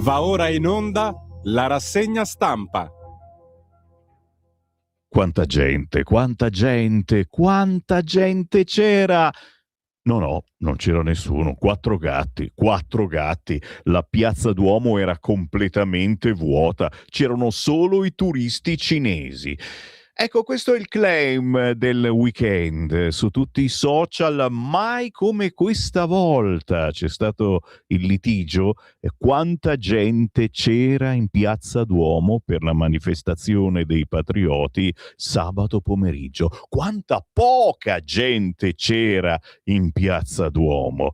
Va ora in onda la rassegna stampa. Quanta gente, quanta gente, quanta gente c'era! No, non c'era nessuno, quattro gatti, la piazza Duomo era completamente vuota, c'erano solo i turisti cinesi. Ecco, questo è il claim del weekend su tutti i social, mai come questa volta c'è stato il litigio. Quanta gente c'era in piazza Duomo per la manifestazione dei patrioti sabato pomeriggio? Quanta poca gente c'era in piazza Duomo.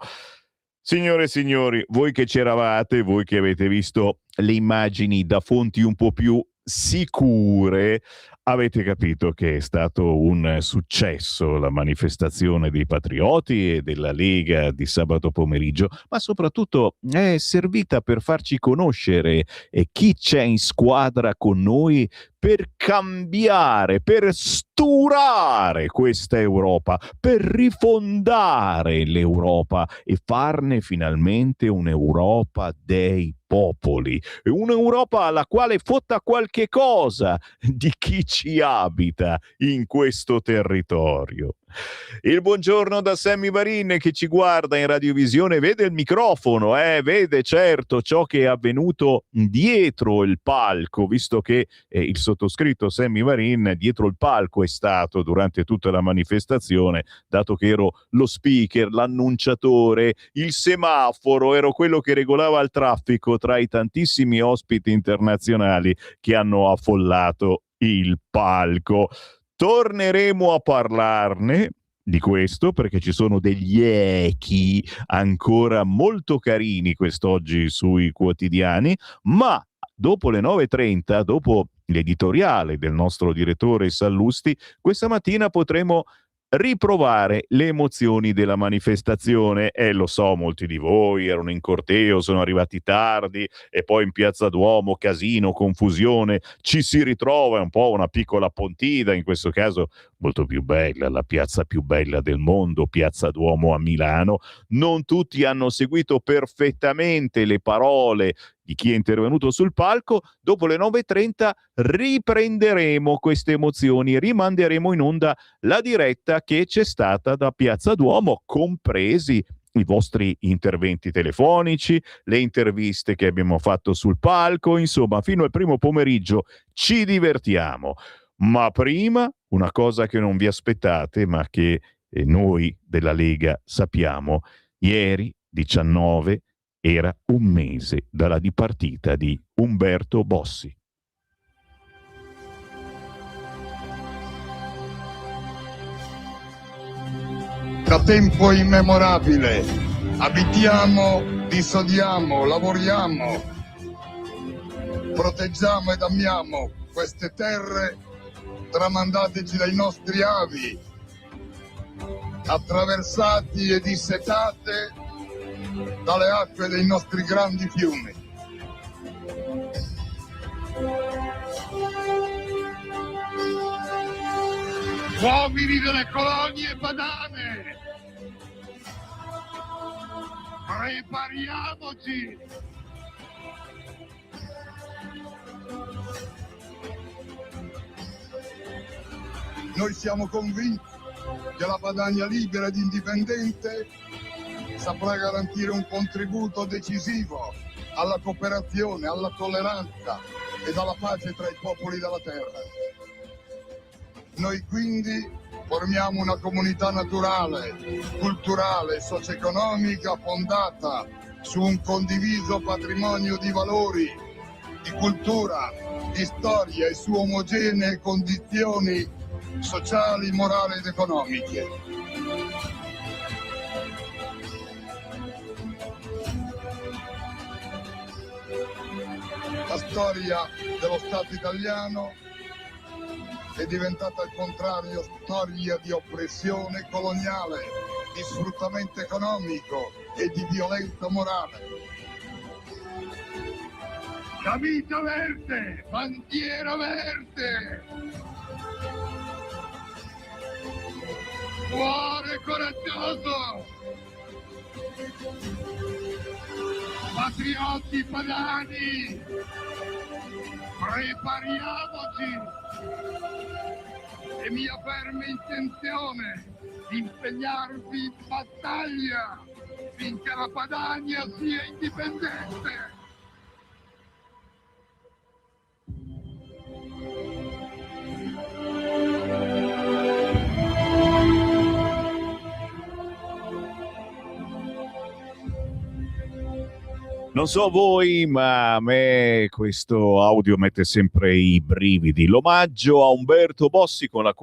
Signore e signori, voi che c'eravate, voi che avete visto le immagini da fonti un po' più sicure, avete capito che è stato un successo la manifestazione dei patrioti e della Lega di sabato pomeriggio, ma soprattutto è servita per farci conoscere chi c'è in squadra con noi per cambiare, per sturare questa Europa, per rifondare l'Europa e farne finalmente un'Europa dei popoli, un'Europa alla quale fotta qualche cosa di chi ci abita in questo territorio. Il buongiorno da Sammy Varin che ci guarda in radiovisione, vede il microfono, vede certo ciò che è avvenuto dietro il palco, visto che il sottoscritto Sammy Varin dietro il palco è stato durante tutta la manifestazione, dato che ero lo speaker, l'annunciatore, il semaforo, ero quello che regolava il traffico tra i tantissimi ospiti internazionali che hanno affollato il palco. Torneremo a parlarne di questo perché ci sono degli echi ancora molto carini quest'oggi sui quotidiani, ma dopo le 9:30, dopo l'editoriale del nostro direttore Sallusti, questa mattina potremo riprovare le emozioni della manifestazione. Lo so, molti di voi erano in corteo, sono arrivati tardi e poi in piazza Duomo casino, confusione, ci si ritrova, è un po' una piccola Pontida, in questo caso molto più bella, la piazza più bella del mondo, piazza Duomo a Milano. Non tutti hanno seguito perfettamente le parole di chi è intervenuto sul palco. Dopo le 9:30 riprenderemo queste emozioni, rimanderemo in onda la diretta che c'è stata da piazza Duomo, compresi i vostri interventi telefonici, le interviste che abbiamo fatto sul palco, insomma fino al primo pomeriggio ci divertiamo. Ma prima una cosa che non vi aspettate ma che noi della Lega sappiamo: ieri 19 era un mese dalla dipartita di Umberto Bossi. Da tempo immemorabile abitiamo, dissodiamo, lavoriamo, proteggiamo ed amiamo queste terre tramandateci dai nostri avi, attraversati e dissetate dalle acque dei nostri grandi fiumi. Uomini delle colonie padane, prepariamoci! Noi siamo convinti che la Padania libera ed indipendente saprà garantire un contributo decisivo alla cooperazione, alla tolleranza ed alla pace tra i popoli della terra. Noi quindi formiamo una comunità naturale, culturale, socio-economica fondata su un condiviso patrimonio di valori, di cultura, di storia e su omogenee condizioni sociali, morali ed economiche. La storia dello Stato italiano è diventata al contrario storia di oppressione coloniale, di sfruttamento economico e di violenza morale. Camicia verde, bandiera verde, cuore coraggioso, Patrioti padani, prepariamoci! È mia ferma intenzione di impegnarvi in battaglia finché la Padania sia indipendente. Non so voi, ma a me questo audio mette sempre i brividi. L'omaggio a Umberto Bossi con il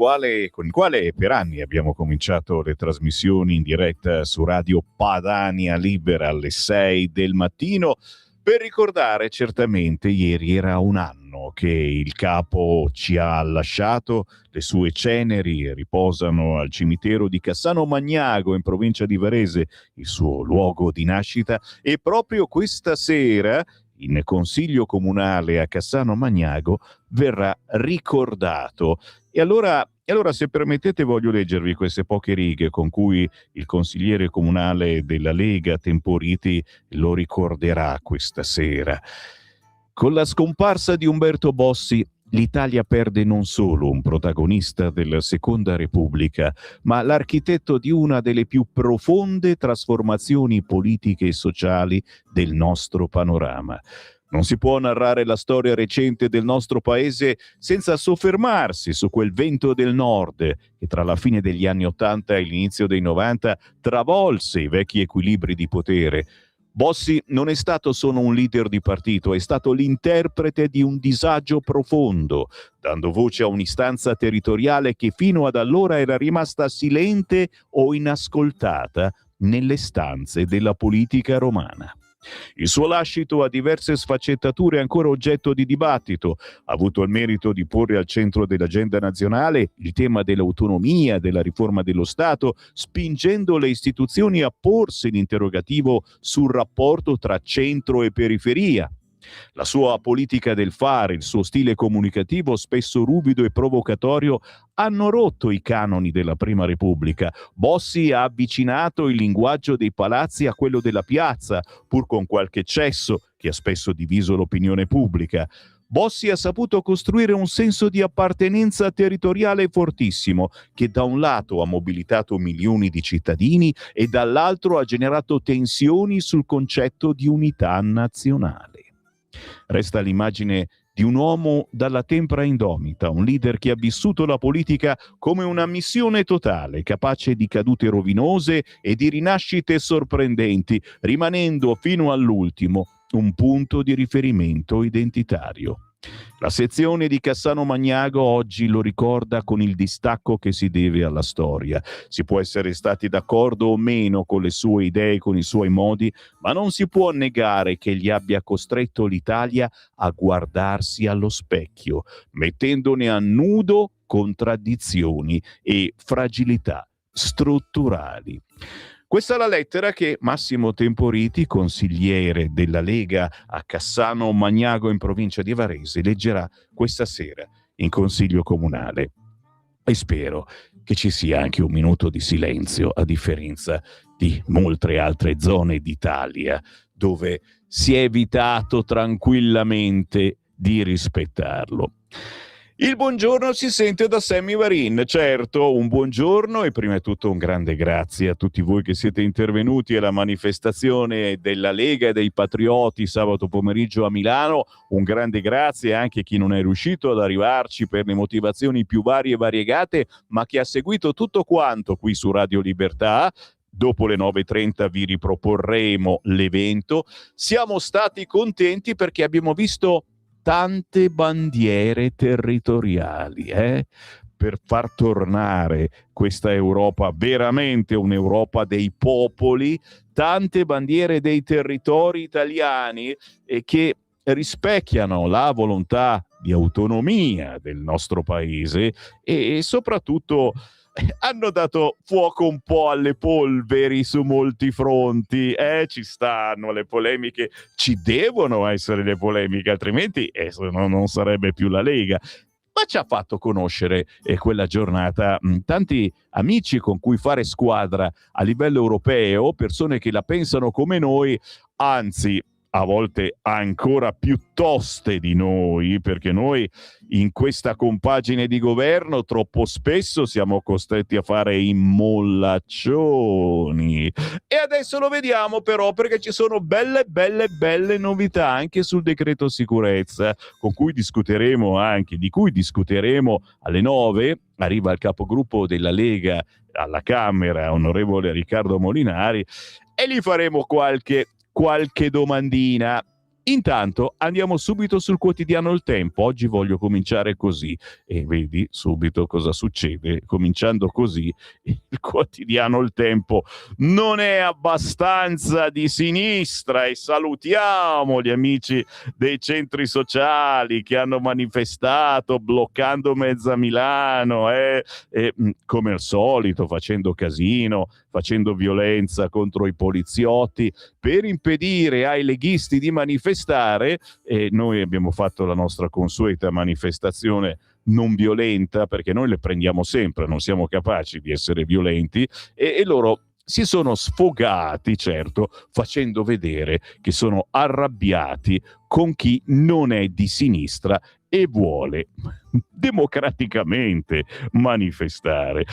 quale per anni abbiamo cominciato le trasmissioni in diretta su Radio Padania Libera alle 6 del mattino, per ricordare certamente ieri era un anno che il capo ci ha lasciato. Le sue ceneri riposano al cimitero di Cassano Magnago in provincia di Varese, il suo luogo di nascita, e proprio questa sera in consiglio comunale a Cassano Magnago verrà ricordato. E allora se permettete voglio leggervi queste poche righe con cui il consigliere comunale della Lega Temporiti lo ricorderà questa sera. Con la scomparsa di Umberto Bossi l'Italia perde non solo un protagonista della Seconda Repubblica, ma l'architetto di una delle più profonde trasformazioni politiche e sociali del nostro panorama. Non si può narrare la storia recente del nostro paese senza soffermarsi su quel vento del nord che tra la fine degli anni '80 e l'inizio dei '90 travolse i vecchi equilibri di potere. Bossi non è stato solo un leader di partito, è stato l'interprete di un disagio profondo, dando voce a un'istanza territoriale che fino ad allora era rimasta silente o inascoltata nelle stanze della politica romana. Il suo lascito ha diverse sfaccettature ancora oggetto di dibattito. Ha avuto il merito di porre al centro dell'agenda nazionale il tema dell'autonomia, della riforma dello Stato, spingendo le istituzioni a porsi l'interrogativo sul rapporto tra centro e periferia. La sua politica del fare, il suo stile comunicativo spesso ruvido e provocatorio hanno rotto i canoni della Prima Repubblica. Bossi ha avvicinato il linguaggio dei palazzi a quello della piazza, pur con qualche eccesso che ha spesso diviso l'opinione pubblica. Bossi ha saputo costruire un senso di appartenenza territoriale fortissimo, che da un lato ha mobilitato milioni di cittadini e dall'altro ha generato tensioni sul concetto di unità nazionale. Resta l'immagine di un uomo dalla tempra indomita, un leader che ha vissuto la politica come una missione totale, capace di cadute rovinose e di rinascite sorprendenti, rimanendo fino all'ultimo un punto di riferimento identitario. La sezione di Cassano Magnago oggi lo ricorda con il distacco che si deve alla storia. Si può essere stati d'accordo o meno con le sue idee, con i suoi modi, ma non si può negare che gli abbia costretto l'Italia a guardarsi allo specchio, mettendone a nudo contraddizioni e fragilità strutturali. Questa è la lettera che Massimo Temporiti, consigliere della Lega a Cassano Magnago in provincia di Varese, leggerà questa sera in consiglio comunale. E spero che ci sia anche un minuto di silenzio, a differenza di molte altre zone d'Italia, dove si è evitato tranquillamente di rispettarlo. Il buongiorno si sente da Sammy Varin, certo, un buongiorno e prima di tutto un grande grazie a tutti voi che siete intervenuti alla manifestazione della Lega e dei Patrioti sabato pomeriggio a Milano. Un grande grazie anche a chi non è riuscito ad arrivarci per le motivazioni più varie e variegate, ma che ha seguito tutto quanto qui su Radio Libertà. Dopo le 9:30 vi riproporremo l'evento. Siamo stati contenti perché abbiamo visto tante bandiere territoriali, per far tornare questa Europa veramente un'Europa dei popoli, tante bandiere dei territori italiani che rispecchiano la volontà di autonomia del nostro paese e soprattutto hanno dato fuoco un po' alle polveri su molti fronti. Ci stanno le polemiche, ci devono essere le polemiche, altrimenti non sarebbe più la Lega. Ma ma ci ha fatto conoscere quella giornata tanti amici con cui fare squadra a livello europeo, persone che la pensano come noi, anzi a volte ancora più toste di noi, perché noi in questa compagine di governo troppo spesso siamo costretti a fare i mollaccioni. E adesso lo vediamo però, perché ci sono belle novità anche sul decreto sicurezza, di cui discuteremo alle 9. Arriva il capogruppo della Lega alla Camera, onorevole Riccardo Molinari, e gli faremo qualche domandina. Intanto andiamo subito sul quotidiano Il Tempo. Oggi voglio cominciare così e vedi subito cosa succede. Cominciando così, il quotidiano Il Tempo non è abbastanza di sinistra, e salutiamo gli amici dei centri sociali che hanno manifestato bloccando mezza Milano, come al solito facendo casino, facendo violenza contro i poliziotti per impedire ai leghisti di manifestare. E noi abbiamo fatto la nostra consueta manifestazione non violenta, perché noi le prendiamo sempre, non siamo capaci di essere violenti, e loro si sono sfogati, certo, facendo vedere che sono arrabbiati con chi non è di sinistra e vuole democraticamente manifestare.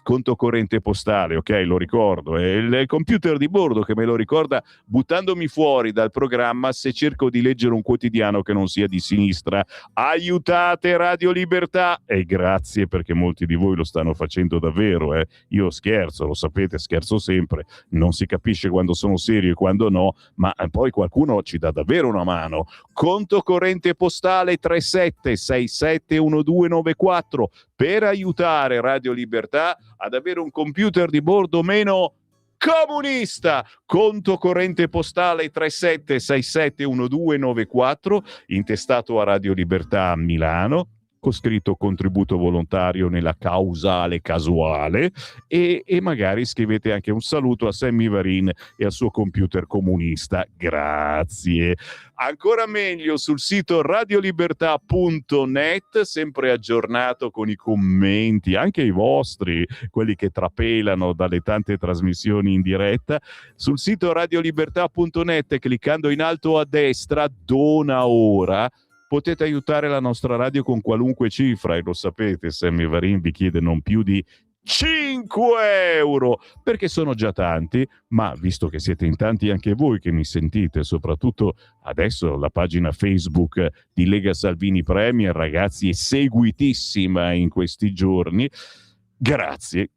Conto corrente postale, ok, lo ricordo, è il computer di bordo che me lo ricorda, buttandomi fuori dal programma se cerco di leggere un quotidiano che non sia di sinistra. Aiutate Radio Libertà, e grazie, perché molti di voi lo stanno facendo davvero. Io scherzo, lo sapete, scherzo sempre, non si capisce quando sono serio e quando no, ma poi qualcuno ci dà davvero una mano. Conto corrente postale 37671294 per aiutare Radio Libertà ad avere un computer di bordo meno comunista. Conto corrente postale 37671294 intestato a Radio Libertà a Milano, con scritto contributo volontario nella causale casuale, e magari scrivete anche un saluto a Sammy Varin e al suo computer comunista. Grazie. Ancora meglio sul sito radiolibertà.net, sempre aggiornato con i commenti, anche i vostri, quelli che trapelano dalle tante trasmissioni in diretta. Sul sito radiolibertà.net, cliccando in alto a destra, dona ora, potete aiutare la nostra radio con qualunque cifra, e lo sapete, Sammy Varin vi chiede non più di 5 euro, perché sono già tanti, ma visto che siete in tanti anche voi che mi sentite, soprattutto adesso la pagina Facebook di Lega Salvini Premier, ragazzi, è seguitissima in questi giorni. Grazie.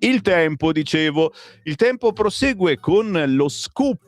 Il Tempo, dicevo, il Tempo prosegue con lo scoop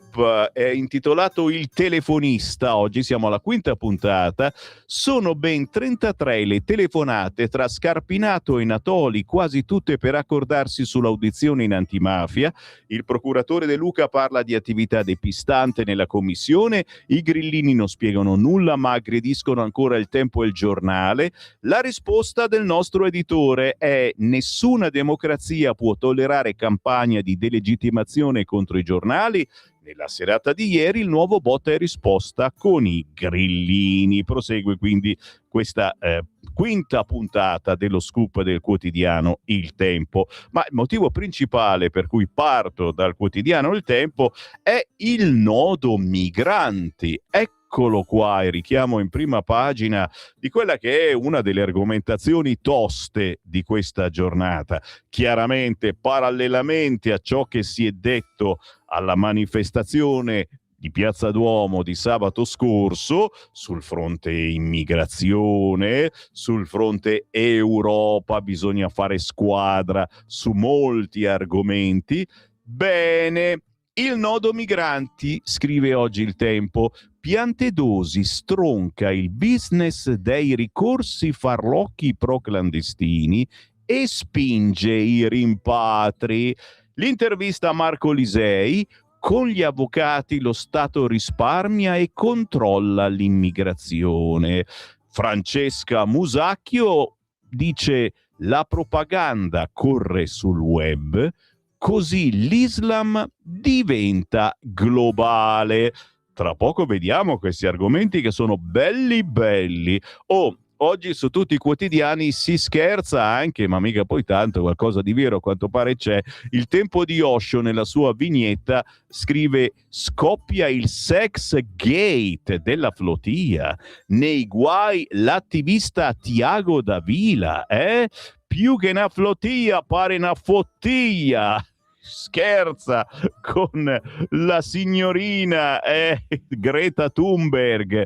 intitolato Il telefonista. Oggi siamo alla 5ª puntata. Sono ben 33 le telefonate tra Scarpinato e Natoli, quasi tutte per accordarsi sull'audizione in antimafia. Il procuratore De Luca parla di attività depistante nella commissione. I grillini non spiegano nulla ma aggrediscono ancora Il Tempo e il Giornale. La risposta del nostro editore è: nessuna democrazia può tollerare campagna di delegittimazione contro i giornali. Nella serata di ieri il nuovo botta e risposta con i grillini. Prosegue quindi questa 5ª puntata dello scoop del quotidiano Il Tempo. Ma il motivo principale per cui parto dal quotidiano Il Tempo è il nodo migranti. Eccolo qua, e richiamo in prima pagina di quella che è una delle argomentazioni toste di questa giornata. Chiaramente, parallelamente a ciò che si è detto alla manifestazione di Piazza Duomo di sabato scorso, sul fronte immigrazione, sul fronte Europa, bisogna fare squadra su molti argomenti. Bene, il nodo migranti, scrive oggi Il Tempo, Piantedosi stronca il business dei ricorsi farlocchi pro-clandestini e spinge i rimpatri. L'intervista a Marco Lisei: con gli avvocati lo Stato risparmia e controlla l'immigrazione. Francesca Musacchio dice: la propaganda corre sul web, così l'Islam diventa globale. Tra poco vediamo questi argomenti che sono belli belli. Oggi su tutti i quotidiani si scherza anche, ma mica poi tanto, qualcosa di vero a quanto pare c'è. Il Tempo di Osho nella sua vignetta scrive: scoppia il sex gate della flotilla, nei guai l'attivista Tiago Davila, più che una flotilla pare una fottiglia. Scherza con la signorina Greta Thunberg.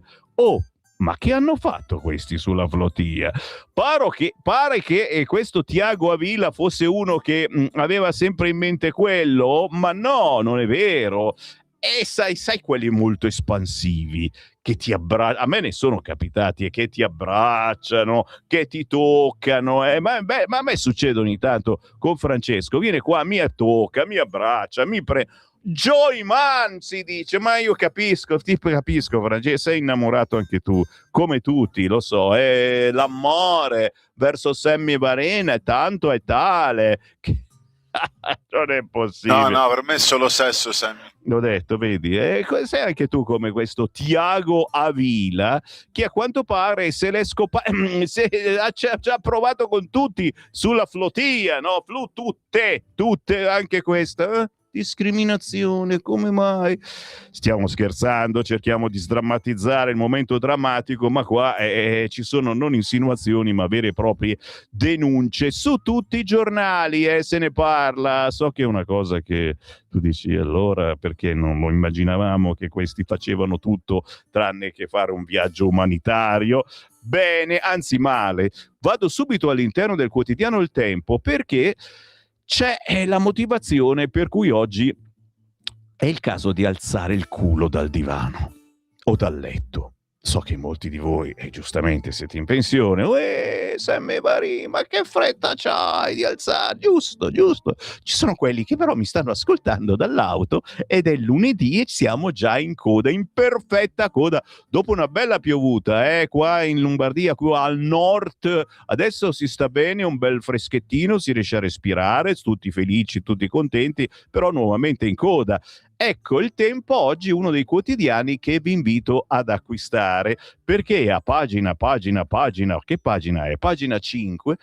Ma che hanno fatto questi sulla flotilla? Pare che questo Tiago Avila fosse uno che aveva sempre in mente quello, ma no, non è vero. E sai quelli molto espansivi che ti abbracciano, a me ne sono capitati, e che ti abbracciano, che ti toccano, ma a me succede ogni tanto con Francesco, viene qua, mi tocca, mi abbraccia, Joy Man si dice, ma io capisco, Francesco, sei innamorato anche tu, come tutti, lo so, l'amore verso Sammy Varena è tanto e tale che non è possibile. No, per me è solo sesso, Sammy. L'ho detto, vedi, sei anche tu come questo Tiago Avila, che a quanto pare se l'è ci ha provato con tutti sulla flotilla, no? Tutte, anche questa, discriminazione, come mai? Stiamo scherzando, cerchiamo di sdrammatizzare il momento drammatico, ma qua ci sono non insinuazioni ma vere e proprie denunce su tutti i giornali, se ne parla. So che è una cosa che tu dici, allora perché non immaginavamo che questi facevano tutto tranne che fare un viaggio umanitario? Bene, anzi male. Vado subito all'interno del quotidiano Il Tempo, perché c'è la motivazione per cui oggi è il caso di alzare il culo dal divano o dal letto. So che molti di voi, giustamente, siete in pensione. Sammy Varin, ma che fretta c'hai di alzare? Giusto. Ci sono quelli che però mi stanno ascoltando dall'auto ed è lunedì e siamo già in coda, in perfetta coda. Dopo una bella piovuta, qua in Lombardia, qua al nord, adesso si sta bene, un bel freschettino, si riesce a respirare, tutti felici, tutti contenti, però nuovamente in coda. Ecco, Il Tempo oggi è uno dei quotidiani che vi invito ad acquistare, perché a pagina, che pagina è? Pagina 5,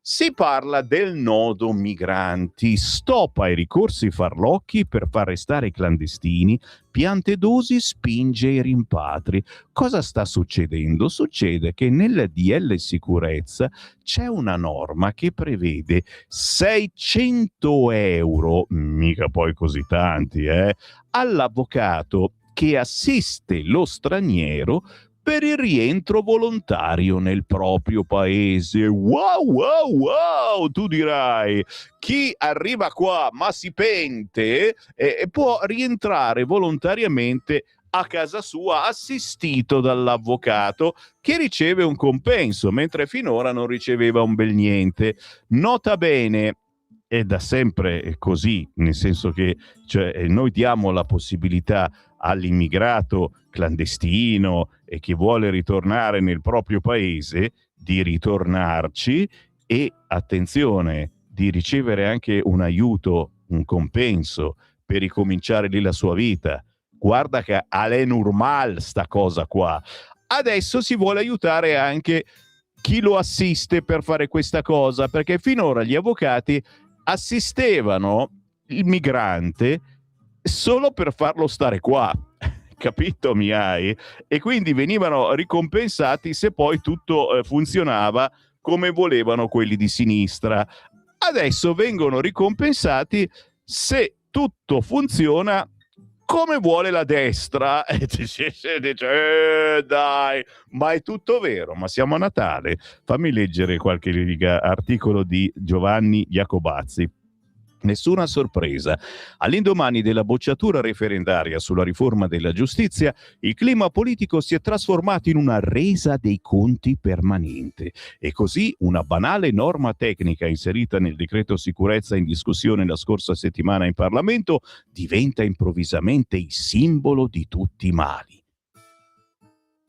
si parla del nodo migranti, stop ai ricorsi farlocchi per far restare i clandestini, Piantedosi spinge i rimpatri. Cosa sta succedendo? Succede che nel DL Sicurezza c'è una norma che prevede 600 euro, mica poi così tanti, all'avvocato che assiste lo straniero per il rientro volontario nel proprio paese. Wow, tu dirai, chi arriva qua ma si pente può rientrare volontariamente a casa sua assistito dall'avvocato che riceve un compenso, mentre finora non riceveva un bel niente. Nota bene, è da sempre così, nel senso che noi diamo la possibilità all'immigrato clandestino e chi vuole ritornare nel proprio paese di ritornarci e, attenzione, di ricevere anche un aiuto, un compenso per ricominciare lì la sua vita. Guarda che è normale sta cosa qua. Adesso si vuole aiutare anche chi lo assiste per fare questa cosa, perché finora gli avvocati assistevano il migrante solo per farlo stare qua, capito mi hai? E quindi venivano ricompensati se poi tutto funzionava come volevano quelli di sinistra. Adesso vengono ricompensati se tutto funziona come vuole la destra. E dice, dai, ma è tutto vero, ma siamo a Natale. Fammi leggere qualche articolo di Giovanni Iacobazzi. Nessuna sorpresa. All'indomani della bocciatura referendaria sulla riforma della giustizia, il clima politico si è trasformato in una resa dei conti permanente. E così una banale norma tecnica inserita nel decreto sicurezza in discussione la scorsa settimana in Parlamento diventa improvvisamente il simbolo di tutti i mali.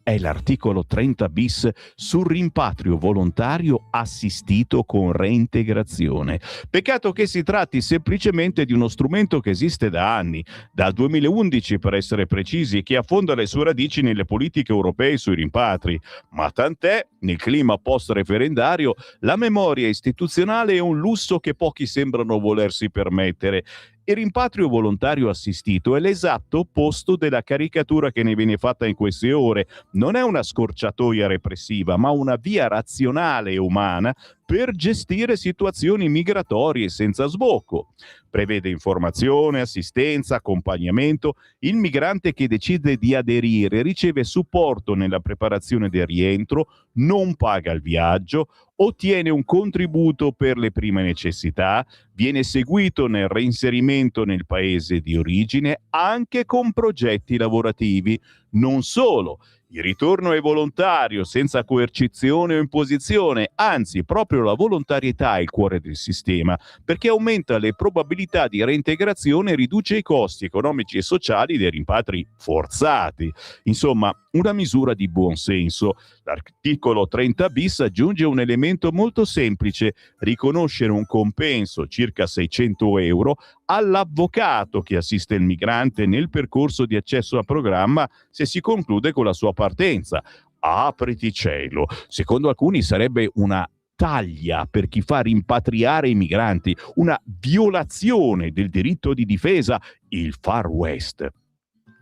è l'articolo 30 bis sul rimpatrio volontario assistito con reintegrazione. Peccato che si tratti semplicemente di uno strumento che esiste da anni, dal 2011 per essere precisi, e che affonda le sue radici nelle politiche europee sui rimpatri. Ma tant'è, nel clima post-referendario, la memoria istituzionale è un lusso che pochi sembrano volersi permettere. Il rimpatrio volontario assistito è l'esatto opposto della caricatura che ne viene fatta in queste ore. Non è una scorciatoia repressiva, ma una via razionale e umana per gestire situazioni migratorie senza sbocco. Prevede informazione, assistenza, accompagnamento. Il migrante che decide di aderire riceve supporto nella preparazione del rientro, non paga il viaggio, ottiene un contributo per le prime necessità, viene seguito nel reinserimento nel paese di origine anche con progetti lavorativi. Non solo, il ritorno è volontario, senza coercizione o imposizione, anzi, proprio la volontarietà è il cuore del sistema, perché aumenta le probabilità di reintegrazione e riduce i costi economici e sociali dei rimpatri forzati. Insomma, una misura di buon senso. L'articolo 30 bis aggiunge un elemento molto semplice: riconoscere un compenso, circa 600 euro, all'avvocato che assiste il migrante nel percorso di accesso al programma se si conclude con la sua partenza. Apriti cielo! Secondo alcuni sarebbe una taglia per chi fa rimpatriare i migranti, una violazione del diritto di difesa, il Far West.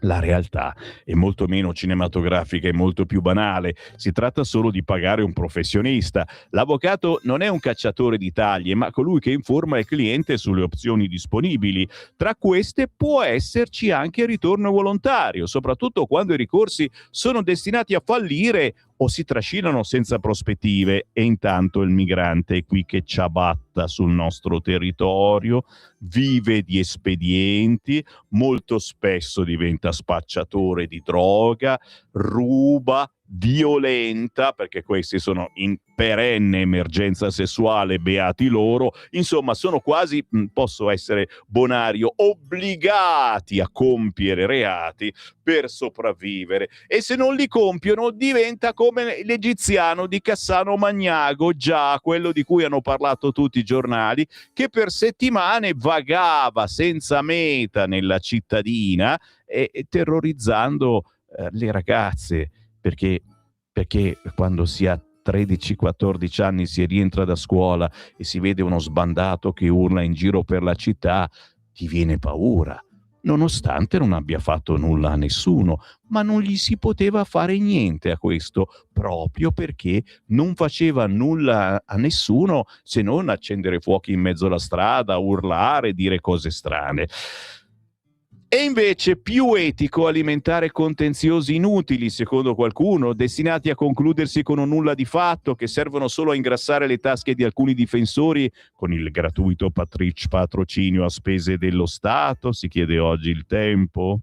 La realtà è molto meno cinematografica e molto più banale. Si tratta solo di pagare un professionista. L'avvocato non è un cacciatore di taglie, ma colui che informa il cliente sulle opzioni disponibili. Tra queste può esserci anche il ritorno volontario, soprattutto quando i ricorsi sono destinati a fallire o si trascinano senza prospettive, e intanto il migrante è qui che ciabatta sul nostro territorio, vive di espedienti, molto spesso diventa spacciatore di droga, ruba, violenta, perché questi sono in perenne emergenza sessuale, beati loro. Insomma, sono quasi, posso essere bonario, obbligati a compiere reati per sopravvivere, e se non li compiono diventa come l'egiziano di Cassano Magnago, già quello di cui hanno parlato tutti i giornali, che per settimane vagava senza meta nella cittadina e terrorizzando le ragazze, perché quando si ha 13-14 anni, si rientra da scuola e si vede uno sbandato che urla in giro per la città, ti viene paura, nonostante non abbia fatto nulla a nessuno, ma non gli si poteva fare niente a questo, proprio perché non faceva nulla a nessuno se non accendere fuochi in mezzo alla strada, urlare, dire cose strane. E invece più etico alimentare contenziosi inutili, secondo qualcuno, destinati a concludersi con un nulla di fatto, che servono solo a ingrassare le tasche di alcuni difensori con il gratuito patrocinio a spese dello Stato, si chiede oggi Il Tempo.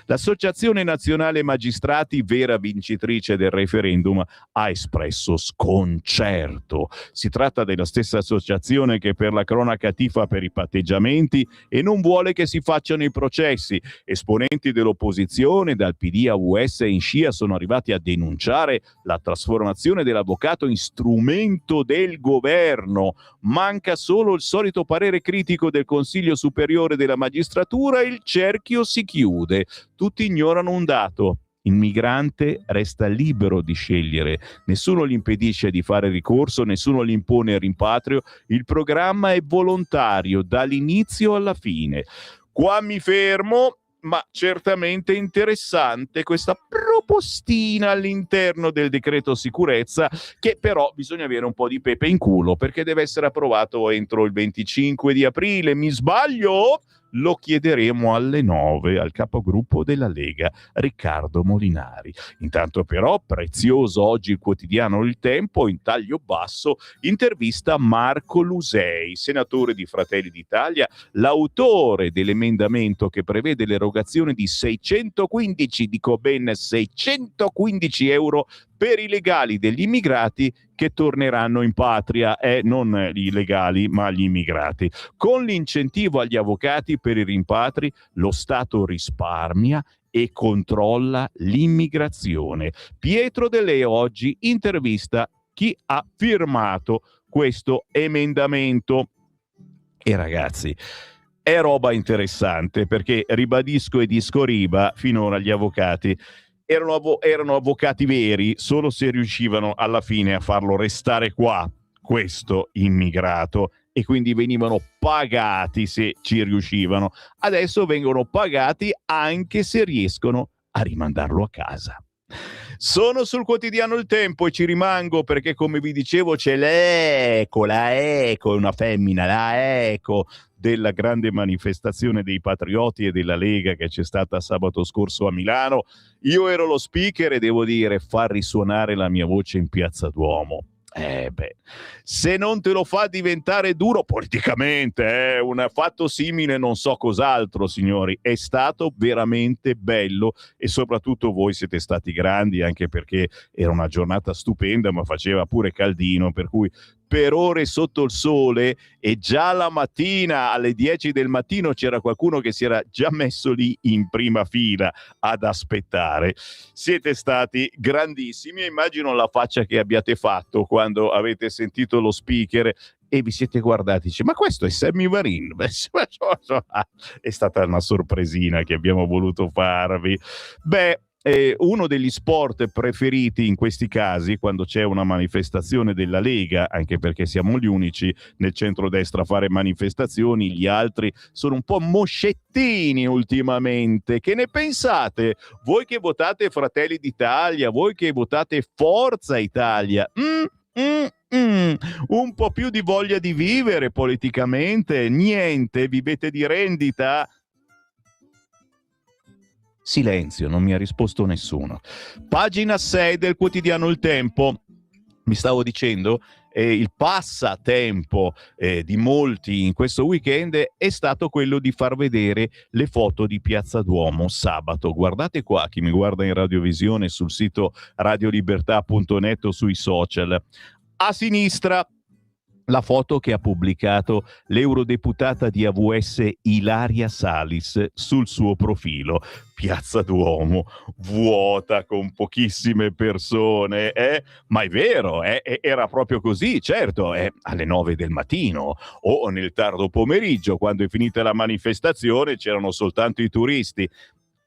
L'Associazione Nazionale Magistrati, vera vincitrice del referendum, ha espresso sconcerto. Si tratta della stessa associazione che per la cronaca tifa per i patteggiamenti e non vuole che si facciano i processi. Esponenti dell'opposizione, dal PD a US e in scia, sono arrivati a denunciare la trasformazione dell'avvocato in strumento del governo. Manca solo il solito parere critico del Consiglio Superiore della Magistratura e il cerchio si chiude. Tutti ignorano un dato: il migrante resta libero di scegliere, nessuno gli impedisce di fare ricorso, nessuno gli impone il rimpatrio, il programma è volontario dall'inizio alla fine. Qua mi fermo, ma certamente interessante questa propostina all'interno del decreto sicurezza, che però bisogna avere un po' di pepe in culo, perché deve essere approvato entro il 25 di aprile. Mi sbaglio? Lo chiederemo alle 9 al capogruppo della Lega, Riccardo Molinari. Intanto però, prezioso oggi il quotidiano Il Tempo, in taglio basso, intervista Marco Lusei, senatore di Fratelli d'Italia, l'autore dell'emendamento che prevede l'erogazione di 615, dico ben 615 euro per i legali degli immigrati che torneranno in patria, non i legali ma gli immigrati. Con l'incentivo agli avvocati per i rimpatri lo Stato risparmia e controlla l'immigrazione. Pietro De Leo oggi intervista chi ha firmato questo emendamento. E ragazzi, è roba interessante, perché ribadisco e disco riba, finora gli avvocati erano avvocati veri solo se riuscivano alla fine a farlo restare qua, questo immigrato, e quindi venivano pagati se ci riuscivano. Adesso vengono pagati anche se riescono a rimandarlo a casa. Sono sul quotidiano Il Tempo e ci rimango perché, come vi dicevo, c'è la eco, è una femmina, la eco della grande manifestazione dei patrioti e della Lega che c'è stata sabato scorso a Milano. Io ero lo speaker e devo dire, far risuonare la mia voce in Piazza Duomo. Se non te lo fa diventare duro politicamente, un fatto simile non so cos'altro, signori. È stato veramente bello e soprattutto voi siete stati grandi, anche perché era una giornata stupenda, ma faceva pure caldino, per cui per ore sotto il sole, e già la mattina alle 10 del mattino c'era qualcuno che si era già messo lì in prima fila ad aspettare. Siete stati grandissimi e immagino la faccia che abbiate fatto quando avete sentito lo speaker e vi siete guardati, dice, ma questo è Sammy Varin? È stata una sorpresina che abbiamo voluto farvi. Uno degli sport preferiti in questi casi, quando c'è una manifestazione della Lega, anche perché siamo gli unici nel centrodestra a fare manifestazioni, gli altri sono un po' moscettini ultimamente. Che ne pensate? Voi che votate Fratelli d'Italia, voi che votate Forza Italia, un po' più di voglia di vivere politicamente? Niente, vivete di rendita? Silenzio, non mi ha risposto nessuno. Pagina 6 del quotidiano Il Tempo. Mi stavo dicendo, il passatempo di molti in questo weekend è stato quello di far vedere le foto di Piazza Duomo sabato. Guardate qua, chi mi guarda in radiovisione, sul sito radiolibertà.net o sui social. A sinistra la foto che ha pubblicato l'eurodeputata di AVS Ilaria Salis sul suo profilo. Piazza Duomo vuota con pochissime persone, ma è vero, era proprio così, certo, alle 9 del mattino o nel tardo pomeriggio, quando è finita la manifestazione, c'erano soltanto i turisti.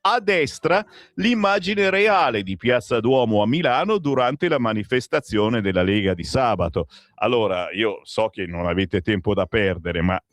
A destra l'immagine reale di Piazza Duomo a Milano durante la manifestazione della Lega di sabato. Allora, io so che non avete tempo da perdere, ma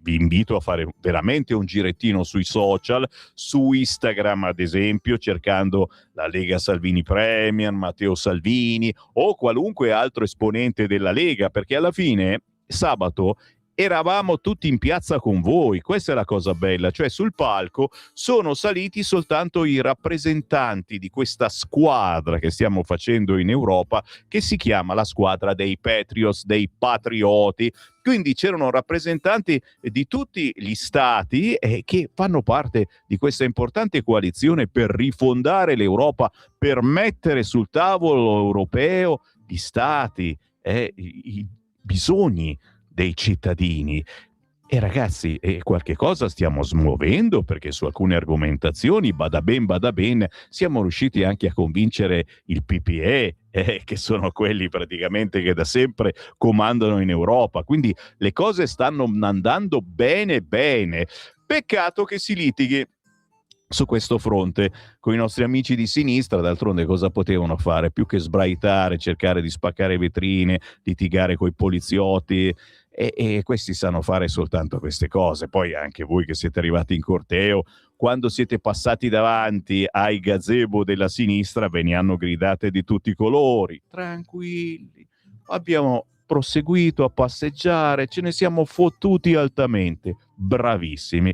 vi invito a fare veramente un girettino sui social, su Instagram ad esempio, cercando la Lega Salvini Premier, Matteo Salvini o qualunque altro esponente della Lega, perché alla fine sabato eravamo tutti in piazza con voi. Questa è la cosa bella, cioè sul palco sono saliti soltanto i rappresentanti di questa squadra che stiamo facendo in Europa, che si chiama la squadra dei Patriots, dei patrioti. Quindi c'erano rappresentanti di tutti gli stati che fanno parte di questa importante coalizione per rifondare l'Europa, per mettere sul tavolo europeo gli stati, i bisogni dei cittadini. E ragazzi, qualche cosa stiamo smuovendo, perché su alcune argomentazioni, bada ben, siamo riusciti anche a convincere il PPE, che sono quelli praticamente che da sempre comandano in Europa. Quindi le cose stanno andando bene. Peccato che si litighi su questo fronte con i nostri amici di sinistra. D'altronde cosa potevano fare più che sbraitare, cercare di spaccare vetrine, litigare coi poliziotti, e questi sanno fare soltanto queste cose. Poi anche voi che siete arrivati in corteo, quando siete passati davanti ai gazebo della sinistra, ve ne hanno gridate di tutti i colori. Tranquilli, abbiamo proseguito a passeggiare, ce ne siamo fottuti altamente. Bravissimi.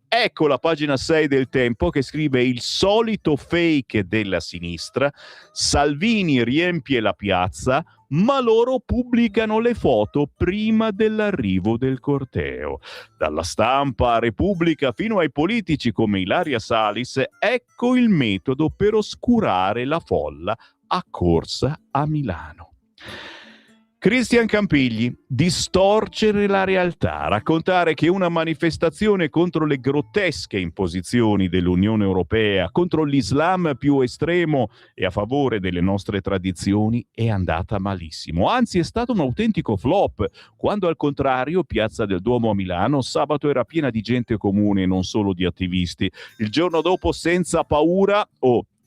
Ecco la pagina 6 del Tempo che scrive: il solito fake della sinistra, Salvini riempie la piazza, ma loro pubblicano le foto prima dell'arrivo del corteo. Dalla Stampa a Repubblica fino ai politici come Ilaria Salis, ecco il metodo per oscurare la folla accorsa a Milano. Cristian Campigli, distorcere la realtà, raccontare che una manifestazione contro le grottesche imposizioni dell'Unione Europea, contro l'Islam più estremo e a favore delle nostre tradizioni è andata malissimo. Anzi, è stato un autentico flop, quando al contrario Piazza del Duomo a Milano sabato era piena di gente comune e non solo di attivisti. Il giorno dopo, senza paura,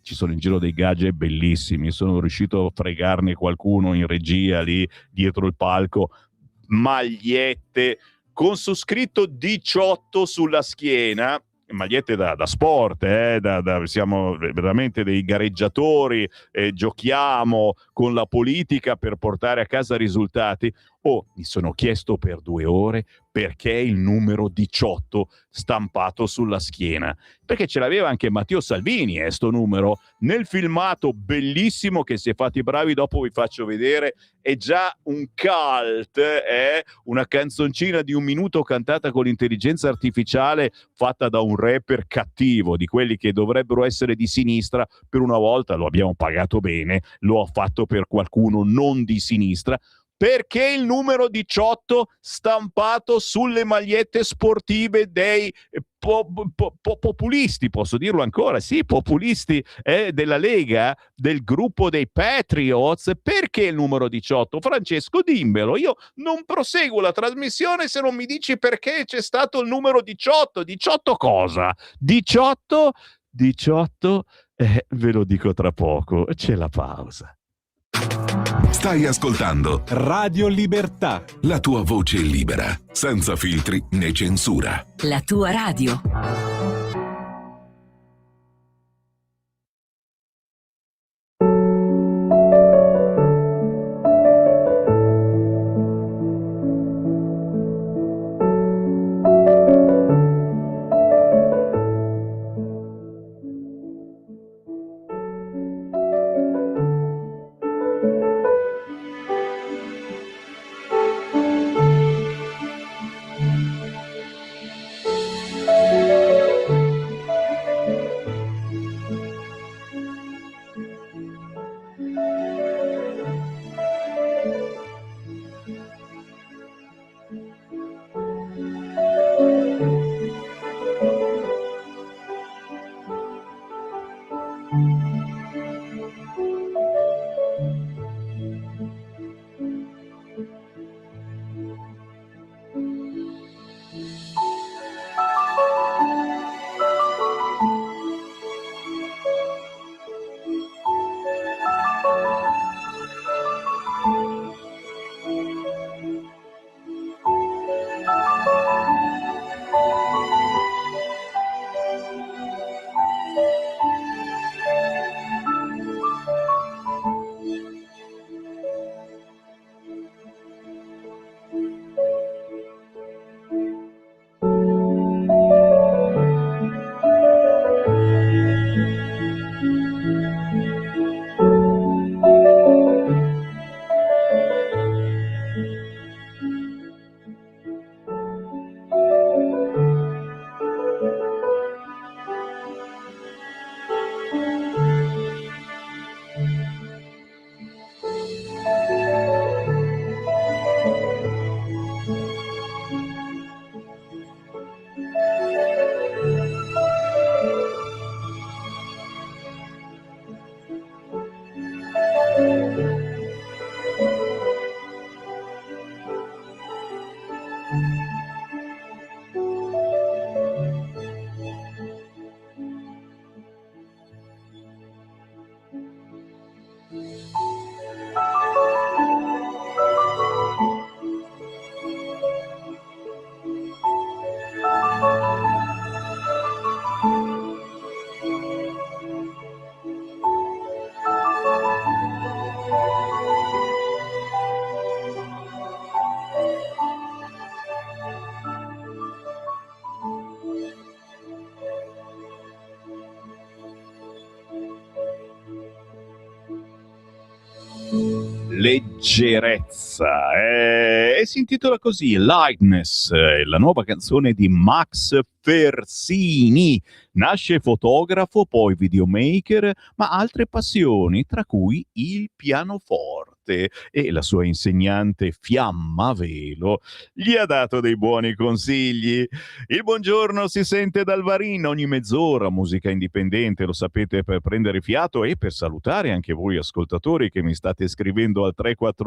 ci sono in giro dei gadget bellissimi, sono riuscito a fregarne qualcuno in regia lì dietro il palco, magliette con su scritto 18 sulla schiena, magliette da sport, siamo veramente dei gareggiatori, giochiamo con la politica per portare a casa risultati. Mi sono chiesto per 2 ore perché il numero 18 stampato sulla schiena, perché ce l'aveva anche Matteo Salvini, sto numero, nel filmato bellissimo che si è fatti bravi, dopo vi faccio vedere, è già un cult, una canzoncina di 1 minuto cantata con l'intelligenza artificiale fatta da un rapper cattivo, di quelli che dovrebbero essere di sinistra. Per una volta lo abbiamo pagato bene, lo ha fatto per qualcuno non di sinistra. Perché il numero 18 stampato sulle magliette sportive dei populisti, posso dirlo ancora, sì, populisti della Lega, del gruppo dei Patriots? Perché il numero 18? Francesco, dimmelo, io non proseguo la trasmissione se non mi dici perché c'è stato il numero 18. 18 cosa? 18, ve lo dico tra poco, c'è la pausa. Stai ascoltando Radio Libertà. la tua voce libera, senza filtri né censura. La tua radio. Leggerezza, e si intitola così Lightness, la nuova canzone di Max Fersini. Nasce fotografo, poi videomaker, ma altre passioni, tra cui il pianoforte. forte e la sua insegnante Fiamma Velo gli ha dato dei buoni consigli. Il buongiorno si sente dal Varin ogni mezz'ora, musica indipendente, lo sapete, per prendere fiato e per salutare anche voi ascoltatori che mi state scrivendo al 340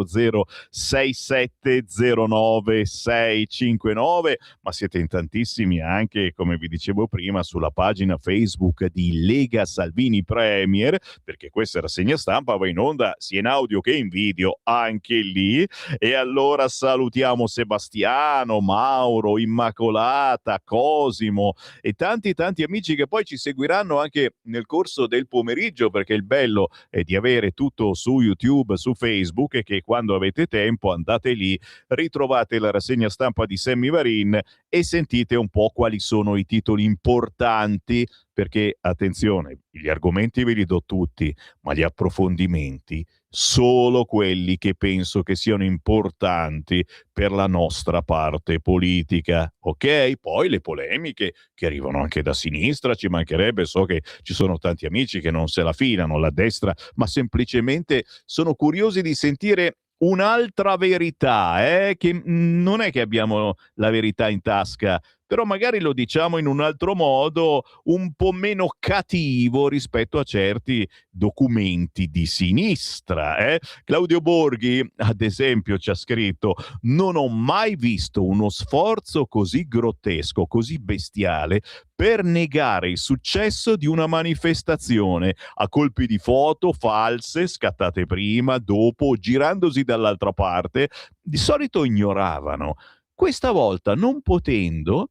6709 659, ma siete in tantissimi anche, come vi dicevo prima, sulla pagina Facebook di Lega Salvini Premier, perché questa rassegna stampa va in onda sia in audio che in video anche lì. E allora salutiamo Sebastiano, Mauro, Immacolata, Cosimo e tanti amici che poi ci seguiranno anche nel corso del pomeriggio, perché il bello è di avere tutto su YouTube, su Facebook, e che quando avete tempo andate lì, ritrovate la rassegna stampa di Sammy Varin e sentite un po' quali sono i titoli importanti, perché attenzione, gli argomenti ve li do tutti, ma gli approfondimenti solo quelli che penso che siano importanti per la nostra parte politica, ok? Poi le polemiche che arrivano anche da sinistra, ci mancherebbe, so che ci sono tanti amici che non se la filano la destra, ma semplicemente sono curiosi di sentire un'altra verità, che non è che abbiamo la verità in tasca, però magari lo diciamo in un altro modo, un po' meno cattivo rispetto a certi documenti di sinistra. Claudio Borghi, ad esempio, ci ha scritto: non ho mai visto uno sforzo così grottesco, così bestiale, per negare il successo di una manifestazione a colpi di foto false scattate prima, dopo, girandosi dall'altra parte. Di solito ignoravano. Questa volta, non potendo,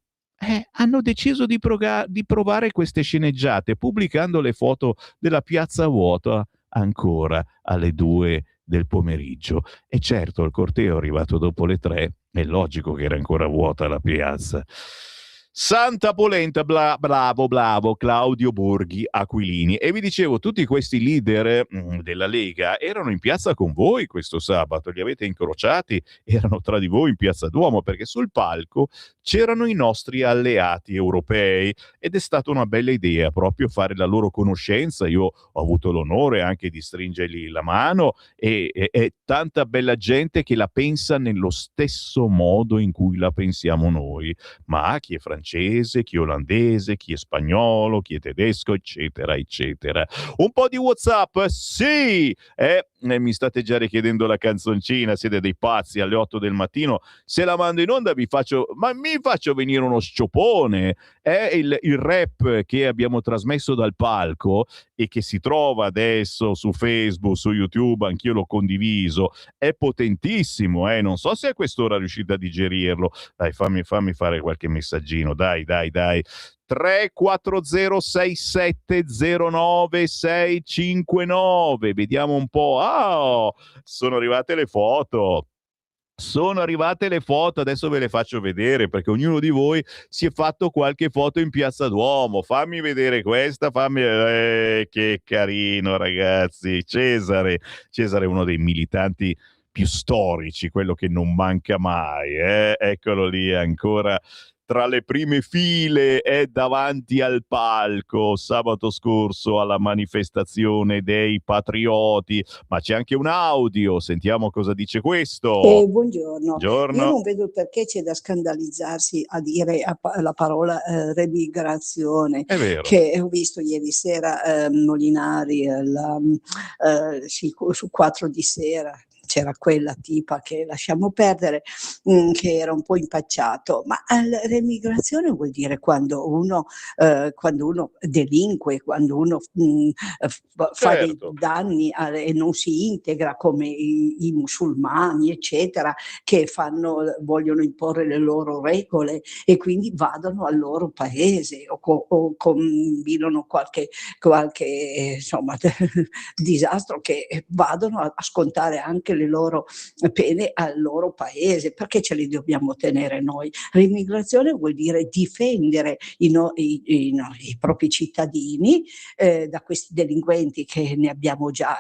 hanno deciso di provare queste sceneggiate, pubblicando le foto della piazza vuota ancora alle 2 del pomeriggio. E certo, il corteo è arrivato dopo le 3, è logico che era ancora vuota la piazza. Santa polenta, bravo Claudio Borghi Aquilini. E vi dicevo, tutti questi leader della Lega erano in piazza con voi questo sabato, li avete incrociati, erano tra di voi in piazza Duomo, perché sul palco c'erano i nostri alleati europei ed è stata una bella idea proprio fare la loro conoscenza. Io ho avuto l'onore anche di stringergli la mano e tanta bella gente che la pensa nello stesso modo in cui la pensiamo noi, ma chi è francese, chi è olandese, chi è spagnolo, chi è tedesco, eccetera. Un po' di WhatsApp, sì! Mi state già richiedendo la canzoncina, siete dei pazzi, alle 8 del mattino. Se la mando in onda mi faccio venire uno sciopone. È il rap che abbiamo trasmesso dal palco e che si trova adesso su Facebook, su YouTube, anch'io l'ho condiviso. È potentissimo, non so se a quest'ora riuscite a digerirlo. Dai, fammi fare qualche messaggino, dai. 340 6709 659, vediamo un po'. Sono arrivate le foto, adesso ve le faccio vedere, perché ognuno di voi si è fatto qualche foto in piazza Duomo. Fammi vedere questa, che carino, ragazzi. Cesare è uno dei militanti più storici, quello che non manca mai, eccolo lì ancora tra le prime file, è davanti al palco sabato scorso alla manifestazione dei patrioti. Ma c'è anche un audio, sentiamo cosa dice questo. Buongiorno. Io non vedo perché c'è da scandalizzarsi a dire la parola remigrazione. È vero. Che ho visto ieri sera Molinari su 4 di sera. C'era quella tipa che lasciamo perdere, che era un po' impacciato, ma l'emigrazione vuol dire quando uno delinque, quando uno fa dei danni e non si integra, come i musulmani, eccetera, che vogliono imporre le loro regole e quindi vadano al loro paese o combinano qualche insomma disastro, che vadano a scontare anche le loro pene al loro paese. Perché ce li dobbiamo tenere noi? L'immigrazione vuol dire difendere i propri cittadini da questi delinquenti, che ne abbiamo già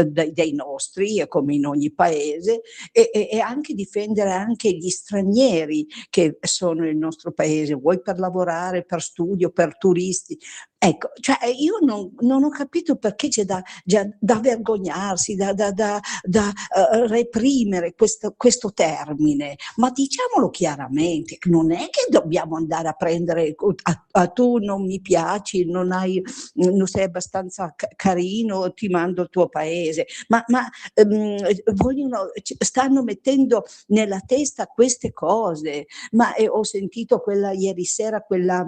dei nostri, come in ogni paese, e anche difendere anche gli stranieri che sono nel nostro paese, vuoi per lavorare, per studio, per turisti, Ecco, cioè io non ho capito perché c'è da vergognarsi, da reprimere questo termine, ma diciamolo chiaramente, non è che dobbiamo andare a prendere tu non mi piaci, non sei abbastanza carino, ti mando al tuo paese, ma stanno mettendo nella testa queste cose, ma ho sentito quella ieri sera, quella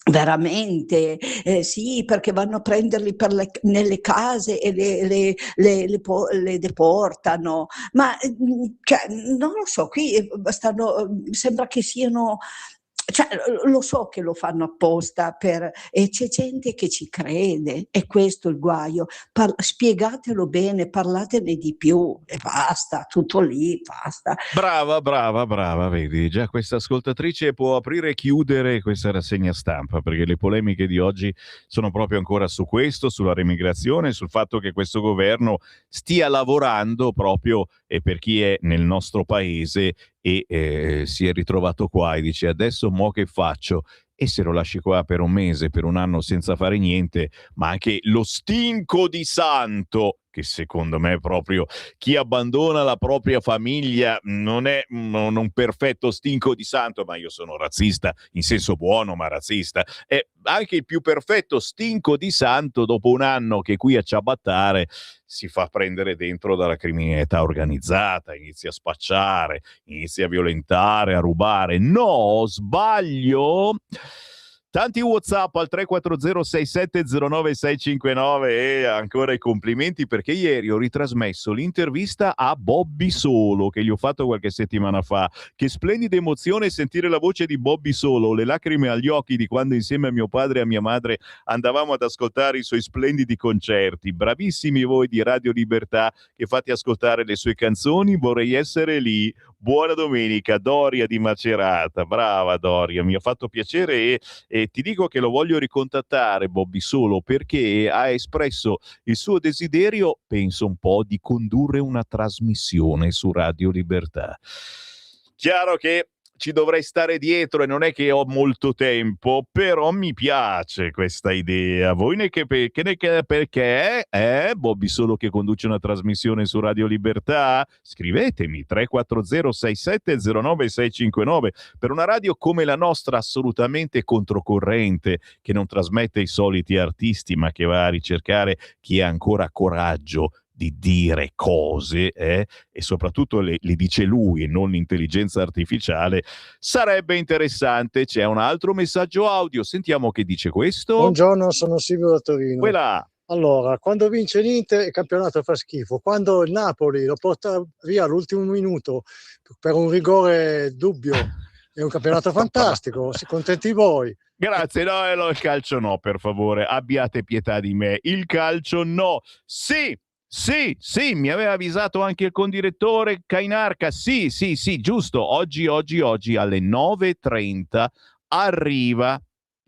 veramente, sì, perché vanno a prenderli nelle case e le deportano, ma cioè, non lo so, qui sembra che siano, cioè, lo so che lo fanno apposta e c'è gente che ci crede, è questo il guaio. Spiegatelo bene, parlatene di più e basta, tutto lì, basta. Brava, vedi, già questa ascoltatrice può aprire e chiudere questa rassegna stampa, perché le polemiche di oggi sono proprio ancora su questo, sulla remigrazione, sul fatto che questo governo stia lavorando proprio per chi è nel nostro paese e si è ritrovato qua e dice adesso mo che faccio? E se lo lasci qua per un mese, per un anno senza fare niente, ma anche lo stinco di santo, che secondo me proprio chi abbandona la propria famiglia non è un perfetto stinco di santo, ma io sono razzista in senso buono, ma razzista. E anche il più perfetto stinco di santo, dopo un anno che qui a ciabattare, si fa prendere dentro dalla criminalità organizzata, inizia a spacciare, inizia a violentare, a rubare. No, sbaglio? Tanti WhatsApp al 340-6709-659 e ancora i complimenti, perché ieri ho ritrasmesso l'intervista a Bobby Solo che gli ho fatto qualche settimana fa. Che splendida emozione sentire la voce di Bobby Solo, le lacrime agli occhi di quando insieme a mio padre e a mia madre andavamo ad ascoltare i suoi splendidi concerti. Bravissimi voi di Radio Libertà che fate ascoltare le sue canzoni, vorrei essere lì. Buona domenica, Doria di Macerata. Brava Doria, mi ha fatto piacere e ti dico che lo voglio ricontattare Bobby Solo perché ha espresso il suo desiderio, penso un po', di condurre una trasmissione su Radio Libertà. Chiaro che ci dovrei stare dietro e non è che ho molto tempo, però mi piace questa idea. Voi perché? Bobby Solo che conduce una trasmissione su Radio Libertà? Scrivetemi 340-6709-659 per una radio come la nostra, assolutamente controcorrente, che non trasmette i soliti artisti ma che va a ricercare chi ha ancora coraggio di dire cose e soprattutto le dice lui e non l'intelligenza artificiale. Sarebbe interessante. C'è un altro messaggio audio, sentiamo che dice questo. Buongiorno, sono Silvio da Torino. Quella. Allora, quando vince l'Inter il campionato fa schifo, quando il Napoli lo porta via all'ultimo minuto per un rigore dubbio è un campionato fantastico, si contenti voi. Grazie, no, il calcio no, per favore, abbiate pietà di me, il calcio no. Sì, mi aveva avvisato anche il condirettore Cainarca. Sì, giusto. Oggi alle 9:30 arriva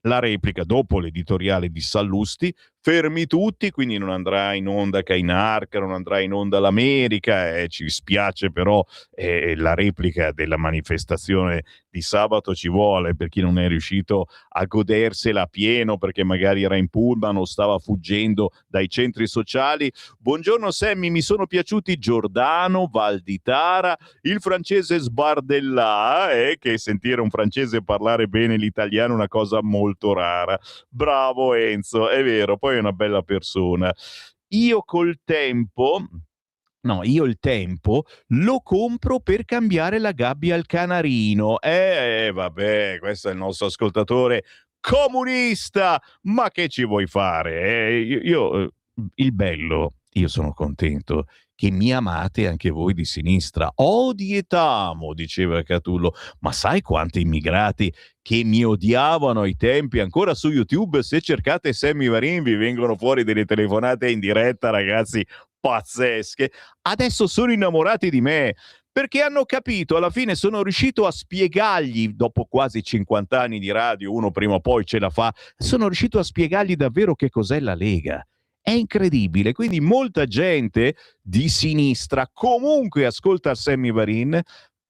la replica dopo l'editoriale di Sallusti. Fermi tutti, quindi non andrà in onda Cainarca, non andrà in onda l'America, ci dispiace, però la replica della manifestazione di sabato ci vuole per chi non è riuscito a godersela pieno perché magari era in pullman o stava fuggendo dai centri sociali. Buongiorno Sammy, mi sono piaciuti Giordano, Valditara, il francese Sbardellà, che sentire un francese parlare bene l'italiano è una cosa molto rara. Bravo Enzo, è vero, poi è una bella persona. Io il tempo lo compro per cambiare la gabbia al canarino. Vabbè, questo è il nostro ascoltatore comunista, ma che ci vuoi fare? Io sono contento che mi amate anche voi di sinistra. Odietamo, diceva Catullo, ma sai quanti immigrati che mi odiavano ai tempi, ancora su YouTube, se cercate Sammy Varin vi vengono fuori delle telefonate in diretta, ragazzi, pazzesche. Adesso sono innamorati di me, perché hanno capito, alla fine sono riuscito a spiegargli, dopo quasi 50 anni di radio, uno prima o poi ce la fa, sono riuscito a spiegargli davvero che cos'è la Lega. È incredibile, quindi molta gente di sinistra comunque ascolta Sammy Varin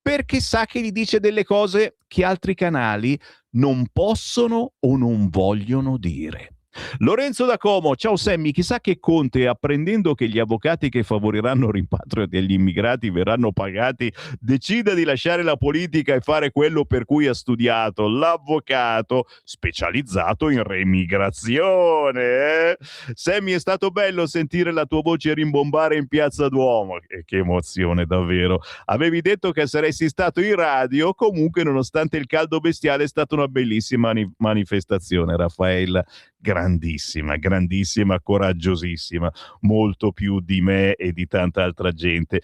perché sa che gli dice delle cose che altri canali non possono o non vogliono dire. Lorenzo da Como, ciao Sammy, chissà che Conte, apprendendo che gli avvocati che favoriranno il rimpatrio degli immigrati verranno pagati, decida di lasciare la politica e fare quello per cui ha studiato, l'avvocato specializzato in remigrazione. Sammy, è stato bello sentire la tua voce rimbombare in Piazza Duomo, e che emozione davvero. Avevi detto che saresti stato in radio, comunque nonostante il caldo bestiale è stata una bellissima manifestazione, Raffaella. Grandissima, coraggiosissima, molto più di me e di tanta altra gente.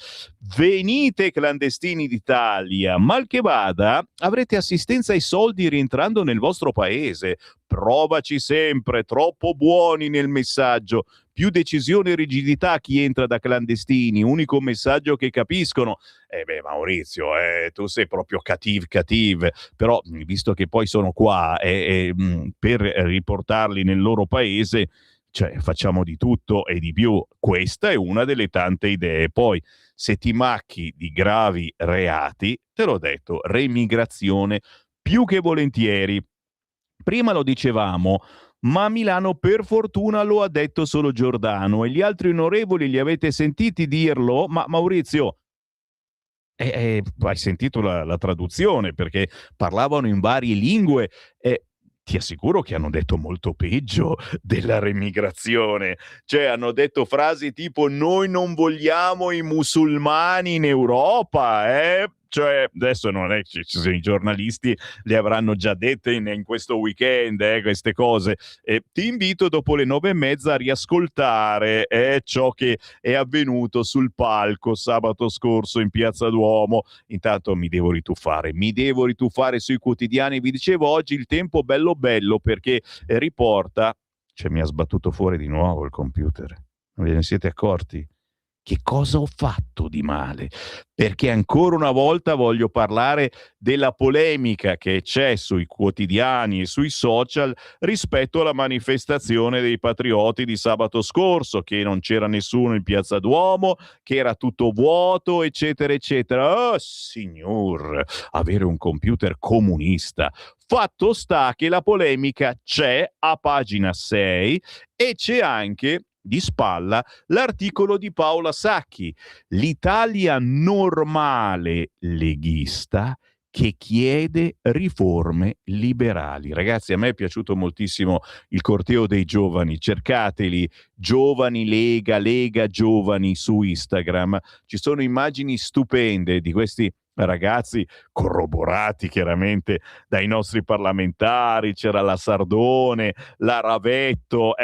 Venite clandestini d'Italia, mal che vada avrete assistenza ai soldi rientrando nel vostro paese. Provaci sempre, troppo buoni nel messaggio. Più decisione e rigidità chi entra da clandestini, unico messaggio che capiscono. Maurizio, tu sei proprio cattiv, però visto che poi sono qua per riportarli nel loro paese, cioè facciamo di tutto e di più. Questa è una delle tante idee. Poi se ti macchi di gravi reati, te l'ho detto, remigrazione più che volentieri. Prima lo dicevamo, ma a Milano per fortuna lo ha detto solo Giordano, e gli altri onorevoli li avete sentiti dirlo? Ma Maurizio, hai sentito la traduzione, perché parlavano in varie lingue e ti assicuro che hanno detto molto peggio della remigrazione. Cioè hanno detto frasi tipo noi non vogliamo i musulmani in Europa, Cioè, adesso non è che i giornalisti le avranno già dette in questo weekend, queste cose. Ti invito dopo le 9:30 a riascoltare ciò che è avvenuto sul palco sabato scorso in Piazza Duomo. Intanto mi devo rituffare sui quotidiani. Vi dicevo oggi Il Tempo bello perché riporta, cioè mi ha sbattuto fuori di nuovo il computer. Non ve ne siete accorti? Che cosa ho fatto di male? Perché ancora una volta voglio parlare della polemica che c'è sui quotidiani e sui social rispetto alla manifestazione dei patrioti di sabato scorso, che non c'era nessuno in Piazza Duomo, che era tutto vuoto, eccetera, eccetera. Oh, signor, avere un computer comunista. Fatto sta che la polemica c'è a pagina 6 e c'è anche di spalla l'articolo di Paola Sacchi, l'Italia normale leghista che chiede riforme liberali. Ragazzi, a me è piaciuto moltissimo il corteo dei giovani, cercateli, giovani Lega giovani su Instagram, ci sono immagini stupende di questi ragazzi corroborati chiaramente dai nostri parlamentari. C'era la Sardone, la Ravetto,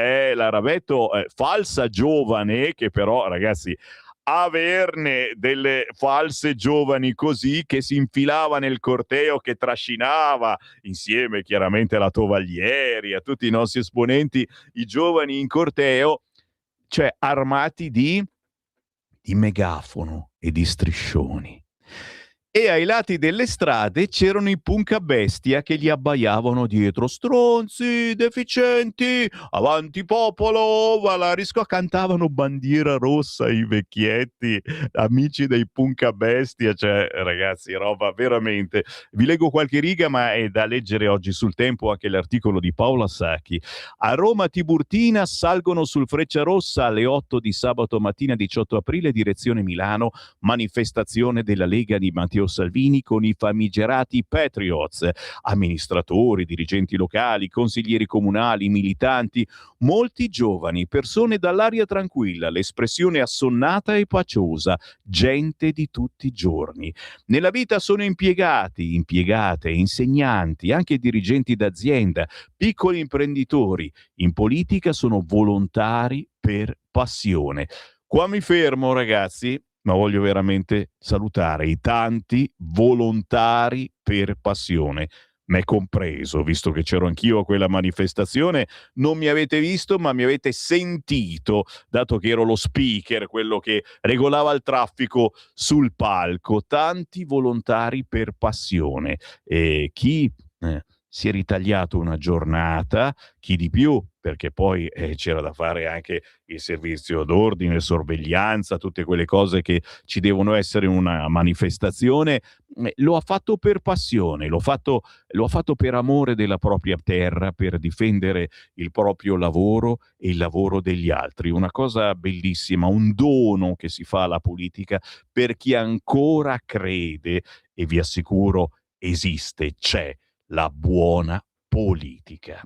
falsa giovane, che però ragazzi, averne delle false giovani così, che si infilava nel corteo, che trascinava insieme chiaramente alla Tovaglieri, a tutti i nostri esponenti, i giovani in corteo, cioè armati di megafono e di striscioni. E ai lati delle strade c'erano i punkabestia che gli abbaiavano dietro: stronzi, deficienti, avanti popolo, Valarisco. Cantavano Bandiera Rossa i vecchietti, amici dei punkabestia. Cioè ragazzi, roba veramente. Vi leggo qualche riga, ma è da leggere oggi sul Tempo anche l'articolo di Paola Sacchi. A Roma Tiburtina salgono sul Frecciarossa alle 8 di sabato mattina 18 aprile direzione Milano, manifestazione della Lega di Matteo Salvini con i famigerati Patriots, amministratori, dirigenti locali, consiglieri comunali, militanti, molti giovani, persone dall'aria tranquilla, l'espressione assonnata e paciosa, gente di tutti i giorni. Nella vita sono impiegati, impiegate, insegnanti, anche dirigenti d'azienda, piccoli imprenditori. In politica sono volontari per passione. Qua mi fermo, ragazzi, ma voglio veramente salutare i tanti volontari per passione, me compreso, visto che c'ero anch'io a quella manifestazione. Non mi avete visto, ma mi avete sentito, dato che ero lo speaker, quello che regolava il traffico sul palco. Tanti volontari per passione. Chi si è ritagliato una giornata, chi di più, perché poi c'era da fare anche il servizio d'ordine, sorveglianza, tutte quelle cose che ci devono essere in una manifestazione. Lo ha fatto per passione, lo ha fatto per amore della propria terra, per difendere il proprio lavoro e il lavoro degli altri. Una cosa bellissima, un dono che si fa alla politica per chi ancora crede, e vi assicuro esiste, c'è la buona politica.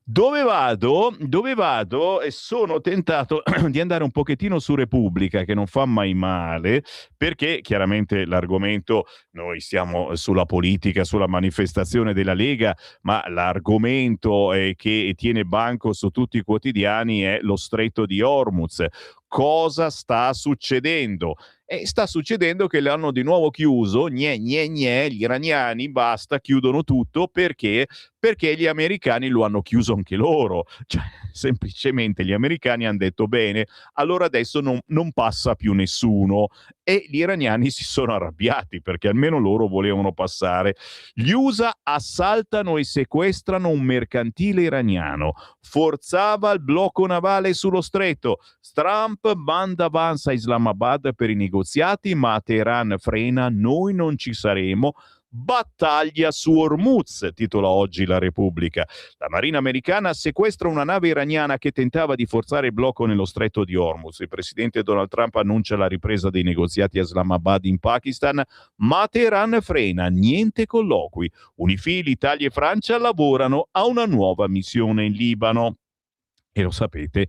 Dove vado? Dove vado? E sono tentato di andare un pochettino su Repubblica, che non fa mai male, perché chiaramente l'argomento, noi siamo sulla politica, sulla manifestazione della Lega, ma l'argomento che tiene banco su tutti i quotidiani è lo Stretto di Hormuz. Cosa sta succedendo? Sta succedendo che l'hanno di nuovo chiuso, gli iraniani basta, chiudono tutto perché gli americani lo hanno chiuso anche loro. Cioè, semplicemente gli americani hanno detto bene, allora adesso non passa più nessuno, e gli iraniani si sono arrabbiati perché almeno loro volevano passare. Gli USA assaltano e sequestrano un mercantile iraniano, forzava il blocco navale sullo stretto. Trump manda avanza a Islamabad per i negoziati, ma Teheran frena, noi non ci saremo. Battaglia su Hormuz, titola oggi la Repubblica. La Marina americana sequestra una nave iraniana che tentava di forzare il blocco nello stretto di Hormuz. Il presidente Donald Trump annuncia la ripresa dei negoziati a Islamabad in Pakistan, ma Teheran frena, niente colloqui. UNIFIL, Italia e Francia lavorano a una nuova missione in Libano. E lo sapete,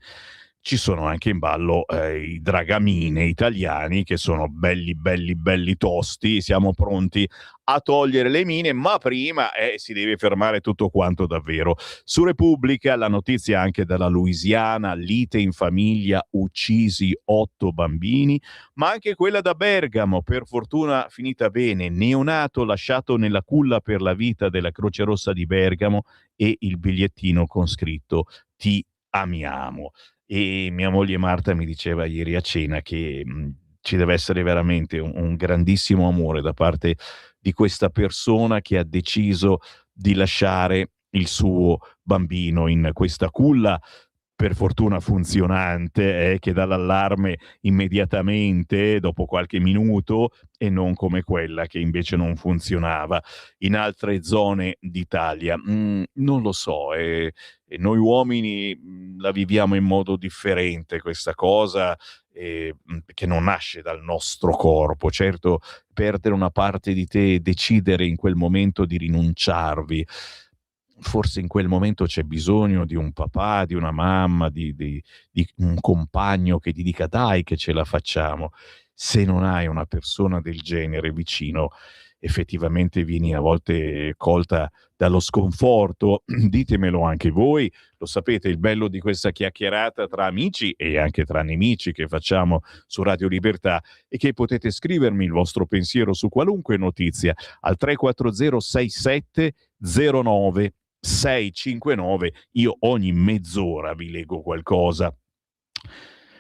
ci sono anche in ballo i dragamine italiani, che sono belli tosti. Siamo pronti a togliere le mine, ma prima si deve fermare tutto quanto davvero. Su Repubblica la notizia anche dalla Louisiana, lite in famiglia, uccisi 8 bambini, ma anche quella da Bergamo, per fortuna finita bene, neonato lasciato nella culla per la vita della Croce Rossa di Bergamo e il bigliettino con scritto "Ti amiamo". E mia moglie Marta mi diceva ieri a cena che ci deve essere veramente un grandissimo amore da parte di questa persona che ha deciso di lasciare il suo bambino in questa culla, per fortuna funzionante, che dà l'allarme immediatamente dopo qualche minuto, e non come quella che invece non funzionava in altre zone d'Italia. Non lo so, e noi uomini la viviamo in modo differente questa cosa, che non nasce dal nostro corpo. Certo, perdere una parte di te, decidere in quel momento di rinunciarvi, forse in quel momento c'è bisogno di un papà, di una mamma, di un compagno che ti dica dai che ce la facciamo. Se non hai una persona del genere vicino, effettivamente vieni a volte colta dallo sconforto. Ditemelo anche voi, lo sapete, il bello di questa chiacchierata tra amici e anche tra nemici che facciamo su Radio Libertà è che potete scrivermi il vostro pensiero su qualunque notizia al 340 67 09 659. Io ogni mezz'ora vi leggo qualcosa.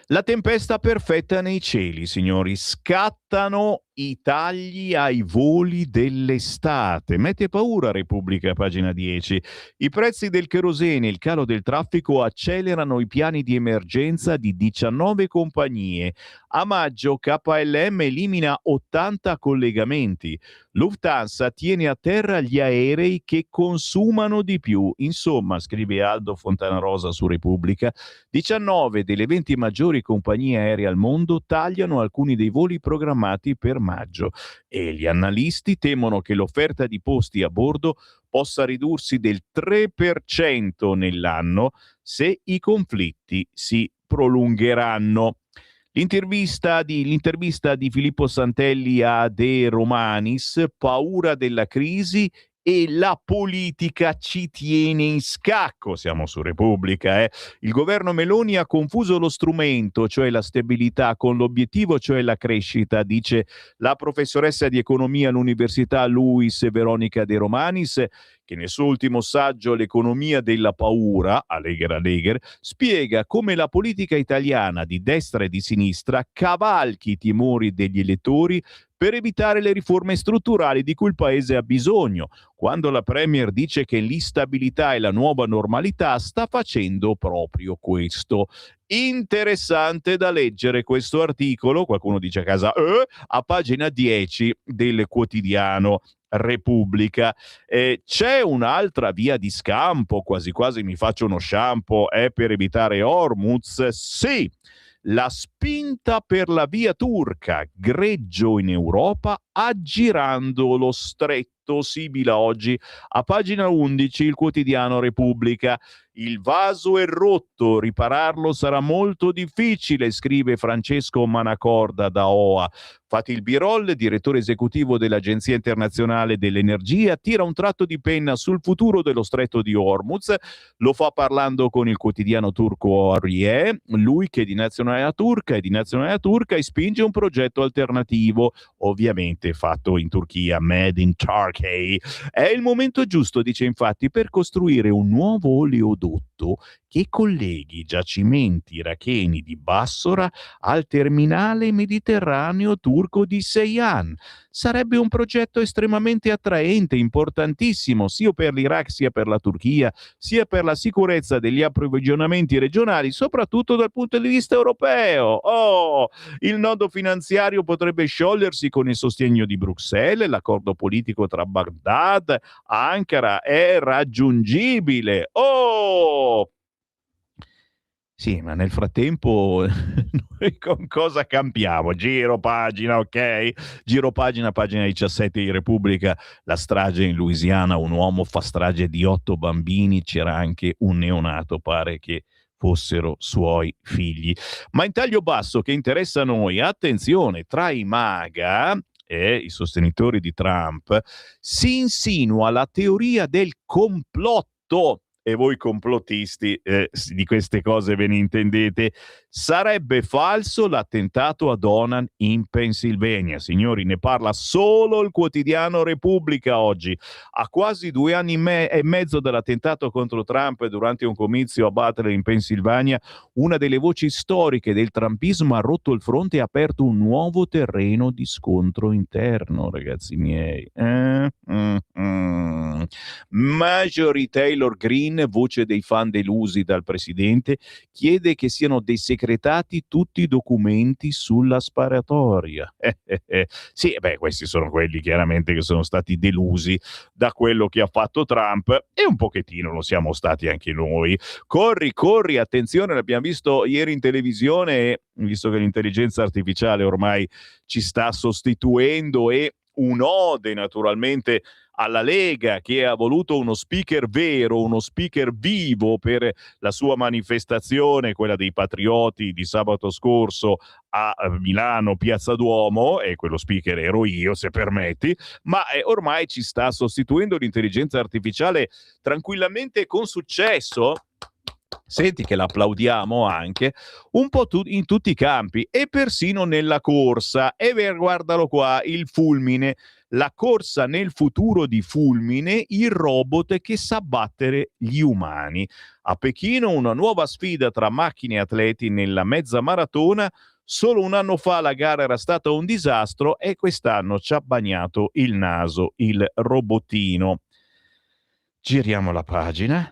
La tempesta perfetta nei cieli, signori. Scattano i tagli ai voli dell'estate. Mette paura Repubblica, pagina 10. I prezzi del kerosene e il calo del traffico accelerano i piani di emergenza di 19 compagnie. A maggio KLM elimina 80 collegamenti. Lufthansa tiene a terra gli aerei che consumano di più. Insomma, scrive Aldo Fontanarosa su Repubblica, 19 delle 20 maggiori compagnie aeree al mondo tagliano alcuni dei voli programmati per maggio, e gli analisti temono che l'offerta di posti a bordo possa ridursi del 3% nell'anno se i conflitti si prolungheranno. L'intervista di Filippo Santelli a De Romanis, paura della crisi e la politica ci tiene in scacco. Siamo su Repubblica. Il governo Meloni ha confuso lo strumento, cioè la stabilità, con l'obiettivo, cioè la crescita, dice la professoressa di economia all'Università Luis Veronica De Romanis, che nel suo ultimo saggio L'economia della paura, Allegher, spiega come la politica italiana di destra e di sinistra cavalchi i timori degli elettori per evitare le riforme strutturali di cui il paese ha bisogno. Quando la Premier dice che l'instabilità è la nuova normalità, sta facendo proprio questo. Interessante da leggere questo articolo, qualcuno dice a casa, a pagina 10 del quotidiano Repubblica. C'è un'altra via di scampo, quasi quasi mi faccio uno shampoo, è per evitare Hormuz? Sì! La spinta per la via turca, greggio in Europa, aggirando lo stretto, Sibila oggi, a pagina 11 il quotidiano Repubblica. Il vaso è rotto, ripararlo sarà molto difficile, scrive Francesco Manacorda da OA. Fatih Birol, direttore esecutivo dell'Agenzia Internazionale dell'Energia, tira un tratto di penna sul futuro dello stretto di Hormuz. Lo fa parlando con il quotidiano turco Ariye, lui che è di nazionalità turca e spinge un progetto alternativo, ovviamente fatto in Turchia, made in Turkey. È il momento giusto, dice infatti, per costruire un nuovo oleodotto che colleghi i giacimenti iracheni di Bassora al terminale mediterraneo turco di Seyhan. Sarebbe un progetto estremamente attraente, importantissimo, sia per l'Iraq sia per la Turchia, sia per la sicurezza degli approvvigionamenti regionali, soprattutto dal punto di vista europeo. Il nodo finanziario potrebbe sciogliersi con il sostegno di Bruxelles, l'accordo politico tra Baghdad e Ankara è raggiungibile. Sì, ma nel frattempo noi con cosa campiamo? Giro pagina, ok? Giro pagina 17 di Repubblica, la strage in Louisiana, un uomo fa strage di 8 bambini, c'era anche un neonato, pare che fossero suoi figli. Ma in taglio basso che interessa a noi, attenzione, tra i MAGA e i sostenitori di Trump si insinua la teoria del complotto. E voi complottisti di queste cose ve ne intendete. Sarebbe falso l'attentato a Donan in Pennsylvania. Signori, ne parla solo il quotidiano Repubblica oggi. A quasi 2 anni e mezzo dall'attentato contro Trump durante un comizio a Butler in Pennsylvania, una delle voci storiche del trumpismo ha rotto il fronte e ha aperto un nuovo terreno di scontro interno, ragazzi miei. Marjorie Taylor Greene, voce dei fan delusi dal presidente, chiede che siano desecretati tutti i documenti sulla sparatoria. Sì, questi sono quelli chiaramente che sono stati delusi da quello che ha fatto Trump e un pochettino lo siamo stati anche noi. Corri, attenzione, l'abbiamo visto ieri in televisione, visto che l'intelligenza artificiale ormai ci sta sostituendo e un'ode naturalmente alla Lega, che ha voluto uno speaker vero, uno speaker vivo per la sua manifestazione, quella dei patrioti di sabato scorso a Milano, Piazza Duomo, e quello speaker ero io, se permetti, ma ormai ci sta sostituendo l'intelligenza artificiale tranquillamente con successo. Senti che l'applaudiamo anche un po' in tutti i campi e persino nella corsa. E guardalo qua, il fulmine, la corsa nel futuro di Fulmine, il robot che sa battere gli umani. A Pechino una nuova sfida tra macchine e atleti nella mezza maratona. Solo un anno fa la gara era stata un disastro e quest'anno ci ha bagnato il naso il robottino. Giriamo la pagina.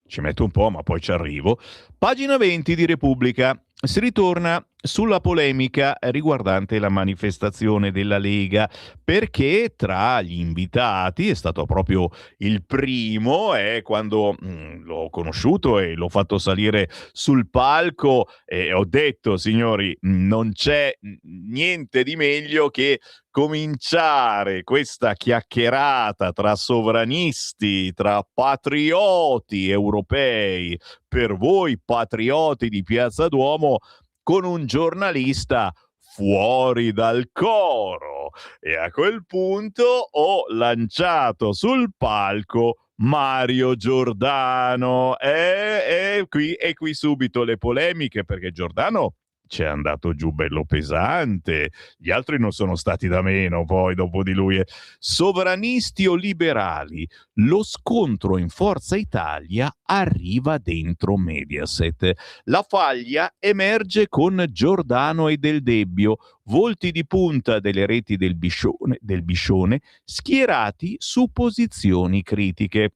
Ci metto un po', ma poi ci arrivo. Pagina 20 di Repubblica. Si ritorna sulla polemica riguardante la manifestazione della Lega, perché tra gli invitati è stato proprio il primo, quando l'ho conosciuto e l'ho fatto salire sul palco e ho detto, signori, non c'è niente di meglio che cominciare questa chiacchierata tra sovranisti, tra patrioti europei, per voi patrioti di Piazza Duomo, con un giornalista fuori dal coro. E a quel punto ho lanciato sul palco Mario Giordano. E qui subito le polemiche, perché Giordano c'è andato giù bello pesante, gli altri non sono stati da meno poi dopo di lui. Sovranisti o liberali, lo scontro in Forza Italia arriva dentro Mediaset. La faglia emerge con Giordano e Del Debbio, volti di punta delle reti del Biscione schierati su posizioni critiche.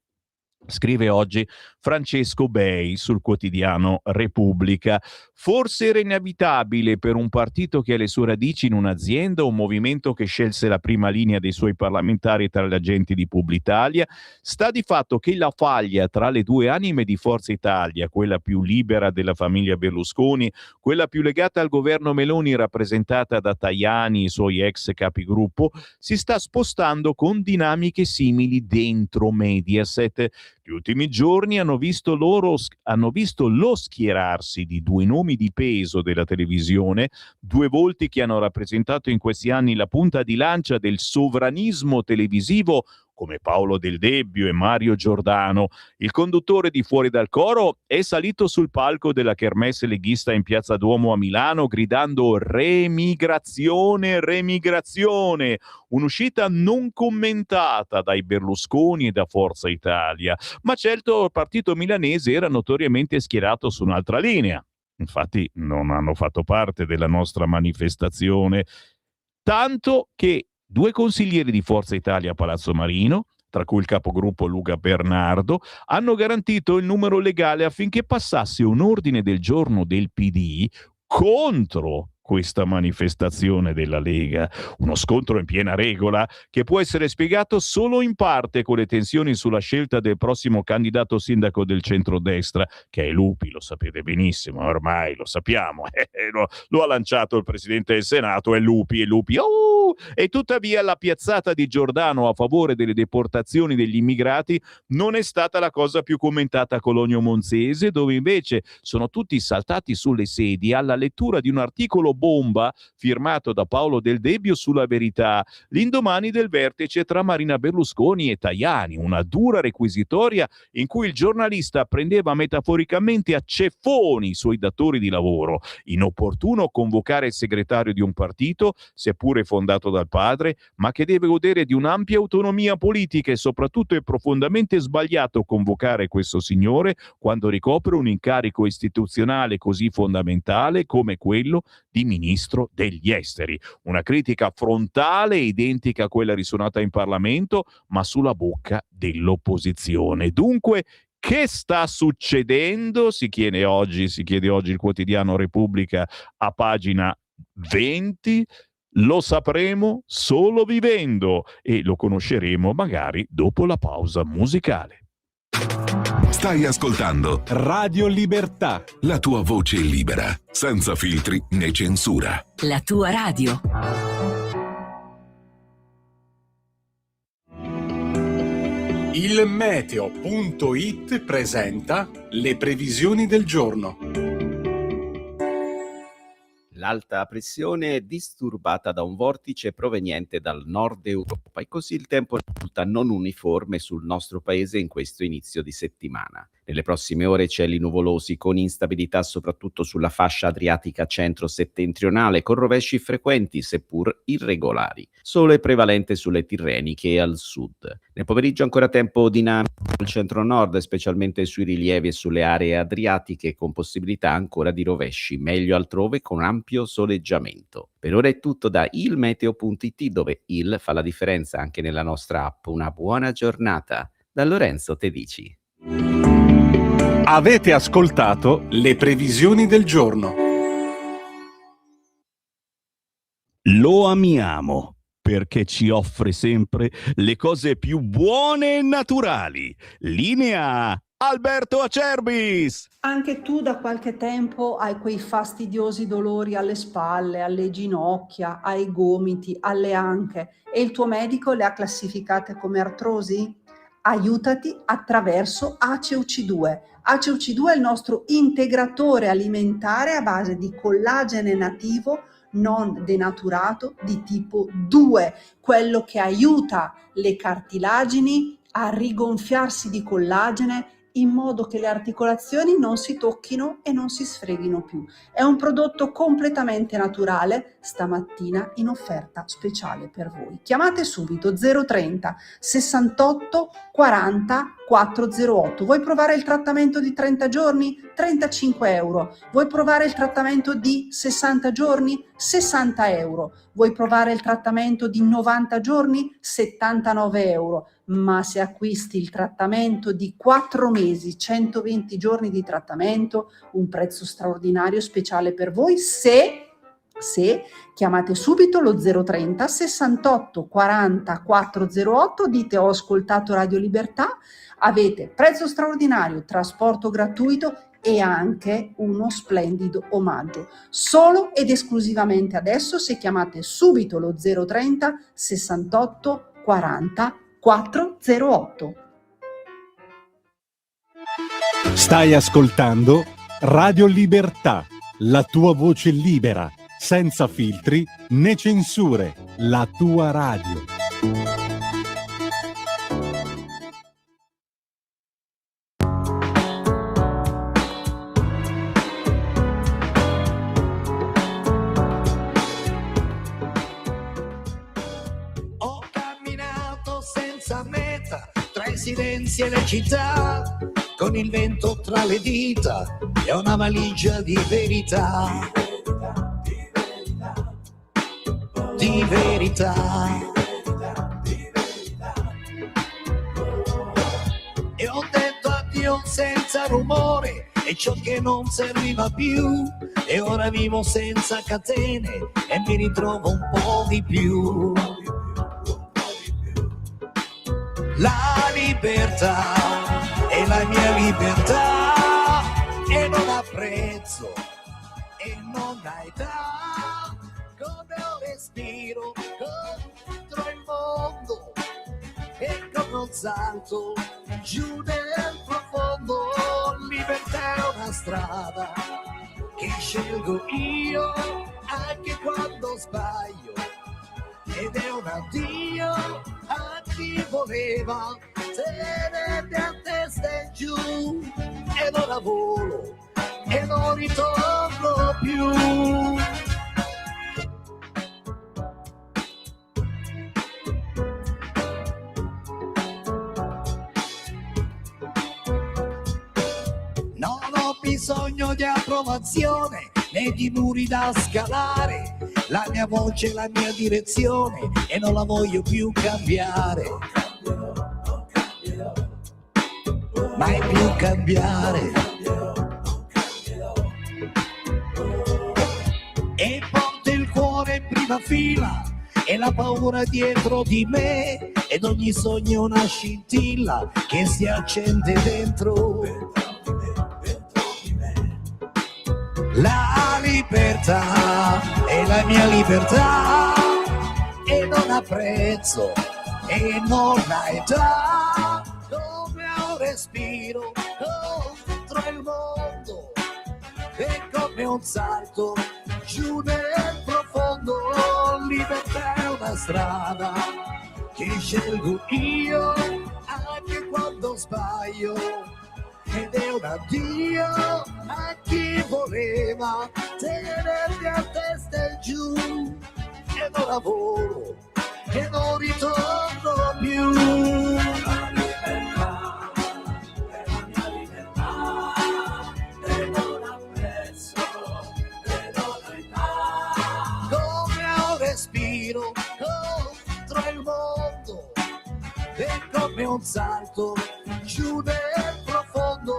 Scrive oggi Francesco Bei sul quotidiano Repubblica. Forse era inevitabile per un partito che ha le sue radici in un'azienda, un movimento che scelse la prima linea dei suoi parlamentari tra le agenti di Publitalia. Sta di fatto che la faglia tra le due anime di Forza Italia, quella più libera della famiglia Berlusconi, quella più legata al governo Meloni rappresentata da Tajani e i suoi ex capigruppo, si sta spostando con dinamiche simili dentro Mediaset. Gli ultimi giorni hanno visto lo schierarsi di due nomi di peso della televisione, due volti che hanno rappresentato in questi anni la punta di lancia del sovranismo televisivo, come Paolo Del Debbio e Mario Giordano. Il conduttore di Fuori dal Coro è salito sul palco della kermesse leghista in Piazza Duomo a Milano gridando remigrazione, remigrazione, un'uscita non commentata dai Berlusconi e da Forza Italia, ma certo il partito milanese era notoriamente schierato su un'altra linea. Infatti non hanno fatto parte della nostra manifestazione, tanto che due consiglieri di Forza Italia a Palazzo Marino, tra cui il capogruppo Luca Bernardo, hanno garantito il numero legale affinché passasse un ordine del giorno del PD contro questa manifestazione della Lega. Uno scontro in piena regola che può essere spiegato solo in parte con le tensioni sulla scelta del prossimo candidato sindaco del centrodestra, che è Lupi, lo sapete benissimo, ormai lo sappiamo, lo ha lanciato il Presidente del Senato, è Lupi, e tuttavia la piazzata di Giordano a favore delle deportazioni degli immigrati non è stata la cosa più commentata a Cologno Monzese, dove invece sono tutti saltati sulle sedie alla lettura di un articolo bomba firmato da Paolo Del Debbio sulla Verità, l'indomani del vertice tra Marina Berlusconi e Tajani, una dura requisitoria in cui il giornalista prendeva metaforicamente a ceffoni i suoi datori di lavoro. Inopportuno convocare il segretario di un partito, seppure fondato dal padre, ma che deve godere di un'ampia autonomia politica, e soprattutto è profondamente sbagliato convocare questo signore quando ricopre un incarico istituzionale così fondamentale come quello di ministro degli esteri. Una critica frontale identica a quella risuonata in Parlamento, ma sulla bocca dell'opposizione. Dunque, che sta succedendo? Si chiede oggi il quotidiano Repubblica a pagina 20. Lo sapremo solo vivendo e lo conosceremo magari dopo la pausa musicale. Stai ascoltando Radio Libertà. la tua voce libera, senza filtri né censura. La tua radio. Il meteo.it presenta le previsioni del giorno. L'alta pressione è disturbata da un vortice proveniente dal nord Europa e così il tempo risulta non uniforme sul nostro paese in questo inizio di settimana. Nelle prossime ore cieli nuvolosi con instabilità soprattutto sulla fascia adriatica centro-settentrionale con rovesci frequenti seppur irregolari. Sole prevalente sulle Tirreniche e al sud. Nel pomeriggio ancora tempo dinamico al centro-nord, specialmente sui rilievi e sulle aree adriatiche con possibilità ancora di rovesci, meglio altrove con ampio soleggiamento. Per ora è tutto da ilmeteo.it, dove il fa la differenza anche nella nostra app. Una buona giornata. Da Lorenzo Tedici. Avete ascoltato le previsioni del giorno. Lo amiamo perché ci offre sempre le cose più buone e naturali. Linea Alberto Acerbis. Anche tu da qualche tempo hai quei fastidiosi dolori alle spalle, alle ginocchia, ai gomiti, alle anche e il tuo medico le ha classificate come artrosi? Aiutati attraverso ACEUC2. ACEUC2 è il nostro integratore alimentare a base di collagene nativo non denaturato di tipo 2, quello che aiuta le cartilagini a rigonfiarsi di collagene in modo che le articolazioni non si tocchino e non si sfreghino più. È un prodotto completamente naturale, stamattina in offerta speciale per voi. Chiamate subito 030 68 40 408. Vuoi provare il trattamento di 30 giorni? 35 euro. Vuoi provare il trattamento di 60 giorni? 60 euro. Vuoi provare il trattamento di 90 giorni? 79 euro. Ma se acquisti il trattamento di 4 mesi, 120 giorni di trattamento, un prezzo straordinario speciale per voi se chiamate subito lo 030 68 40 408, dite ho ascoltato Radio Libertà, avete prezzo straordinario, trasporto gratuito e anche uno splendido omaggio. Solo ed esclusivamente adesso, se chiamate subito lo 030 68 40 408. Stai ascoltando Radio Libertà, la tua voce libera, senza filtri né censure, la tua radio. Ho camminato senza meta tra i silenzi e le città, con il vento tra le dita e una valigia di verità. Di verità. E ho detto addio senza rumore e ciò che non serviva più, e ora vivo senza catene e mi ritrovo un po' di più. La libertà è la mia libertà e non ha prezzo e non ha età. Come un respiro contro il mondo e come un salto giù nel profondo. Libertà è una strada che scelgo io anche quando sbaglio, ed è un addio a chi voleva tenermi a testa in giù. E non lavoro e non ritorno più. Non ho bisogno di approvazione né di muri da scalare. La mia voce è la mia direzione e non la voglio più cambiare. Mai più cambiare. E porto il cuore in prima fila e la paura dietro di me, ed ogni sogno è una scintilla che si accende dentro. La libertà è la mia libertà e non ha prezzo e non ha età. Come un respiro contro il mondo e come un salto giù nel profondo. Libertà è una strada che scelgo io anche quando sbaglio, ed è un addio a chi voleva tenermi a testa in giù. E non lavoro e non ritorno più. La libertà è la mia libertà e non ha prezzo e non ha età. Come un respiro contro il mondo e come un salto giù nel profondo.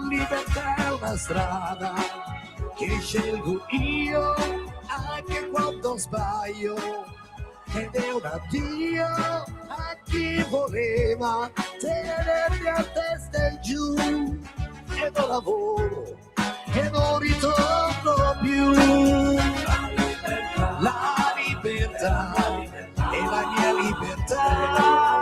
Libertà è una strada che scelgo io anche quando sbaglio, ed è un addio a chi voleva tenermi a testa in giù. E non lavoro e non ritorno più. La libertà è la mia libertà.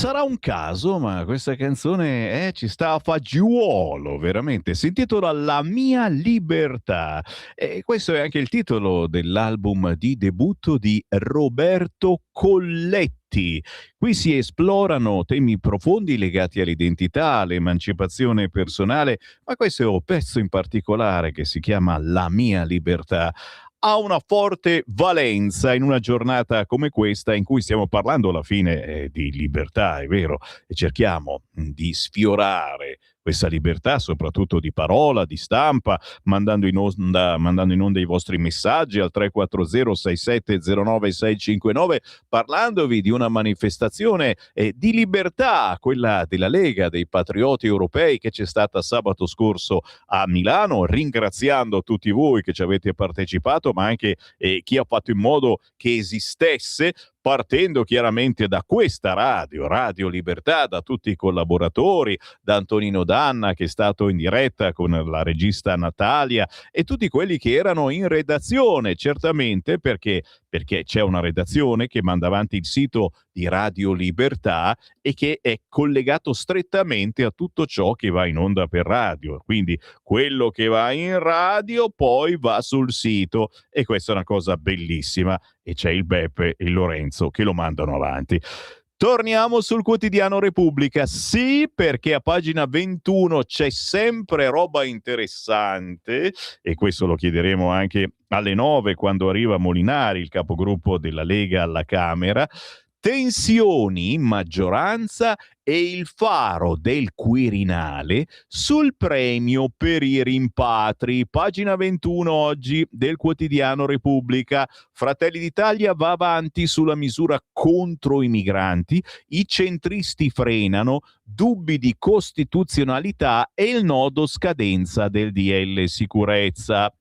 Sarà un caso, ma questa canzone ci sta a fagiolo, veramente. Si intitola La mia libertà. E questo è anche il titolo dell'album di debutto di Roberto Colletti. Qui si esplorano temi profondi legati all'identità, all'emancipazione personale, ma questo pezzo in particolare, che si chiama La mia libertà, ha una forte valenza in una giornata come questa, in cui stiamo parlando alla fine di libertà, è vero, e cerchiamo di sfiorare questa libertà, soprattutto di parola, di stampa, mandando in onda i vostri messaggi al 340-6709-659, parlandovi di una manifestazione di libertà, quella della Lega dei Patrioti Europei, che c'è stata sabato scorso a Milano, ringraziando tutti voi che ci avete partecipato, ma anche chi ha fatto in modo che esistesse, partendo chiaramente da questa Radio Libertà, da tutti i collaboratori, da Antonino Danna, che è stato in diretta con la regista Natalia, e tutti quelli che erano in redazione, certamente perché c'è una redazione che manda avanti il sito di Radio Libertà e che è collegato strettamente a tutto ciò che va in onda per radio. Quindi quello che va in radio poi va sul sito, e questa è una cosa bellissima, e c'è il Beppe e il Lorenzo che lo mandano avanti. Torniamo sul quotidiano Repubblica, sì, perché a pagina 21 c'è sempre roba interessante, e questo lo chiederemo anche alle 9 quando arriva Molinari, il capogruppo della Lega alla Camera. Tensioni in maggioranza e il faro del Quirinale sul premio per i rimpatri. Pagina 21 oggi del quotidiano Repubblica. Fratelli d'Italia va avanti sulla misura contro i migranti, i centristi frenano, dubbi di costituzionalità e il nodo scadenza del DL sicurezza.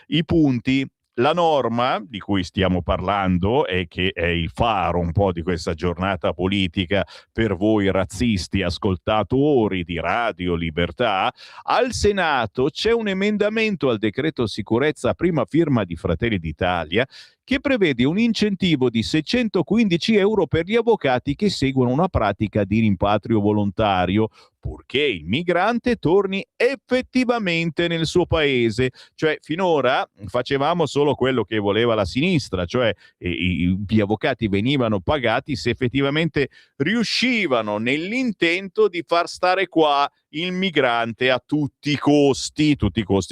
I punti. La norma di cui stiamo parlando, e che è il faro un po' di questa giornata politica per voi razzisti ascoltatori di Radio Libertà, al Senato c'è un emendamento al decreto sicurezza a prima firma di Fratelli d'Italia che prevede un incentivo di 615 euro per gli avvocati che seguono una pratica di rimpatrio volontario, purché il migrante torni effettivamente nel suo paese. Cioè, finora facevamo solo quello che voleva la sinistra, cioè gli avvocati venivano pagati se effettivamente riuscivano nell'intento di far stare qua il migrante a tutti i costi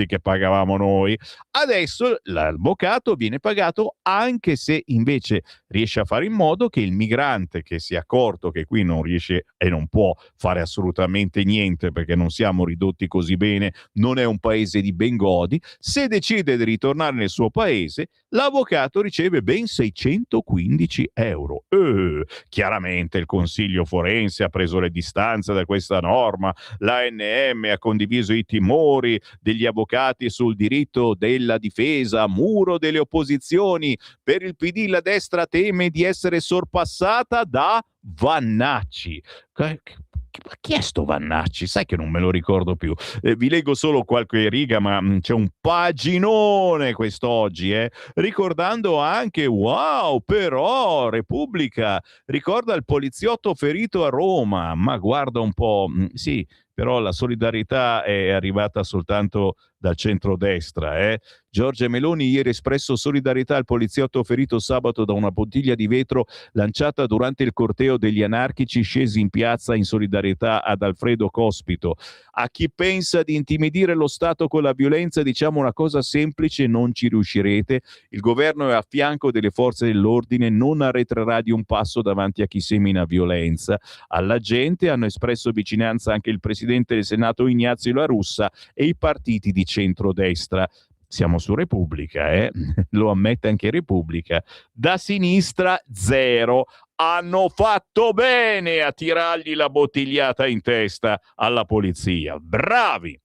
che pagavamo noi. Adesso l'avvocato viene pagato anche se invece riesce a fare in modo che il migrante, che si è accorto che qui non riesce e non può fare assolutamente niente perché non siamo ridotti così bene, non è un paese di Bengodi, se decide di ritornare nel suo paese, l'avvocato riceve ben 615 euro. Chiaramente il Consiglio Forense ha preso le distanze da questa norma, l'ANM ha condiviso i timori degli avvocati sul diritto della difesa, muro delle opposizioni. Per il PD la destra teme di essere sorpassata da Vannacci. Ma chi è sto Vannacci? Sai che non me lo ricordo più. Vi leggo solo qualche riga, ma c'è un paginone quest'oggi, ricordando anche, wow, però Repubblica ricorda il poliziotto ferito a Roma, ma guarda un po', sì, però la solidarietà è arrivata soltanto dal centrodestra. Giorgia Meloni ieri ha espresso solidarietà al poliziotto ferito sabato da una bottiglia di vetro lanciata durante il corteo degli anarchici scesi in piazza in solidarietà ad Alfredo Cospito. A chi pensa di intimidire lo Stato con la violenza diciamo una cosa semplice: non ci riuscirete. Il governo è a fianco delle forze dell'ordine, non arretrerà di un passo davanti a chi semina violenza. Alla gente hanno espresso vicinanza anche il presidente del Senato Ignazio La Russa e i partiti di centrodestra. Siamo su Repubblica, lo ammette anche Repubblica. Da sinistra zero. Hanno fatto bene a tirargli la bottigliata in testa alla polizia. Bravi!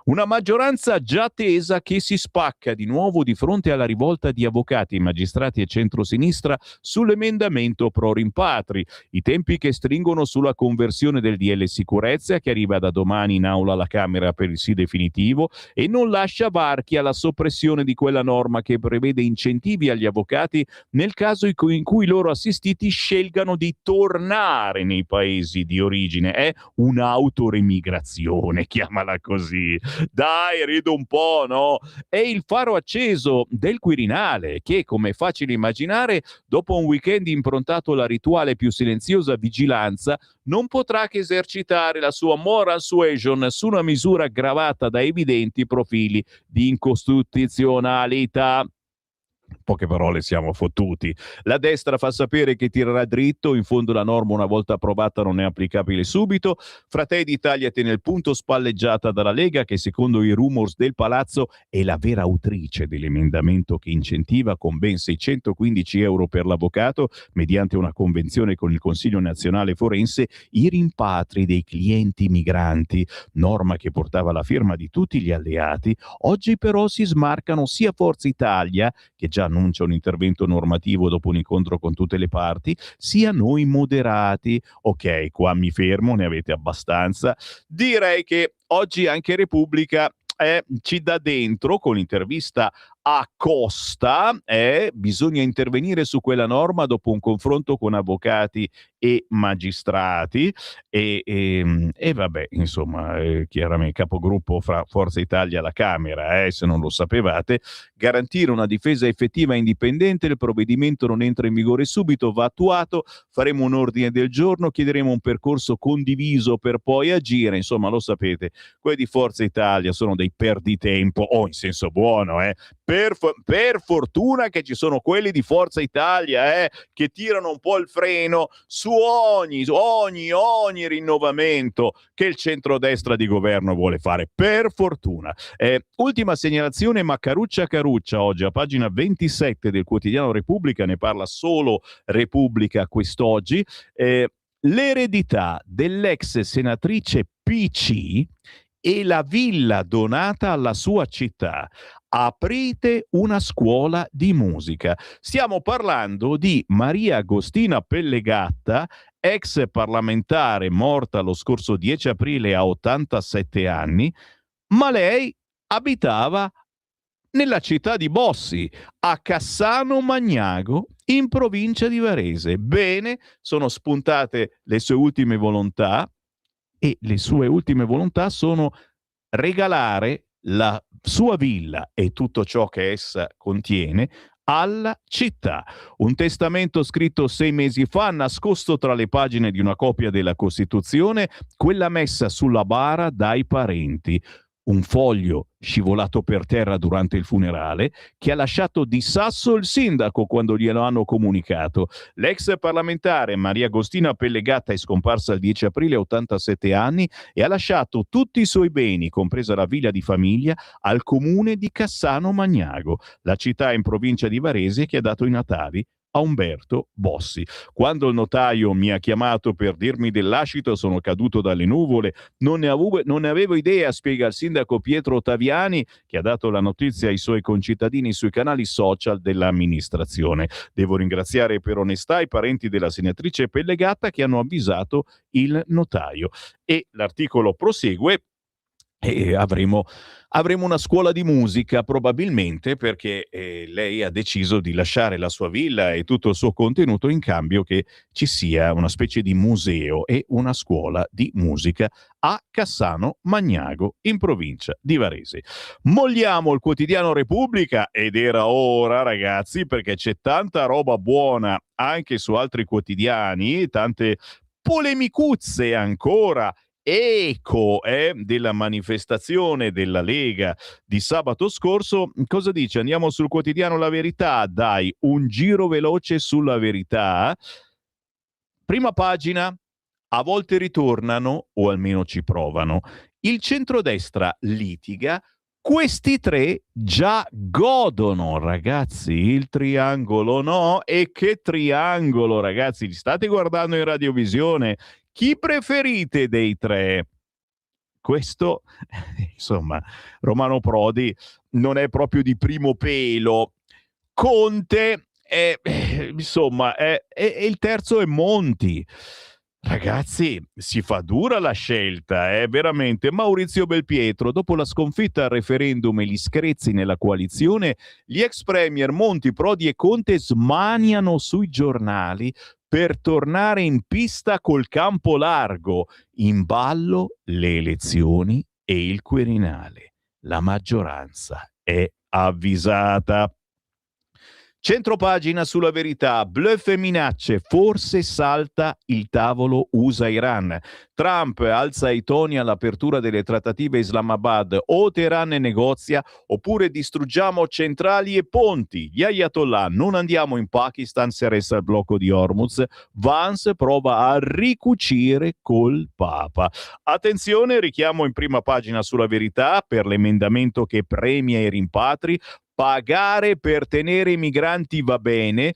Una maggioranza già tesa che si spacca di nuovo di fronte alla rivolta di avvocati, magistrati e centrosinistra sull'emendamento pro rimpatri, i tempi che stringono sulla conversione del DL sicurezza che arriva da domani in aula alla Camera per il sì definitivo e non lascia varchi alla soppressione di quella norma che prevede incentivi agli avvocati nel caso in cui i loro assistiti scelgano di tornare nei paesi di origine. È un'autoremigrazione, chiamala così. Dai, rido un po', no? È il faro acceso del Quirinale che, come è facile immaginare, dopo un weekend improntato alla rituale più silenziosa vigilanza, non potrà che esercitare la sua moral suasion su una misura aggravata da evidenti profili di incostituzionalità. Poche parole, siamo fottuti. La destra fa sapere che tirerà dritto, in fondo la norma una volta approvata non è applicabile subito. Fratelli d'Italia tiene il punto, spalleggiata dalla Lega che secondo i rumors del palazzo è la vera autrice dell'emendamento che incentiva con ben 615 euro per l'avvocato, mediante una convenzione con il Consiglio Nazionale Forense, i rimpatri dei clienti migranti, norma che portava la firma di tutti gli alleati. Oggi però si smarcano sia Forza Italia, che già annuncia un intervento normativo dopo un incontro con tutte le parti, sia noi moderati. Ok, qua mi fermo, ne avete abbastanza. Direi che oggi anche Repubblica ci dà dentro con l'intervista a Costa. Bisogna intervenire su quella norma dopo un confronto con avvocati e magistrati e vabbè, insomma, chiaramente capogruppo fra Forza Italia alla Camera, se non lo sapevate. Garantire una difesa effettiva e indipendente, il provvedimento non entra in vigore subito, va attuato, faremo un ordine del giorno, chiederemo un percorso condiviso per poi agire. Insomma, lo sapete, quelli di Forza Italia sono dei perditempo, in senso buono, per fortuna che ci sono quelli di Forza Italia che tirano un po' il freno su ogni rinnovamento che il centrodestra di governo vuole fare, per fortuna. Ultima segnalazione, ma caruccia oggi a pagina 27 del quotidiano Repubblica, ne parla solo Repubblica quest'oggi, l'eredità dell'ex senatrice PC e la villa donata alla sua città. Aprite una scuola di musica. Stiamo parlando di Maria Agostina Pellegatta, ex parlamentare morta lo scorso 10 aprile a 87 anni, ma lei abitava nella città di Bossi, a Cassano Magnago, in provincia di Varese. Bene, sono spuntate le sue ultime volontà, e le sue ultime volontà sono regalare la sua villa e tutto ciò che essa contiene alla città. Un testamento scritto 6 mesi fa, nascosto tra le pagine di una copia della Costituzione, quella messa sulla bara dai parenti. Un foglio scivolato per terra durante il funerale che ha lasciato di sasso il sindaco quando glielo hanno comunicato. L'ex parlamentare Maria Agostina Pellegatta è scomparsa il 10 aprile a 87 anni e ha lasciato tutti i suoi beni, compresa la villa di famiglia, al comune di Cassano Magnago, la città in provincia di Varese che ha dato i natali a Umberto Bossi. Quando il notaio mi ha chiamato per dirmi del lascito sono caduto dalle nuvole, non ne avevo idea, spiega il sindaco Pietro Ottaviani, che ha dato la notizia ai suoi concittadini sui canali social dell'amministrazione. Devo ringraziare per onestà i parenti della senatrice Pellegatta che hanno avvisato il notaio. E l'articolo prosegue. E avremo una scuola di musica probabilmente perché lei ha deciso di lasciare la sua villa e tutto il suo contenuto in cambio che ci sia una specie di museo e una scuola di musica a Cassano Magnago in provincia di Varese. Molliamo il quotidiano Repubblica ed era ora, ragazzi, perché c'è tanta roba buona anche su altri quotidiani, tante polemicuzze ancora. Eco della manifestazione della Lega di sabato scorso. Cosa dice? Andiamo sul quotidiano La Verità, dai, un giro veloce sulla Verità. Prima pagina, a volte ritornano o almeno ci provano. Il centrodestra litiga, questi tre già godono, ragazzi, il triangolo no. E che triangolo, ragazzi, li state guardando in radiovisione? Chi preferite dei tre? questo, insomma, Romano Prodi non è proprio di primo pelo. Conte, insomma, il terzo è Monti. Ragazzi, si fa dura la scelta, veramente. Maurizio Belpietro, dopo la sconfitta al referendum e gli screzi nella coalizione, gli ex premier Monti, Prodi e Conte smaniano sui giornali per tornare in pista col campo largo. In ballo le elezioni e il Quirinale. La maggioranza è avvisata. Centropagina sulla Verità, bluff e minacce, forse salta il tavolo USA-Iran. Trump alza i toni all'apertura delle trattative a Islamabad, o Teheran negozia oppure distruggiamo centrali e ponti. Gli Ayatollah, non andiamo in Pakistan se resta il blocco di Hormuz. Vance prova a ricucire col Papa. Attenzione, richiamo in prima pagina sulla Verità per l'emendamento che premia i rimpatri. Pagare per tenere i migranti va bene,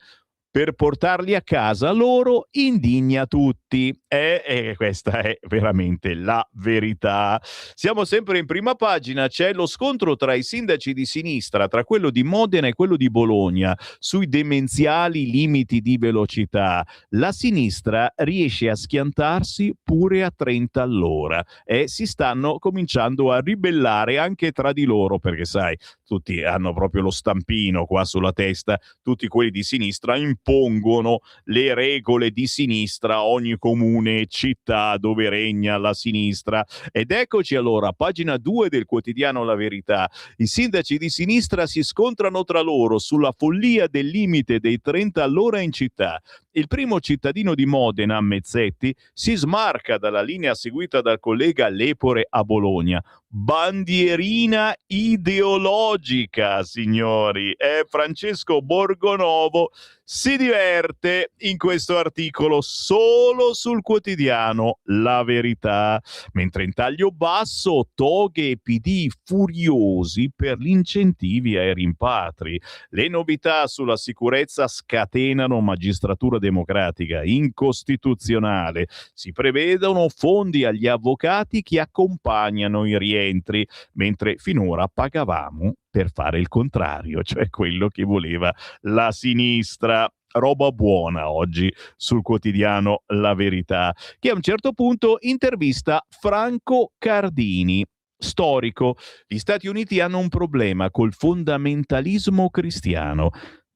per portarli a casa loro indigna tutti. Questa è veramente la verità. Siamo sempre in prima pagina, c'è lo scontro tra i sindaci di sinistra, tra quello di Modena e quello di Bologna, sui demenziali limiti di velocità. La sinistra riesce a schiantarsi pure a 30 all'ora e si stanno cominciando a ribellare anche tra di loro, perché sai, tutti hanno proprio lo stampino qua sulla testa, tutti quelli di sinistra impongono le regole di sinistra a ogni comune e città dove regna la sinistra. Ed eccoci allora, pagina 2 del quotidiano La Verità. I sindaci di sinistra si scontrano tra loro sulla follia del limite dei 30 all'ora in città. Il primo cittadino di Modena, Mezzetti, si smarca dalla linea seguita dal collega Lepore a Bologna. Bandierina ideologica, signori. Francesco Borgonovo si diverte in questo articolo solo sul quotidiano La Verità, mentre in taglio basso toghe e PD furiosi per gli incentivi ai rimpatri. Le novità sulla sicurezza scatenano magistratura democratica incostituzionale. Si prevedono fondi agli avvocati che accompagnano i rientri, mentre finora pagavamo per fare il contrario, cioè quello che voleva la sinistra. Roba buona oggi sul quotidiano La Verità, che a un certo punto intervista Franco Cardini, storico. Gli Stati Uniti hanno un problema col fondamentalismo cristiano.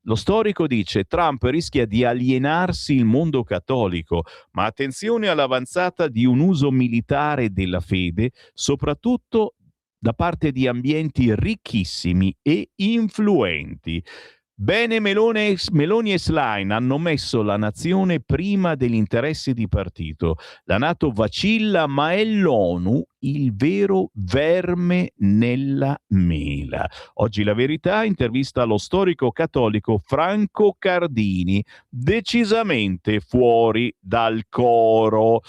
Lo storico dice: Trump rischia di alienarsi il mondo cattolico, ma attenzione all'avanzata di un uso militare della fede, soprattutto da parte di ambienti ricchissimi e influenti. Bene, Meloni e Schlein hanno messo la nazione prima degli interessi di partito. La NATO vacilla, ma è l'ONU il vero verme nella mela. Oggi La Verità intervista lo storico cattolico Franco Cardini, decisamente fuori dal coro.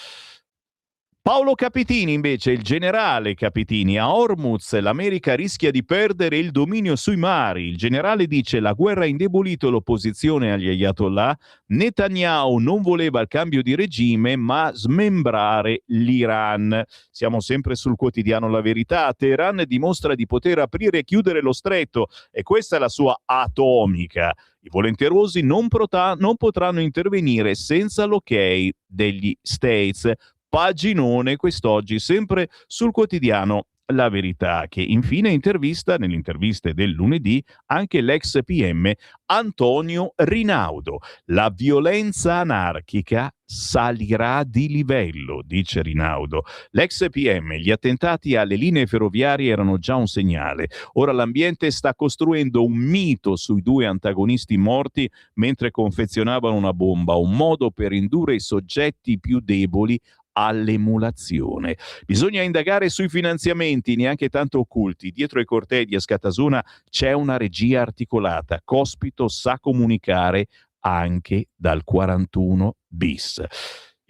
Paolo Capitini invece, il generale Capitini, a Hormuz l'America rischia di perdere il dominio sui mari. Il generale dice: la guerra ha indebolito l'opposizione agli Ayatollah, Netanyahu non voleva il cambio di regime ma smembrare l'Iran. Siamo sempre sul quotidiano La Verità. Teheran dimostra di poter aprire e chiudere lo stretto e questa è la sua atomica. I volenterosi non potranno intervenire senza l'ok degli States. Paginone quest'oggi, sempre sul quotidiano La Verità, che infine intervista, nelle interviste del lunedì, anche l'ex PM Antonio Rinaudo. La violenza anarchica salirà di livello, dice Rinaudo. L'ex PM, gli attentati alle linee ferroviarie erano già un segnale. Ora l'ambiente sta costruendo un mito sui due antagonisti morti mentre confezionavano una bomba, un modo per indurre i soggetti più deboli all'emulazione. Bisogna indagare sui finanziamenti, neanche tanto occulti. Dietro ai cortei di Askatasuna c'è una regia articolata. Cospito sa comunicare anche dal 41 bis.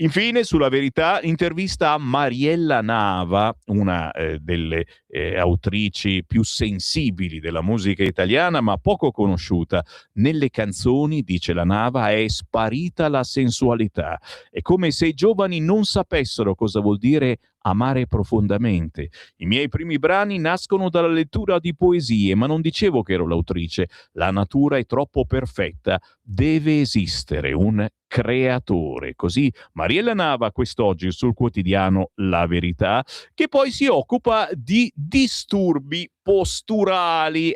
Infine, sulla Verità, intervista a Mariella Nava, una delle autrici più sensibili della musica italiana, ma poco conosciuta. Nelle canzoni, dice la Nava, è sparita la sensualità. È come se i giovani non sapessero cosa vuol dire amare profondamente. I miei primi brani nascono dalla lettura di poesie, ma non dicevo che ero l'autrice. La natura è troppo perfetta, deve esistere un creatore. Così Mariella Nava quest'oggi sul quotidiano La Verità, che poi si occupa di disturbi posturali,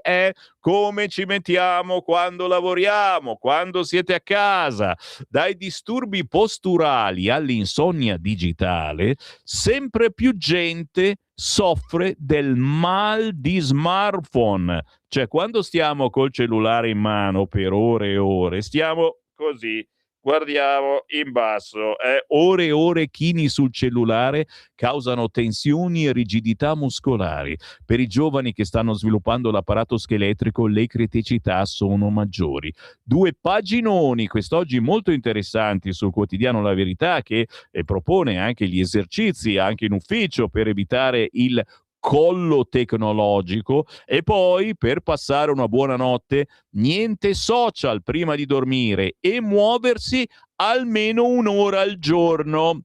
come ci mettiamo quando lavoriamo, quando siete a casa. Dai disturbi posturali all'insonnia digitale, sempre più gente soffre del mal di smartphone. Cioè, quando stiamo col cellulare in mano per ore e ore, stiamo così, guardiamo in basso, ore e ore chini sul cellulare causano tensioni e rigidità muscolari. Per i giovani che stanno sviluppando l'apparato scheletrico le criticità sono maggiori. 2 paginoni quest'oggi molto interessanti sul quotidiano La Verità, che propone anche gli esercizi anche in ufficio per evitare il collo tecnologico. E poi, per passare una buona notte, niente social prima di dormire e muoversi almeno un'ora al giorno.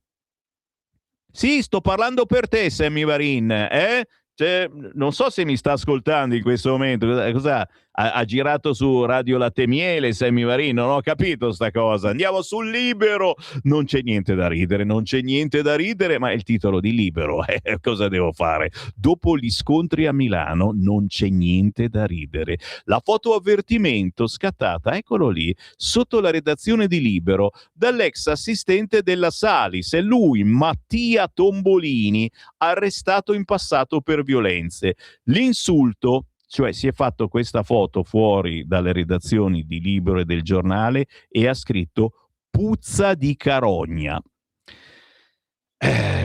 Sì, sto parlando per te, Sammy Varin, Cioè, non so se mi sta ascoltando in questo momento. Cosa ha girato su Radio Latte Miele, Sammy Varin? Non ho capito sta cosa. Andiamo sul Libero. Non c'è niente da ridere, non c'è niente da ridere, ma è il titolo di Libero. Cosa devo fare? Dopo gli scontri a Milano non c'è niente da ridere. La foto avvertimento scattata, eccolo lì, sotto la redazione di Libero, dall'ex assistente della Salis. È lui, Mattia Tombolini, arrestato in passato per violenze. L'insulto, cioè si è fatto questa foto fuori dalle redazioni di Libero e del Giornale e ha scritto "puzza di carogna".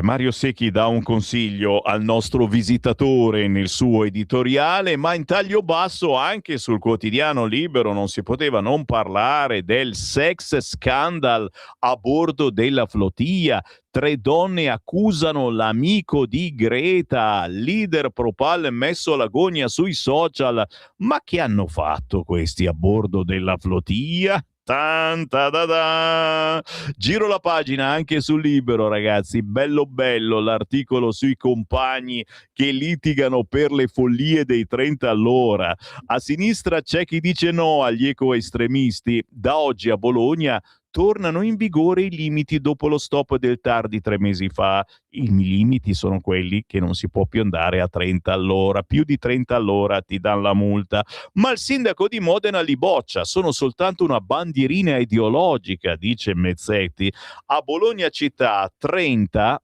Mario Secchi dà un consiglio al nostro visitatore nel suo editoriale, ma in taglio basso anche sul quotidiano Libero non si poteva non parlare del sex scandal a bordo della flotilla. 3 donne accusano l'amico di Greta, leader pro-Pal messo all'agonia sui social. Ma che hanno fatto questi a bordo della flotilla? Giro la pagina anche sul Libero, ragazzi, bello l'articolo sui compagni che litigano per le follie dei 30 all'ora. A sinistra c'è chi dice no agli ecoestremisti. Da oggi a Bologna tornano in vigore i limiti dopo lo stop del TAR di 3 mesi fa. I limiti sono quelli che non si può più andare a 30 all'ora, più di 30 all'ora ti danno la multa. Ma il sindaco di Modena li boccia, sono soltanto una bandierina ideologica, dice Mezzetti. A Bologna città 30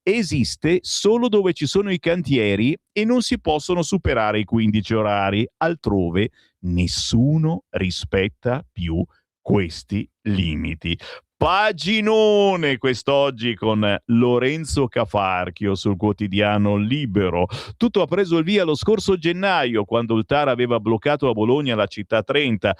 esiste solo dove ci sono i cantieri e non si possono superare i 15 orari. Altrove nessuno rispetta più questi limiti. Paginone quest'oggi con Lorenzo Cafarchio sul quotidiano Libero. Tutto ha preso il via lo scorso gennaio, quando il TAR aveva bloccato a Bologna la città 30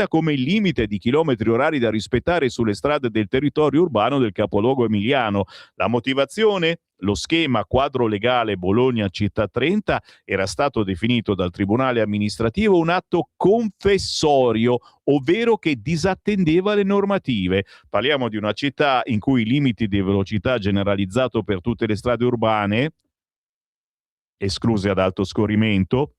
come il limite di chilometri orari da rispettare sulle strade del territorio urbano del capoluogo emiliano. La motivazione? Lo schema quadro legale Bologna Città 30 era stato definito dal Tribunale amministrativo un atto confessorio, ovvero che disattendeva le normative. Parliamo di una città in cui i limiti di velocità generalizzato per tutte le strade urbane, escluse ad alto scorrimento,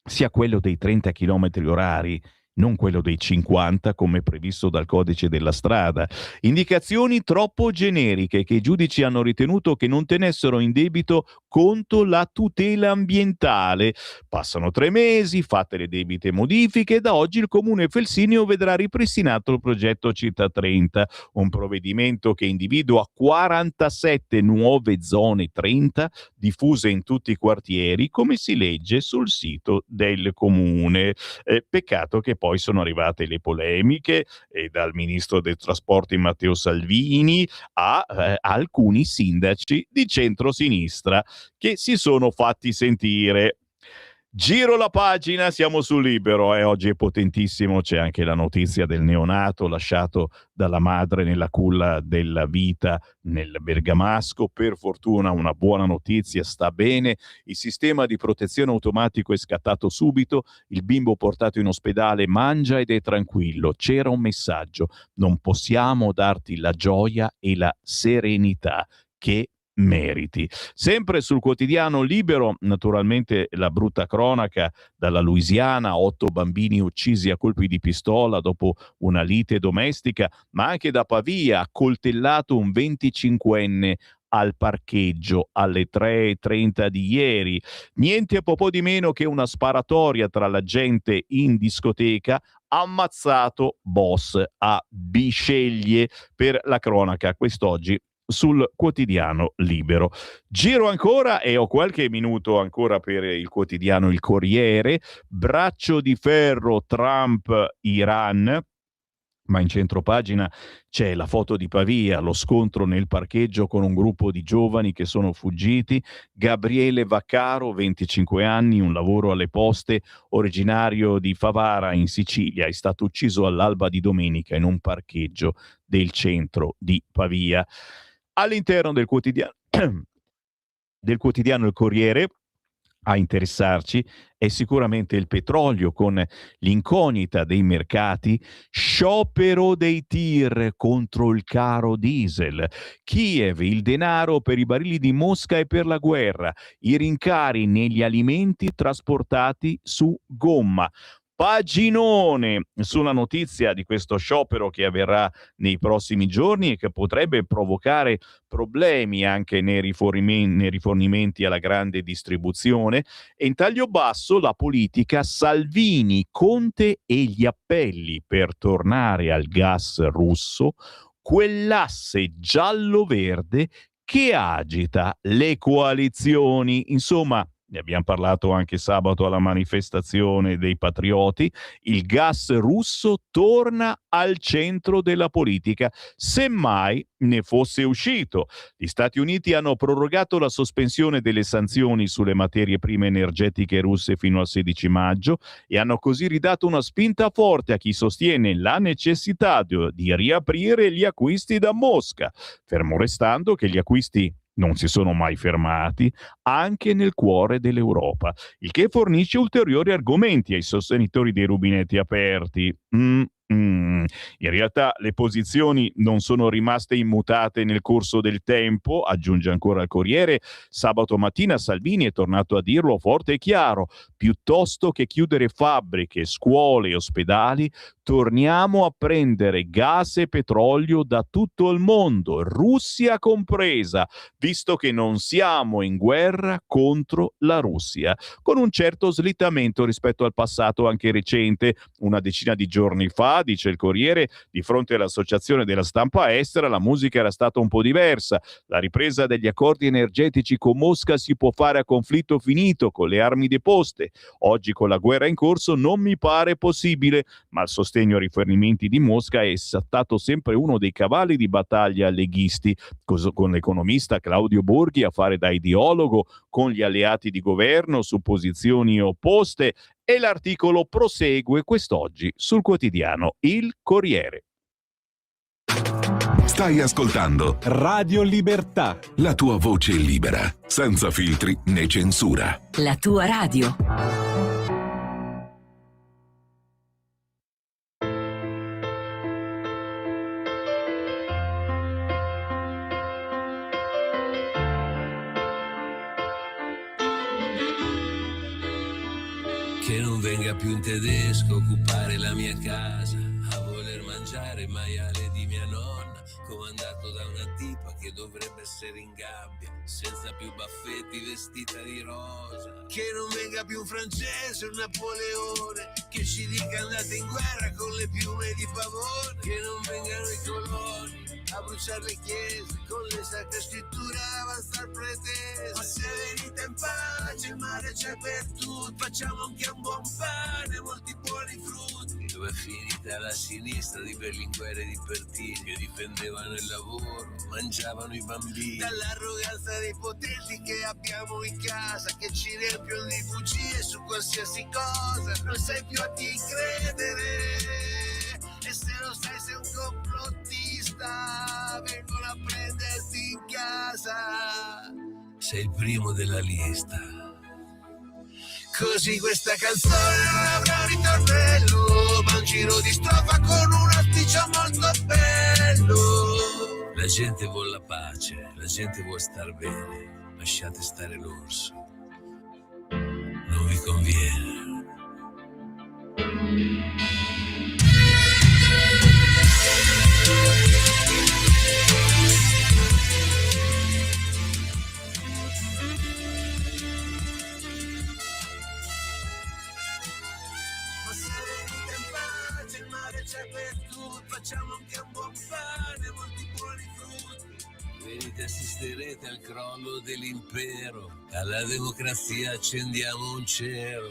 sia quello dei 30 km orari, non quello dei 50 come previsto dal codice della strada. Indicazioni troppo generiche che i giudici hanno ritenuto che non tenessero in debito conto la tutela ambientale. Passano 3 mesi, fatte le debite modifiche, e da oggi il comune felsineo vedrà ripristinato il progetto Città 30, un provvedimento che individua 47 nuove zone 30 diffuse in tutti i quartieri, come si legge sul sito del comune. Peccato che poi sono arrivate le polemiche dal ministro dei trasporti Matteo Salvini a alcuni sindaci di centrosinistra che si sono fatti sentire. Giro la pagina, siamo su Libero e oggi è potentissimo, c'è anche la notizia del neonato lasciato dalla madre nella culla della vita nel bergamasco. Per fortuna una buona notizia, sta bene, il sistema di protezione automatico è scattato subito, il bimbo portato in ospedale mangia ed è tranquillo. C'era un messaggio: non possiamo darti la gioia e la serenità che meriti. Sempre sul quotidiano Libero, naturalmente la brutta cronaca dalla Louisiana, 8 bambini uccisi a colpi di pistola dopo una lite domestica, ma anche da Pavia, accoltellato un 25enne al parcheggio alle 3:30 di ieri. Niente po' di meno che una sparatoria tra la gente in discoteca, ammazzato boss a Bisceglie. Per la cronaca quest'oggi sul quotidiano Libero. Giro ancora e ho qualche minuto ancora per il quotidiano Il Corriere. Braccio di ferro Trump-Iran. Ma in centropagina c'è la foto di Pavia, lo scontro nel parcheggio con un gruppo di giovani che sono fuggiti. Gabriele Vaccaro, 25 anni, un lavoro alle poste, originario di Favara in Sicilia, è stato ucciso all'alba di domenica in un parcheggio del centro di Pavia. All'interno del quotidiano Il Corriere, a interessarci è sicuramente il petrolio, con l'incognita dei mercati, sciopero dei tir contro il caro diesel, Kiev, il denaro per i barili di Mosca e per la guerra, i rincari negli alimenti trasportati su gomma. Paginone sulla notizia di questo sciopero che avverrà nei prossimi giorni e che potrebbe provocare problemi anche nei rifornimenti alla grande distribuzione. E in taglio basso la politica, Salvini, Conte e gli appelli per tornare al gas russo, quell'asse giallo-verde che agita le coalizioni. Insomma, ne abbiamo parlato anche sabato alla manifestazione dei patrioti, il gas russo torna al centro della politica, semmai ne fosse uscito. Gli Stati Uniti hanno prorogato la sospensione delle sanzioni sulle materie prime energetiche russe fino al 16 maggio e hanno così ridato una spinta forte a chi sostiene la necessità di riaprire gli acquisti da Mosca, fermo restando che gli acquisti non si sono mai fermati, anche nel cuore dell'Europa, il che fornisce ulteriori argomenti ai sostenitori dei rubinetti aperti. In realtà le posizioni non sono rimaste immutate nel corso del tempo, aggiunge ancora il Corriere. Sabato mattina Salvini è tornato a dirlo forte e chiaro: piuttosto che chiudere fabbriche, scuole e ospedali, torniamo a prendere gas e petrolio da tutto il mondo, Russia compresa, visto che non siamo in guerra contro la Russia, con un certo slittamento rispetto al passato anche recente. Una decina di giorni fa, dice il Corriere, di fronte all'Associazione della Stampa Estera, la musica era stata un po' diversa. La ripresa degli accordi energetici con Mosca si può fare a conflitto finito, con le armi deposte. Oggi, con la guerra in corso, non mi pare possibile, ma il sostegno ai rifornimenti di Mosca è stato sempre uno dei cavalli di battaglia leghisti, con l'economista Claudio Borghi a fare da ideologo con gli alleati di governo su posizioni opposte. E l'articolo prosegue quest'oggi sul quotidiano Il Corriere. Stai ascoltando Radio Libertà, la tua voce libera, senza filtri né censura. La tua radio. Che non venga più un tedesco a occupare la mia casa, a voler mangiare il maiale di mia nonna, comandato da una tipa che dovrebbe essere in gabbia, senza più baffetti, vestita di rosa. Che non venga più un francese, un Napoleone, che ci dica andate in guerra con le piume di pavone. Che non vengano i coloni a bruciare le chiese, con le sacre scritture avanzar pretese. Ma se venite in pace, il mare c'è per tutti, facciamo anche un buon pane, molti buoni frutti, dove finita la sinistra di Berlinguer e di Pertini che difendevano il lavoro, mangiavano i bambini. Dall'arroganza dei potenti che abbiamo in casa, che ci riempiono di bugie su qualsiasi cosa, non sai più a chi credere, e se lo sai sei un complottista, vengono a prenderti in casa, sei il primo della lista. Così questa canzone non avrà ritornello, ma un giro di strofa con un auspicio molto bello. La gente vuole la pace, la gente vuole star bene, lasciate stare l'orso, non vi conviene. C'è per tutto, facciamo anche un buon pane, molti buoni frutti. Venite, assisterete al crollo dell'impero, alla democrazia accendiamo un cero.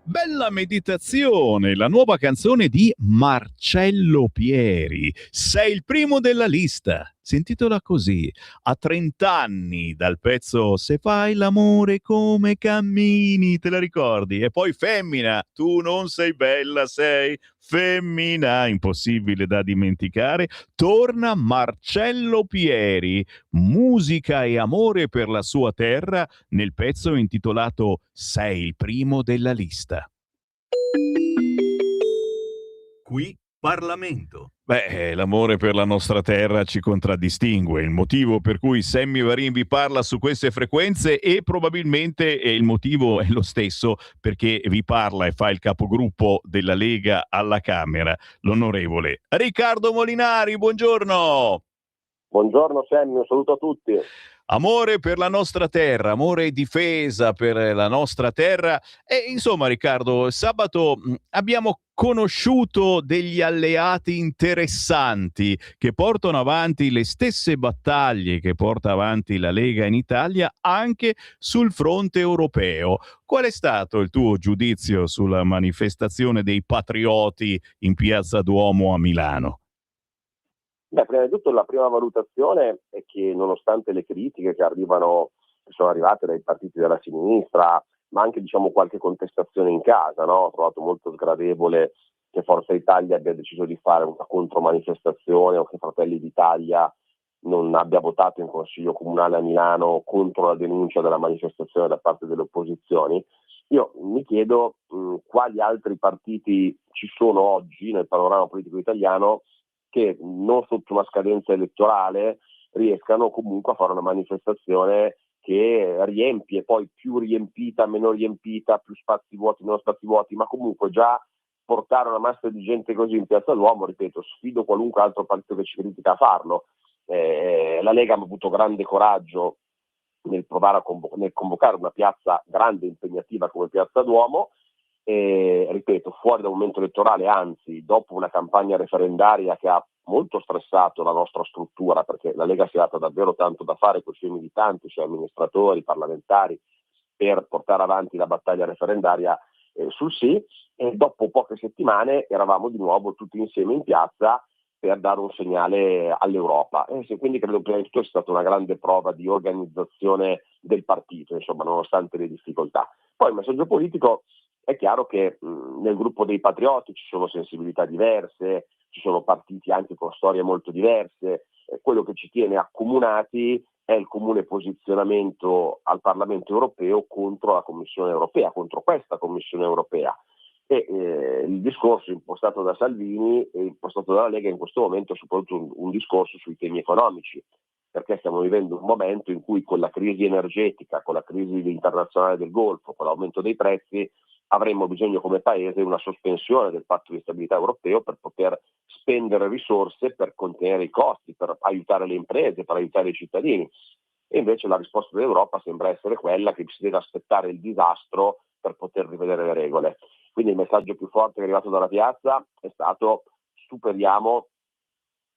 Bella meditazione, la nuova canzone di Marcello Pieri. Sei il primo della lista. Si intitola così, a 30 anni dal pezzo Se fai l'amore come cammini, te la ricordi? E poi Femmina, tu non sei bella, sei femmina, impossibile da dimenticare. Torna Marcello Pieri, musica e amore per la sua terra, nel pezzo intitolato Sei il primo della lista. Qui Parlamento. Beh, l'amore per la nostra terra ci contraddistingue, il motivo per cui Sammy Varin vi parla su queste frequenze e probabilmente il motivo è lo stesso perché vi parla e fa il capogruppo della Lega alla Camera, l'onorevole Riccardo Molinari, buongiorno! Buongiorno Sammy, un saluto a tutti. Amore per la nostra terra, amore e difesa per la nostra terra e insomma Riccardo, sabato abbiamo conosciuto degli alleati interessanti che portano avanti le stesse battaglie che porta avanti la Lega in Italia anche sul fronte europeo. Qual è stato il tuo giudizio sulla manifestazione dei patrioti in Piazza Duomo a Milano? Beh, prima di tutto la prima valutazione è che nonostante le critiche che sono arrivate dai partiti della sinistra, ma anche diciamo qualche contestazione in casa, no? Ho trovato molto sgradevole che Forza Italia abbia deciso di fare una contromanifestazione o che Fratelli d'Italia non abbia votato in Consiglio Comunale a Milano contro la denuncia della manifestazione da parte delle opposizioni. Io mi chiedo quali altri partiti ci sono oggi nel panorama politico italiano che non sotto una scadenza elettorale riescano comunque a fare una manifestazione che riempie, poi più riempita, meno riempita, più spazi vuoti, meno spazi vuoti, ma comunque già portare una massa di gente così in Piazza Duomo, ripeto, sfido qualunque altro partito che ci critica a farlo. La Lega ha avuto grande coraggio nel provare nel convocare una piazza grande e impegnativa come Piazza Duomo, e ripeto, fuori dal momento elettorale, anzi dopo una campagna referendaria che ha molto stressato la nostra struttura, perché la Lega si è data davvero tanto da fare con i suoi militanti, i suoi amministratori, parlamentari, per portare avanti la battaglia referendaria sul sì, e dopo poche settimane eravamo di nuovo tutti insieme in piazza per dare un segnale all'Europa. Quindi credo prima di tutto sia stata una grande prova di organizzazione del partito, insomma, nonostante le difficoltà. Poi il messaggio politico: è chiaro che nel gruppo dei patrioti ci sono sensibilità diverse, ci sono partiti anche con storie molto diverse. Quello che ci tiene accomunati è il comune posizionamento al Parlamento europeo contro la Commissione europea, contro questa Commissione europea. E il discorso impostato da Salvini e impostato dalla Lega in questo momento è soprattutto un discorso sui temi economici, perché stiamo vivendo un momento in cui con la crisi energetica, con la crisi internazionale del Golfo, con l'aumento dei prezzi, avremmo bisogno come Paese una sospensione del patto di stabilità europeo per poter spendere risorse per contenere i costi, per aiutare le imprese, per aiutare i cittadini. E invece la risposta dell'Europa sembra essere quella che si deve aspettare il disastro per poter rivedere le regole. Quindi il messaggio più forte che è arrivato dalla piazza è stato: superiamo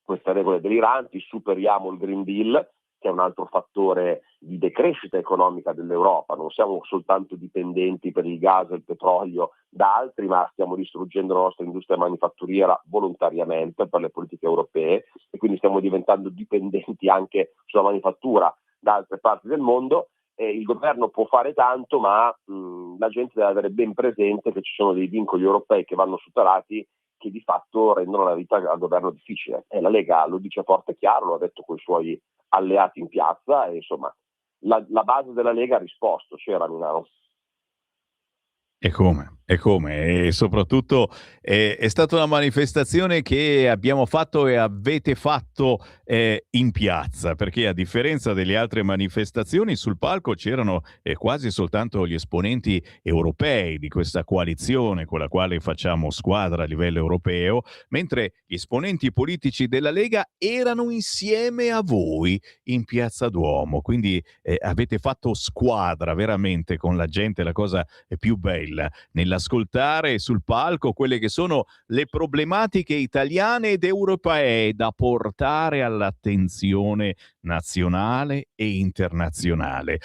queste regole deliranti, superiamo il Green Deal, che è un altro fattore di decrescita economica dell'Europa. Non siamo soltanto dipendenti per il gas e il petrolio da altri, ma stiamo distruggendo la nostra industria manifatturiera volontariamente per le politiche europee, e quindi stiamo diventando dipendenti anche sulla manifattura da altre parti del mondo. Il governo può fare tanto, ma la gente deve avere ben presente che ci sono dei vincoli europei che vanno superati, che di fatto rendono la vita al governo difficile. E la Lega lo dice forte e chiaro, lo ha detto con i suoi alleati in piazza, e insomma la base della Lega ha risposto, c'era a Milano. E come? E soprattutto è stata una manifestazione che abbiamo fatto e avete fatto in piazza, perché a differenza delle altre manifestazioni sul palco c'erano quasi soltanto gli esponenti europei di questa coalizione con la quale facciamo squadra a livello europeo, mentre gli esponenti politici della Lega erano insieme a voi in Piazza Duomo, quindi avete fatto squadra veramente con la gente, la cosa più bella nell'ascoltare sul palco quelle che sono le problematiche italiane ed europee da portare all'attenzione nazionale e internazionale.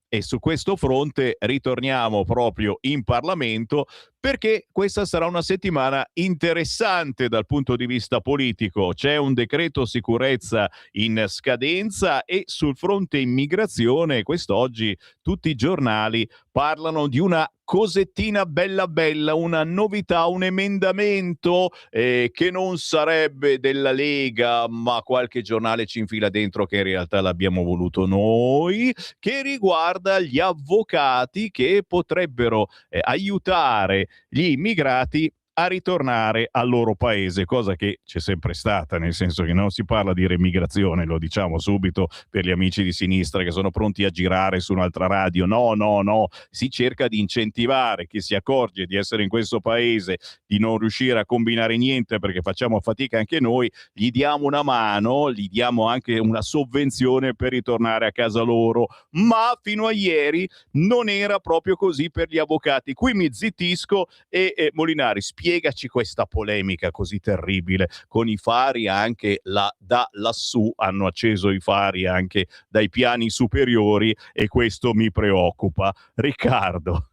E su questo fronte ritorniamo proprio in Parlamento, perché questa sarà una settimana interessante dal punto di vista politico. C'è un decreto sicurezza in scadenza e sul fronte immigrazione quest'oggi tutti i giornali parlano di una cosettina bella bella, una novità, un emendamento che non sarebbe della Lega, ma qualche giornale ci infila dentro che in realtà l'abbiamo voluto noi, che riguarda gli avvocati che potrebbero aiutare gli immigrati a ritornare al loro paese, cosa che c'è sempre stata, nel senso che non si parla di remigrazione, lo diciamo subito per gli amici di sinistra che sono pronti a girare su un'altra radio. No, si cerca di incentivare chi si accorge di essere in questo paese, di non riuscire a combinare niente perché facciamo fatica anche noi, gli diamo una mano, gli diamo anche una sovvenzione per ritornare a casa loro, ma fino a ieri non era proprio così per gli avvocati. Qui mi zittisco e Molinari, spiegaci questa polemica così terribile con i fari anche da lassù, hanno acceso i fari anche dai piani superiori e questo mi preoccupa. Riccardo.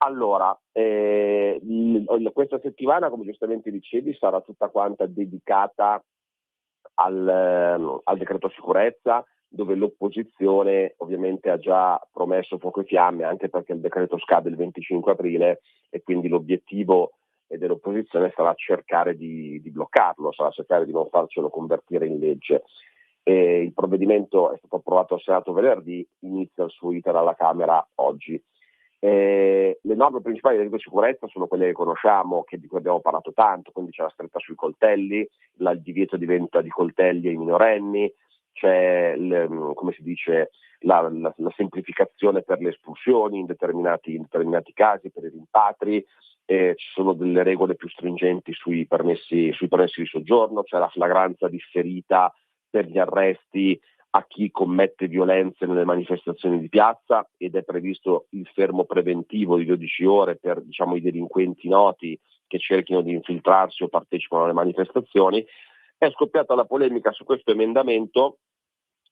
Allora, questa settimana, come giustamente dicevi, sarà tutta quanta dedicata al decreto sicurezza, dove l'opposizione ovviamente ha già promesso fuoco e fiamme, anche perché il decreto scade il 25 aprile e quindi l'obiettivo dell'opposizione sarà cercare di bloccarlo, sarà cercare di non farcelo convertire in legge. Il provvedimento è stato approvato al Senato venerdì, inizia il suo iter alla Camera oggi. Le norme principali del decreto sicurezza sono quelle che conosciamo, di cui abbiamo parlato tanto, quindi c'è la stretta sui coltelli, il divieto di vendita di coltelli ai minorenni, c'è come si dice la semplificazione per le espulsioni in determinati casi, per i rimpatri, ci sono delle regole più stringenti sui permessi di soggiorno, c'è la flagranza differita per gli arresti a chi commette violenze nelle manifestazioni di piazza, ed è previsto il fermo preventivo di 12 ore per i delinquenti noti che cerchino di infiltrarsi o partecipano alle manifestazioni. È scoppiata la polemica su questo emendamento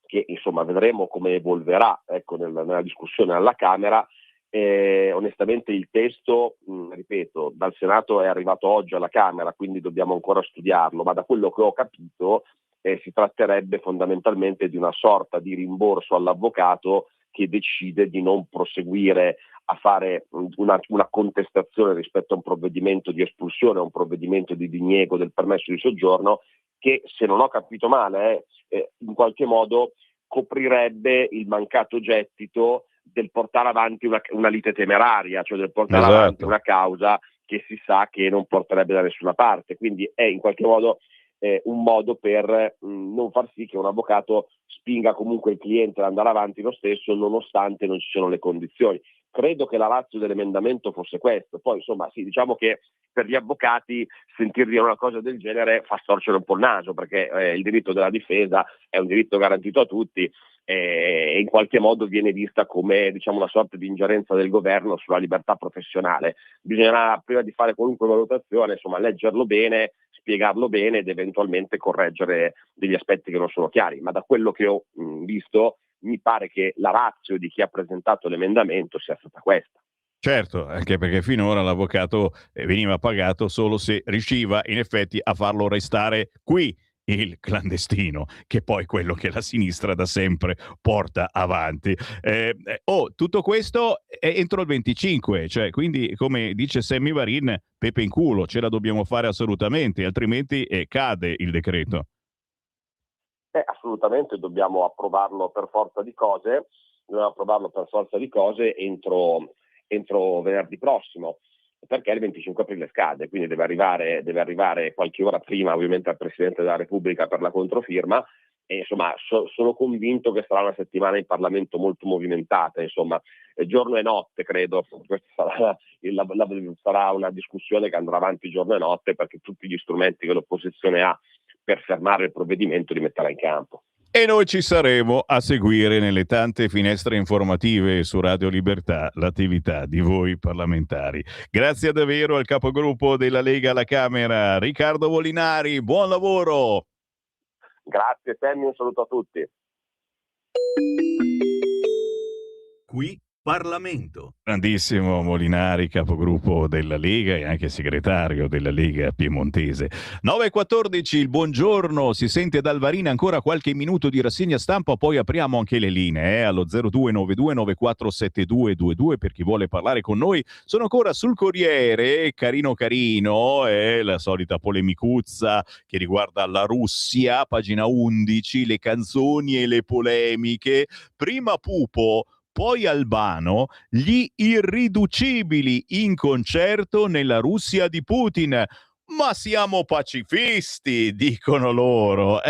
che insomma vedremo come evolverà nella discussione alla Camera. Onestamente il testo, ripeto, dal Senato è arrivato oggi alla Camera, quindi dobbiamo ancora studiarlo, ma da quello che ho capito si tratterebbe fondamentalmente di una sorta di rimborso all'avvocato che decide di non proseguire a fare una contestazione rispetto a un provvedimento di espulsione, a un provvedimento di diniego del permesso di soggiorno, che, se non ho capito male, in qualche modo coprirebbe il mancato gettito del portare avanti una lite temeraria, cioè del portare avanti una causa che si sa che non porterebbe da nessuna parte. Quindi è in qualche modo un modo per non far sì che un avvocato spinga comunque il cliente ad andare avanti lo stesso, nonostante non ci siano le condizioni. Credo che la ratio dell'emendamento fosse questo. Poi insomma sì, diciamo che per gli avvocati sentir dire una cosa del genere fa storcere un po' il naso, perché il diritto della difesa è un diritto garantito a tutti e in qualche modo viene vista come una sorta di ingerenza del governo sulla libertà professionale. Bisognerà, prima di fare qualunque valutazione, leggerlo bene, spiegarlo bene ed eventualmente correggere degli aspetti che non sono chiari, ma da quello che ho visto mi pare che la ratio di chi ha presentato l'emendamento sia stata questa. Certo, anche perché finora l'avvocato veniva pagato solo se riusciva in effetti a farlo restare qui il clandestino, che poi è quello che la sinistra da sempre porta avanti. Tutto questo è entro il 25, cioè quindi come dice Sammy Varin, pepe in culo, ce la dobbiamo fare assolutamente, altrimenti cade il decreto. Assolutamente dobbiamo approvarlo per forza di cose, entro venerdì prossimo, perché il 25 aprile scade, quindi deve arrivare qualche ora prima ovviamente al Presidente della Repubblica per la controfirma, e insomma sono convinto che sarà una settimana in Parlamento molto movimentata, insomma giorno e notte credo, questa sarà una discussione che andrà avanti giorno e notte, perché tutti gli strumenti che l'opposizione ha per fermare il provvedimento li metterà in campo. E noi ci saremo a seguire nelle tante finestre informative su Radio Libertà l'attività di voi parlamentari. Grazie davvero al capogruppo della Lega alla Camera, Riccardo Molinari, buon lavoro! Grazie Sammy, un saluto a tutti. Qui Parlamento. Grandissimo Molinari, capogruppo della Lega e anche segretario della Lega piemontese. 9.14, il buongiorno, si sente dal Varin ancora qualche minuto di rassegna stampa, poi apriamo anche le linee allo 0292947222 per chi vuole parlare con noi. Sono ancora sul Corriere, carino, la solita polemicuzza che riguarda la Russia, pagina 11, le canzoni e le polemiche. Prima Pupo, poi Albano, gli irriducibili in concerto nella Russia di Putin. Ma siamo pacifisti, dicono loro.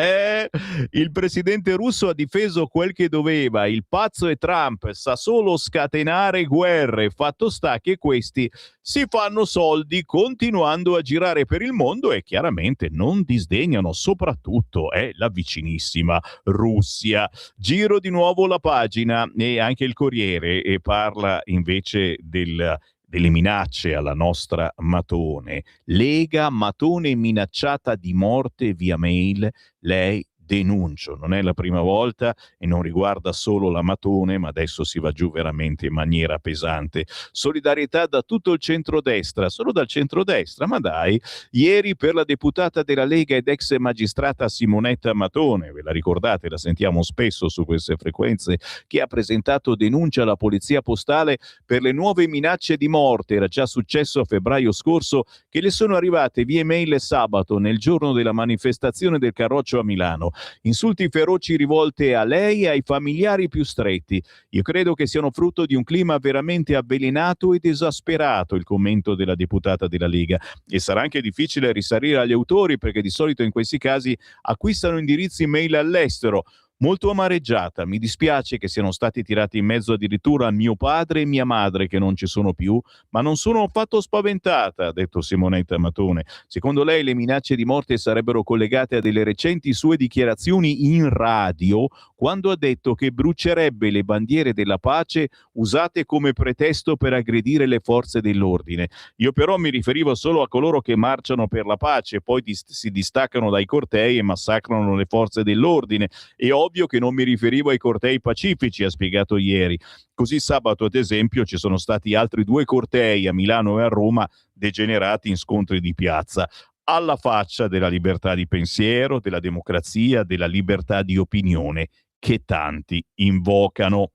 Il presidente russo ha difeso quel che doveva. Il pazzo è Trump, sa solo scatenare guerre. Fatto sta che questi si fanno soldi continuando a girare per il mondo e chiaramente non disdegnano soprattutto la vicinissima Russia. Giro di nuovo la pagina e anche il Corriere e parla invece delle minacce alla nostra Matone. Lega, Matone minacciata di morte via mail, lei denuncio. Non è la prima volta e non riguarda solo la Matone, ma adesso si va giù veramente in maniera pesante. Solidarietà da tutto il centrodestra, solo dal centrodestra, ma dai. Ieri per la deputata della Lega ed ex magistrata Simonetta Matone, ve la ricordate, la sentiamo spesso su queste frequenze, che ha presentato denuncia alla polizia postale per le nuove minacce di morte. Era già successo a febbraio scorso che le sono arrivate via mail sabato, nel giorno della manifestazione del Carroccio a Milano. Insulti feroci rivolte a lei e ai familiari più stretti. Io credo che siano frutto di un clima veramente avvelenato ed esasperato, il commento della deputata della Lega. E sarà anche difficile risalire agli autori, perché di solito in questi casi acquistano indirizzi mail all'estero. Molto amareggiata, mi dispiace che siano stati tirati in mezzo addirittura mio padre e mia madre che non ci sono più, ma non sono affatto spaventata, ha detto Simonetta Matone. Secondo lei le minacce di morte sarebbero collegate a delle recenti sue dichiarazioni in radio, quando ha detto che brucerebbe le bandiere della pace usate come pretesto per aggredire le forze dell'ordine. Io però mi riferivo solo a coloro che marciano per la pace, poi si distaccano dai cortei e massacrano le forze dell'ordine. E ovvio che non mi riferivo ai cortei pacifici, ha spiegato ieri. Così sabato, ad esempio, ci sono stati altri 2 cortei a Milano e a Roma degenerati in scontri di piazza. Alla faccia della libertà di pensiero, della democrazia, della libertà di opinione che tanti invocano.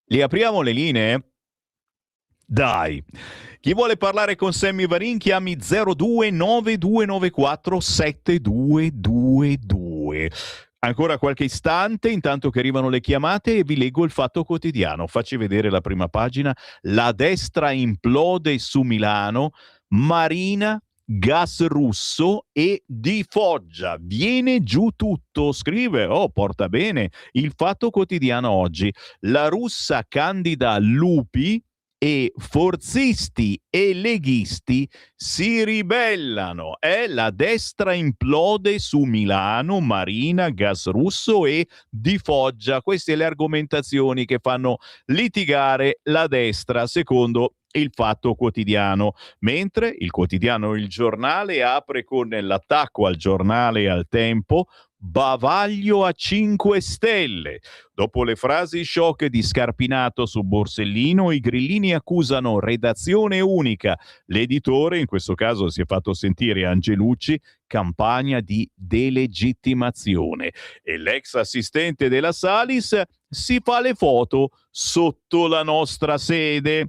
Le apriamo le linee? Dai! Chi vuole parlare con Sammy Varin chiami 0292947222. Ancora qualche istante, intanto che arrivano le chiamate, e vi leggo il Fatto Quotidiano. Facci vedere la prima pagina. La destra implode su Milano, Marina, gas russo e di Foggia. Viene giù tutto, scrive, porta bene, il Fatto Quotidiano oggi. La russa candida Lupi e forzisti e leghisti si ribellano. La destra implode su Milano, Marina, gas russo e di Foggia. Queste le argomentazioni che fanno litigare la destra, secondo Il Fatto Quotidiano, mentre il quotidiano Il Giornale apre con l'attacco al giornale e al Tempo, bavaglio a 5 stelle. Dopo le frasi shock di Scarpinato su Borsellino, i grillini accusano redazione unica. L'editore, in questo caso si è fatto sentire Angelucci, campagna di delegittimazione. E l'ex assistente della Salis si fa le foto sotto la nostra sede.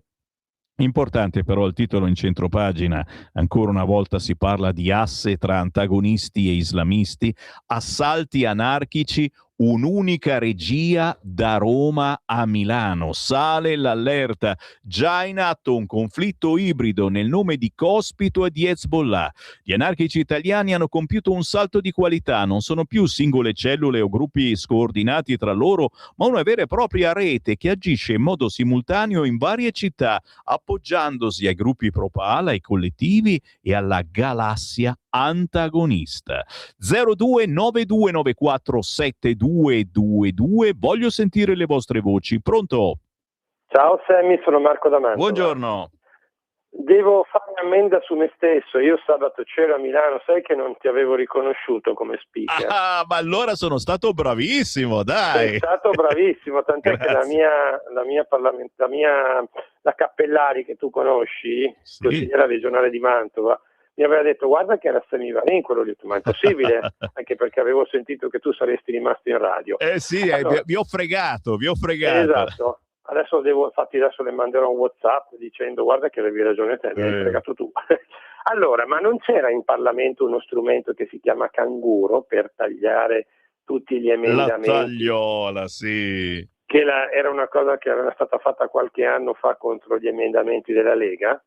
Importante però il titolo in centropagina, ancora una volta si parla di asse tra antagonisti e islamisti, assalti anarchici, un'unica regia da Roma a Milano, sale l'allerta, già in atto un conflitto ibrido nel nome di Cospito e di Hezbollah. Gli anarchici italiani hanno compiuto un salto di qualità, non sono più singole cellule o gruppi scoordinati tra loro, ma una vera e propria rete che agisce in modo simultaneo in varie città, appoggiandosi ai gruppi pro-Pala, ai collettivi e alla galassia antagonista. 0292947222. Voglio sentire le vostre voci. Pronto? Ciao Sammy, sono Marco da Mantova. Buongiorno. Devo fare un'ammenda su me stesso. Io sabato c'ero a Milano, sai che non ti avevo riconosciuto come speaker. Ah, ma allora sono stato bravissimo, dai. Sei stato bravissimo, tant'è che la Cappellari che tu conosci, sì, consigliera regionale di Mantova, mi aveva detto guarda che era Sammy Varin quello lì, ma è impossibile, anche perché avevo sentito che tu saresti rimasto in radio. Sì, allora, vi ho fregato. Esatto, adesso le manderò un WhatsApp dicendo guarda che avevi ragione te, mi hai fregato tu. Allora, ma non c'era in Parlamento uno strumento che si chiama canguro per tagliare tutti gli emendamenti? La tagliola, sì. Che era una cosa che era stata fatta qualche anno fa contro gli emendamenti della Lega,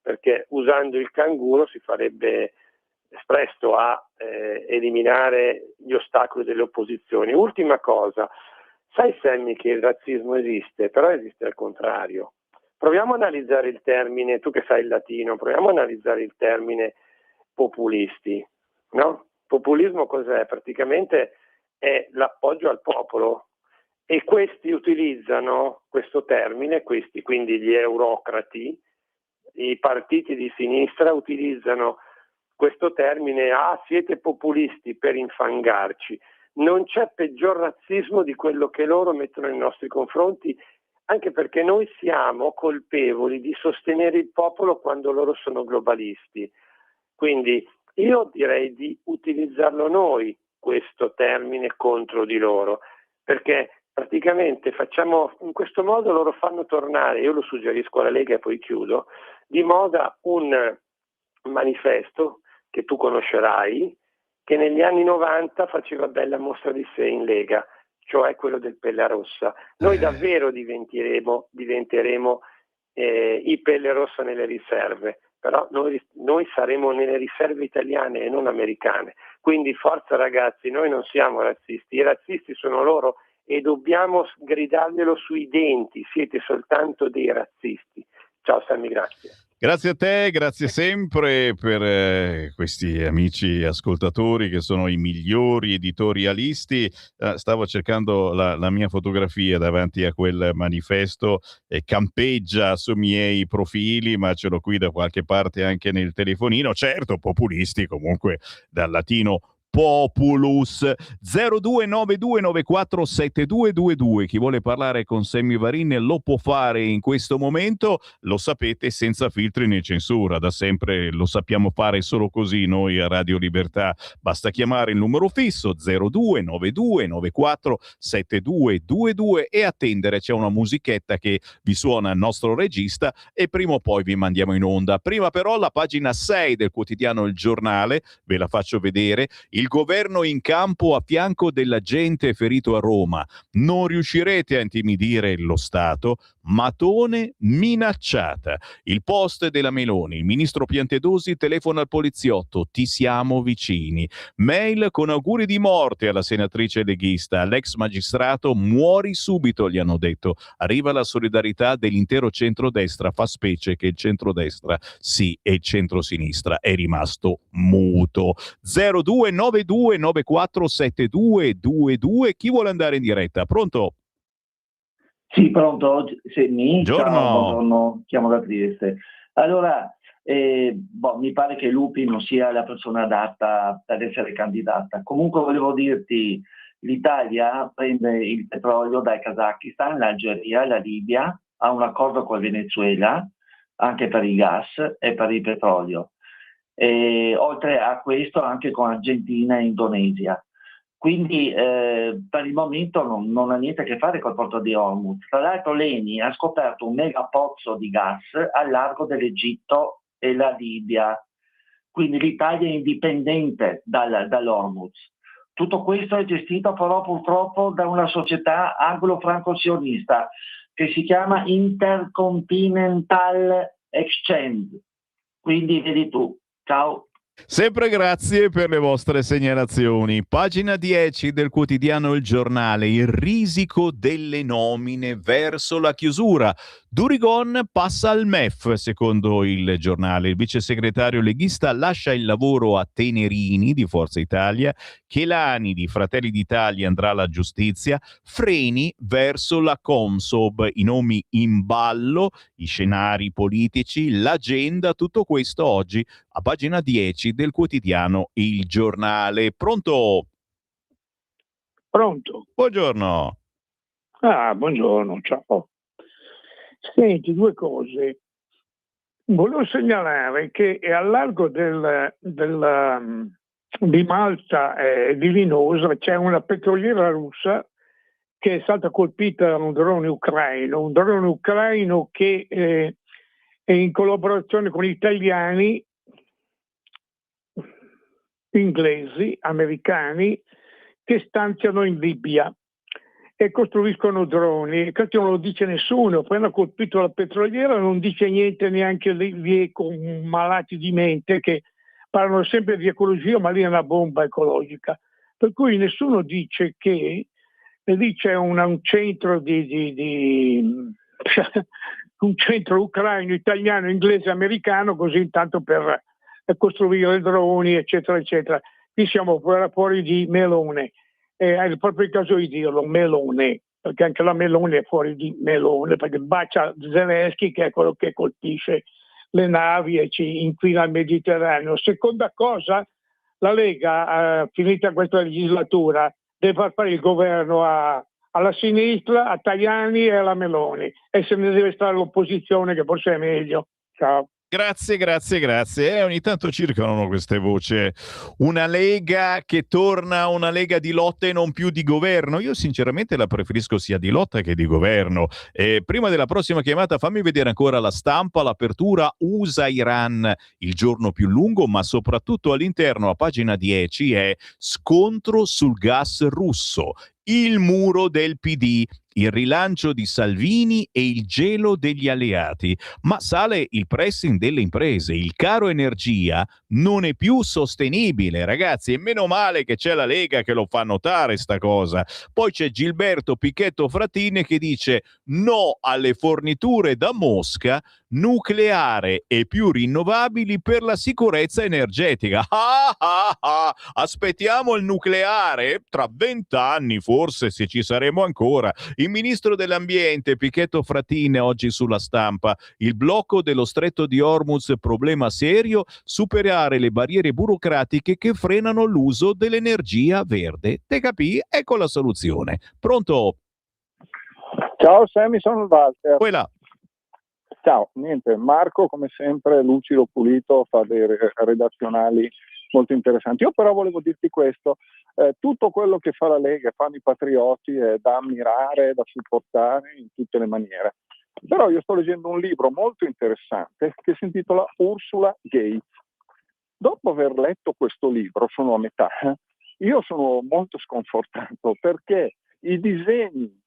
perché usando il canguro si farebbe presto a eliminare gli ostacoli delle opposizioni. Ultima cosa, sai Sammy che il razzismo esiste, però esiste al contrario. Proviamo a analizzare il termine, tu che sai il latino, proviamo a analizzare il termine populisti, no? Populismo cos'è? Praticamente è l'appoggio al popolo e questi utilizzano questo termine, quindi gli eurocrati, i partiti di sinistra utilizzano questo termine, siete populisti, per infangarci. Non c'è peggior razzismo di quello che loro mettono nei nostri confronti, anche perché noi siamo colpevoli di sostenere il popolo quando loro sono globalisti. Quindi io direi di utilizzarlo noi, questo termine, contro di loro, perché praticamente in questo modo loro fanno tornare, io lo suggerisco alla Lega e poi chiudo, di moda un manifesto che tu conoscerai, che negli anni 90 faceva bella mostra di sé in Lega, cioè quello del Pelle Rossa. Noi davvero diventeremo i Pelle Rossa nelle riserve, però noi saremo nelle riserve italiane e non americane. Quindi forza ragazzi, noi non siamo razzisti, i razzisti sono loro e dobbiamo gridarglielo sui denti, siete soltanto dei razzisti. Ciao Sammy, grazie. Grazie a te, grazie sempre per questi amici ascoltatori che sono i migliori editorialisti. Stavo cercando la mia fotografia davanti a quel manifesto, campeggia su miei profili, ma ce l'ho qui da qualche parte anche nel telefonino. Certo, populisti comunque dal latino Populus. 0292947222. Chi vuole parlare con Sammy Varin lo può fare in questo momento, lo sapete, senza filtri né censura, da sempre lo sappiamo fare solo così noi a Radio Libertà. Basta chiamare il numero fisso 0292947222 e attendere, c'è una musichetta che vi suona il nostro regista e prima o poi vi mandiamo in onda. Prima però la pagina 6 del quotidiano Il Giornale, ve la faccio vedere. Il governo in campo a fianco dell'agente ferito a Roma. Non riuscirete a intimidire lo Stato. Matone minacciata. Il post della Meloni. Il ministro Piantedosi telefona al poliziotto. Ti siamo vicini. Mail con auguri di morte alla senatrice leghista. L'ex magistrato muori subito, gli hanno detto. Arriva la solidarietà dell'intero centrodestra. Fa specie che il centrodestra, sì, e il centrosinistra è rimasto muto. 0292947222. Chi vuole andare in diretta? Pronto? Sì, pronto? Buongiorno. Ciao, buongiorno, chiamo da Trieste. Allora, mi pare che Lupi non sia la persona adatta ad essere candidata. Comunque volevo dirti, l'Italia prende il petrolio dal Kazakistan, l'Algeria, la Libia, ha un accordo con il Venezuela, anche per il gas e per il petrolio. E, oltre a questo anche con Argentina e Indonesia. Quindi per il momento non ha niente a che fare col porto di Hormuz. Tra l'altro l'ENI ha scoperto un mega pozzo di gas al largo dell'Egitto e la Libia, quindi l'Italia è indipendente dall'Hormuz. Tutto questo è gestito però purtroppo da una società anglo-franco-sionista che si chiama Intercontinental Exchange. Quindi vedi tu. Ciao. Sempre grazie per le vostre segnalazioni. Pagina 10 del quotidiano Il Giornale, il risico delle nomine verso la chiusura. Durigon passa al MEF, secondo il giornale. Il vice segretario leghista lascia il lavoro a Tenerini di Forza Italia, Chelani di Fratelli d'Italia andrà alla giustizia, Freni verso la Consob, i nomi in ballo, i scenari politici, l'agenda, tutto questo oggi a pagina 10 del quotidiano Il Giornale. Pronto? Pronto? Buongiorno. Buongiorno, ciao. Senti, due cose. Volevo segnalare che al largo di Malta e di Linosa c'è una petroliera russa che è stata colpita da un drone ucraino che è in collaborazione con italiani, inglesi, americani, che stanziano in Libia e costruiscono droni. Questo non lo dice nessuno. Poi hanno colpito la petroliera, non dice niente neanche gli malati di mente che parlano sempre di ecologia, ma lì è una bomba ecologica. Per cui nessuno dice che lì c'è un centro un centro ucraino, italiano, inglese, americano, così intanto per costruire droni, eccetera, eccetera. Qui siamo fuori di melone. È proprio il caso di dirlo, melone, perché anche la melone è fuori di melone, perché bacia Zelensky, che è quello che colpisce le navi e ci inquina il Mediterraneo. Seconda cosa, la Lega, finita questa legislatura, deve far fare il governo alla sinistra, a Tajani e alla Meloni, e se ne deve stare l'opposizione, che forse è meglio. Ciao. Grazie. Ogni tanto circolano queste voci. Una Lega che torna una Lega di lotta e non più di governo. Io sinceramente la preferisco sia di lotta che di governo. Prima della prossima chiamata fammi vedere ancora la stampa, l'apertura USA-Iran, il giorno più lungo, ma soprattutto all'interno a pagina 10 è scontro sul gas russo. Il muro del PD, il rilancio di Salvini e il gelo degli alleati. Ma sale il pressing delle imprese, il caro energia non è più sostenibile, ragazzi, e meno male che c'è la Lega che lo fa notare sta cosa. Poi c'è Gilberto Pichetto Frattini che dice no alle forniture da Mosca, nucleare e più rinnovabili per la sicurezza energetica. Aspettiamo il nucleare tra 20 anni forse, se ci saremo ancora. Il ministro dell'ambiente Pichetto Frattini oggi sulla Stampa: il blocco dello stretto di Hormuz, problema serio, superare le barriere burocratiche che frenano l'uso dell'energia verde. Te capì? Ecco la soluzione. Pronto? Ciao Sammy, sono il Walter. Quella. Ciao, niente, Marco come sempre lucido, pulito, fa dei redazionali molto interessanti. Io però volevo dirti questo, tutto quello che fa la Lega, fanno i patrioti è da ammirare, da supportare in tutte le maniere. Però io sto leggendo un libro molto interessante che si intitola Ursula Gates. Dopo aver letto questo libro, sono a metà, io sono molto sconfortato perché i disegni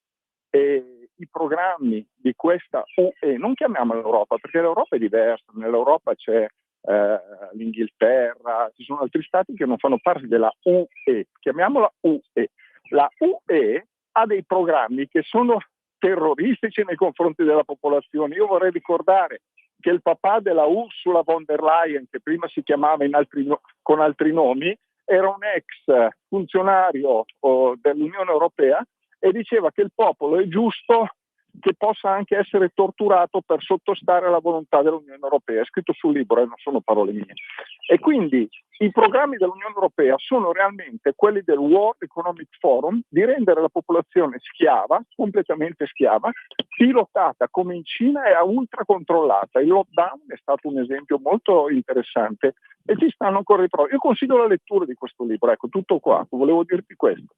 e i programmi di questa UE, non chiamiamola Europa perché l'Europa è diversa, nell'Europa c'è l'Inghilterra, ci sono altri stati che non fanno parte della UE, chiamiamola UE. La UE ha dei programmi che sono terroristici nei confronti della popolazione. Io vorrei ricordare che il papà della Ursula von der Leyen, che prima si chiamava con altri nomi, era un ex funzionario dell'Unione Europea e diceva che il popolo è giusto che possa anche essere torturato per sottostare alla volontà dell'Unione Europea. È scritto sul libro, non sono parole mie. E quindi i programmi dell'Unione Europea sono realmente quelli del World Economic Forum di rendere la popolazione schiava, completamente schiava, pilotata come in Cina e ultra controllata. Il lockdown è stato un esempio molto interessante e ci stanno ancora i pro. Io consiglio la lettura di questo libro, ecco, tutto qua, volevo dirti questo.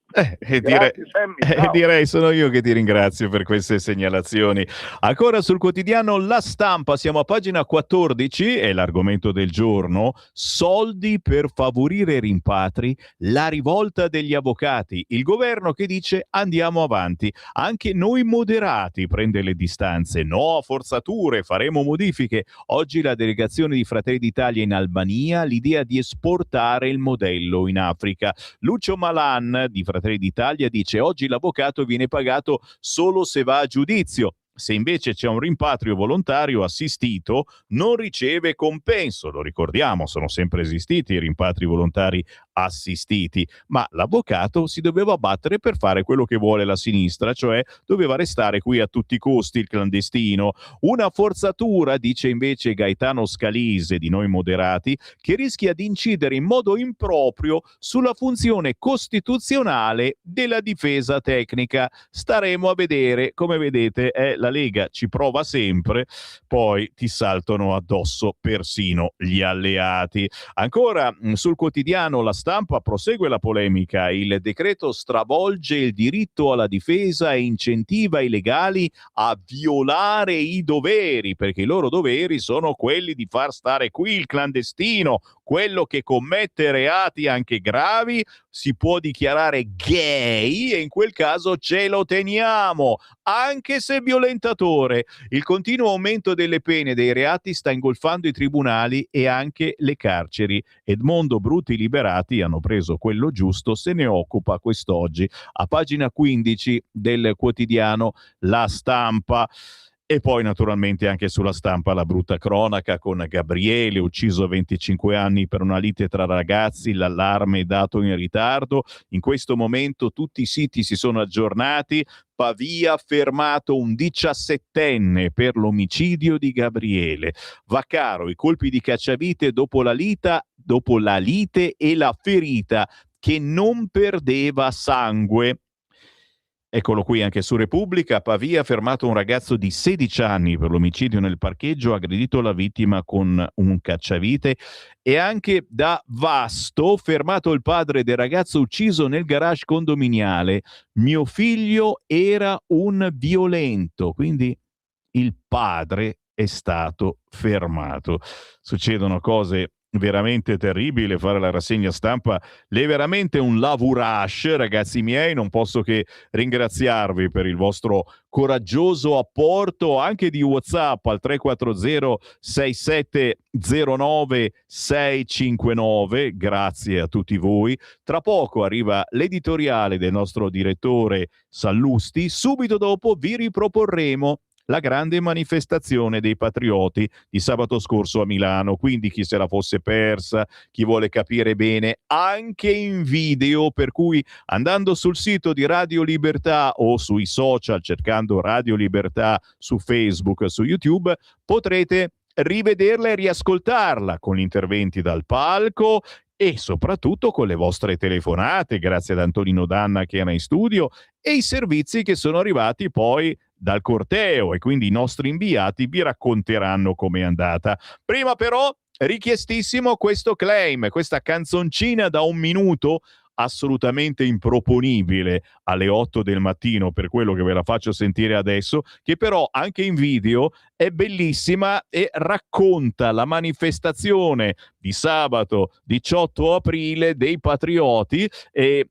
Direi sono io che ti ringrazio per queste segnalazioni. Ancora sul quotidiano La Stampa, siamo a pagina 14 e l'argomento del giorno: soldi per favorire rimpatri, la rivolta degli avvocati, il governo che dice andiamo avanti, anche noi moderati prende le distanze, no a forzature, faremo modifiche. Oggi la delegazione di Fratelli d'Italia in Albania, l'idea di esportare il modello in Africa. Lucio Malan di Fratelli d'Italia dice oggi l'avvocato viene pagato solo se va a giudizio. Se invece c'è un rimpatrio volontario assistito, non riceve compenso. Lo ricordiamo, sono sempre esistiti i rimpatri volontari assistiti, ma l'avvocato si doveva battere per fare quello che vuole la sinistra, cioè doveva restare qui a tutti i costi il clandestino. Una forzatura, dice invece Gaetano Scalise di Noi Moderati, che rischia di incidere in modo improprio sulla funzione costituzionale della difesa tecnica. Staremo a vedere. Come vedete, la Lega ci prova sempre, poi ti saltano addosso persino gli alleati. Ancora sul quotidiano La Stampa prosegue la polemica. Il decreto stravolge il diritto alla difesa e incentiva i legali a violare i doveri, perché i loro doveri sono quelli di far stare qui il clandestino. Quello che commette reati anche gravi si può dichiarare gay e in quel caso ce lo teniamo, anche se violentatore. Il continuo aumento delle pene dei reati sta ingolfando i tribunali e anche le carceri. Edmondo Bruti Liberati, hanno preso quello giusto, se ne occupa quest'oggi a pagina 15 del quotidiano La Stampa. E poi naturalmente anche sulla Stampa la brutta cronaca con Gabriele, ucciso a 25 anni per una lite tra ragazzi, l'allarme è dato in ritardo. In questo momento tutti i siti si sono aggiornati. Pavia fermato un 17enne per l'omicidio di Gabriele. Vaccaro, i colpi di cacciavite dopo la lite e la ferita che non perdeva sangue. Eccolo qui anche su Repubblica. Pavia ha fermato un ragazzo di 16 anni per l'omicidio nel parcheggio, ha aggredito la vittima con un cacciavite. E anche da Vasto, fermato il padre del ragazzo ucciso nel garage condominiale. Mio figlio era un violento, quindi il padre è stato fermato. Succedono cose veramente terribile. Fare la rassegna stampa è veramente un lavorage, ragazzi miei. Non posso che ringraziarvi per il vostro coraggioso apporto anche di WhatsApp al 340 6709 659. Grazie a tutti voi. Tra poco arriva l'editoriale del nostro direttore Sallusti, subito dopo vi riproporremo la grande manifestazione dei patrioti di sabato scorso a Milano. Quindi chi se la fosse persa, chi vuole capire bene, anche in video, per cui andando sul sito di Radio Libertà o sui social cercando Radio Libertà su Facebook, su YouTube, potrete rivederla e riascoltarla con gli interventi dal palco e soprattutto con le vostre telefonate, grazie ad Antonino Danna che era in studio, e i servizi che sono arrivati poi dal corteo, e quindi i nostri inviati vi racconteranno com'è andata. Prima però, richiestissimo questo claim, questa canzoncina da 1 minuto, assolutamente improponibile alle 8 del mattino, per quello che ve la faccio sentire adesso, che però anche in video è bellissima e racconta la manifestazione di sabato 18 aprile dei patrioti e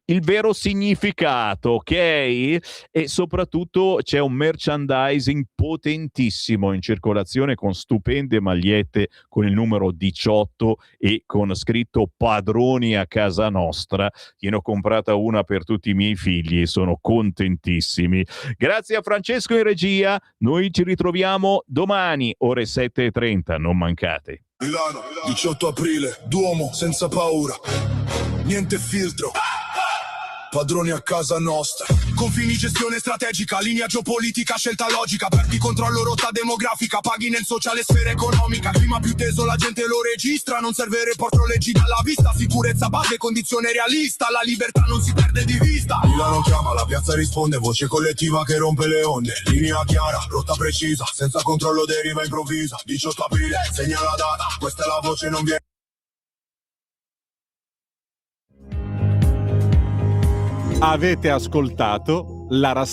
il vero significato, ok? E soprattutto c'è un merchandising potentissimo in circolazione con stupende magliette con il numero 18 e con scritto padroni a casa nostra. Io ne ho comprata una per tutti i miei figli e sono contentissimi. Grazie a Francesco in regia, noi ci ritroviamo domani ore 7:30, non mancate. Milano, 18 aprile, Duomo senza paura, niente filtro. Padroni a casa nostra. Confini, gestione strategica, linea geopolitica, scelta logica. Perdi controllo, rotta demografica, paghi nel sociale, sfera economica. Clima più teso, la gente lo registra. Non serve reporto, leggi dalla vista. Sicurezza base, condizione realista. La libertà non si perde di vista. Milano chiama, la piazza risponde. Voce collettiva che rompe le onde. Linea chiara, rotta precisa. Senza controllo deriva improvvisa. 18 aprile, segna la data. Questa è la voce, non viene. Avete ascoltato la rassegna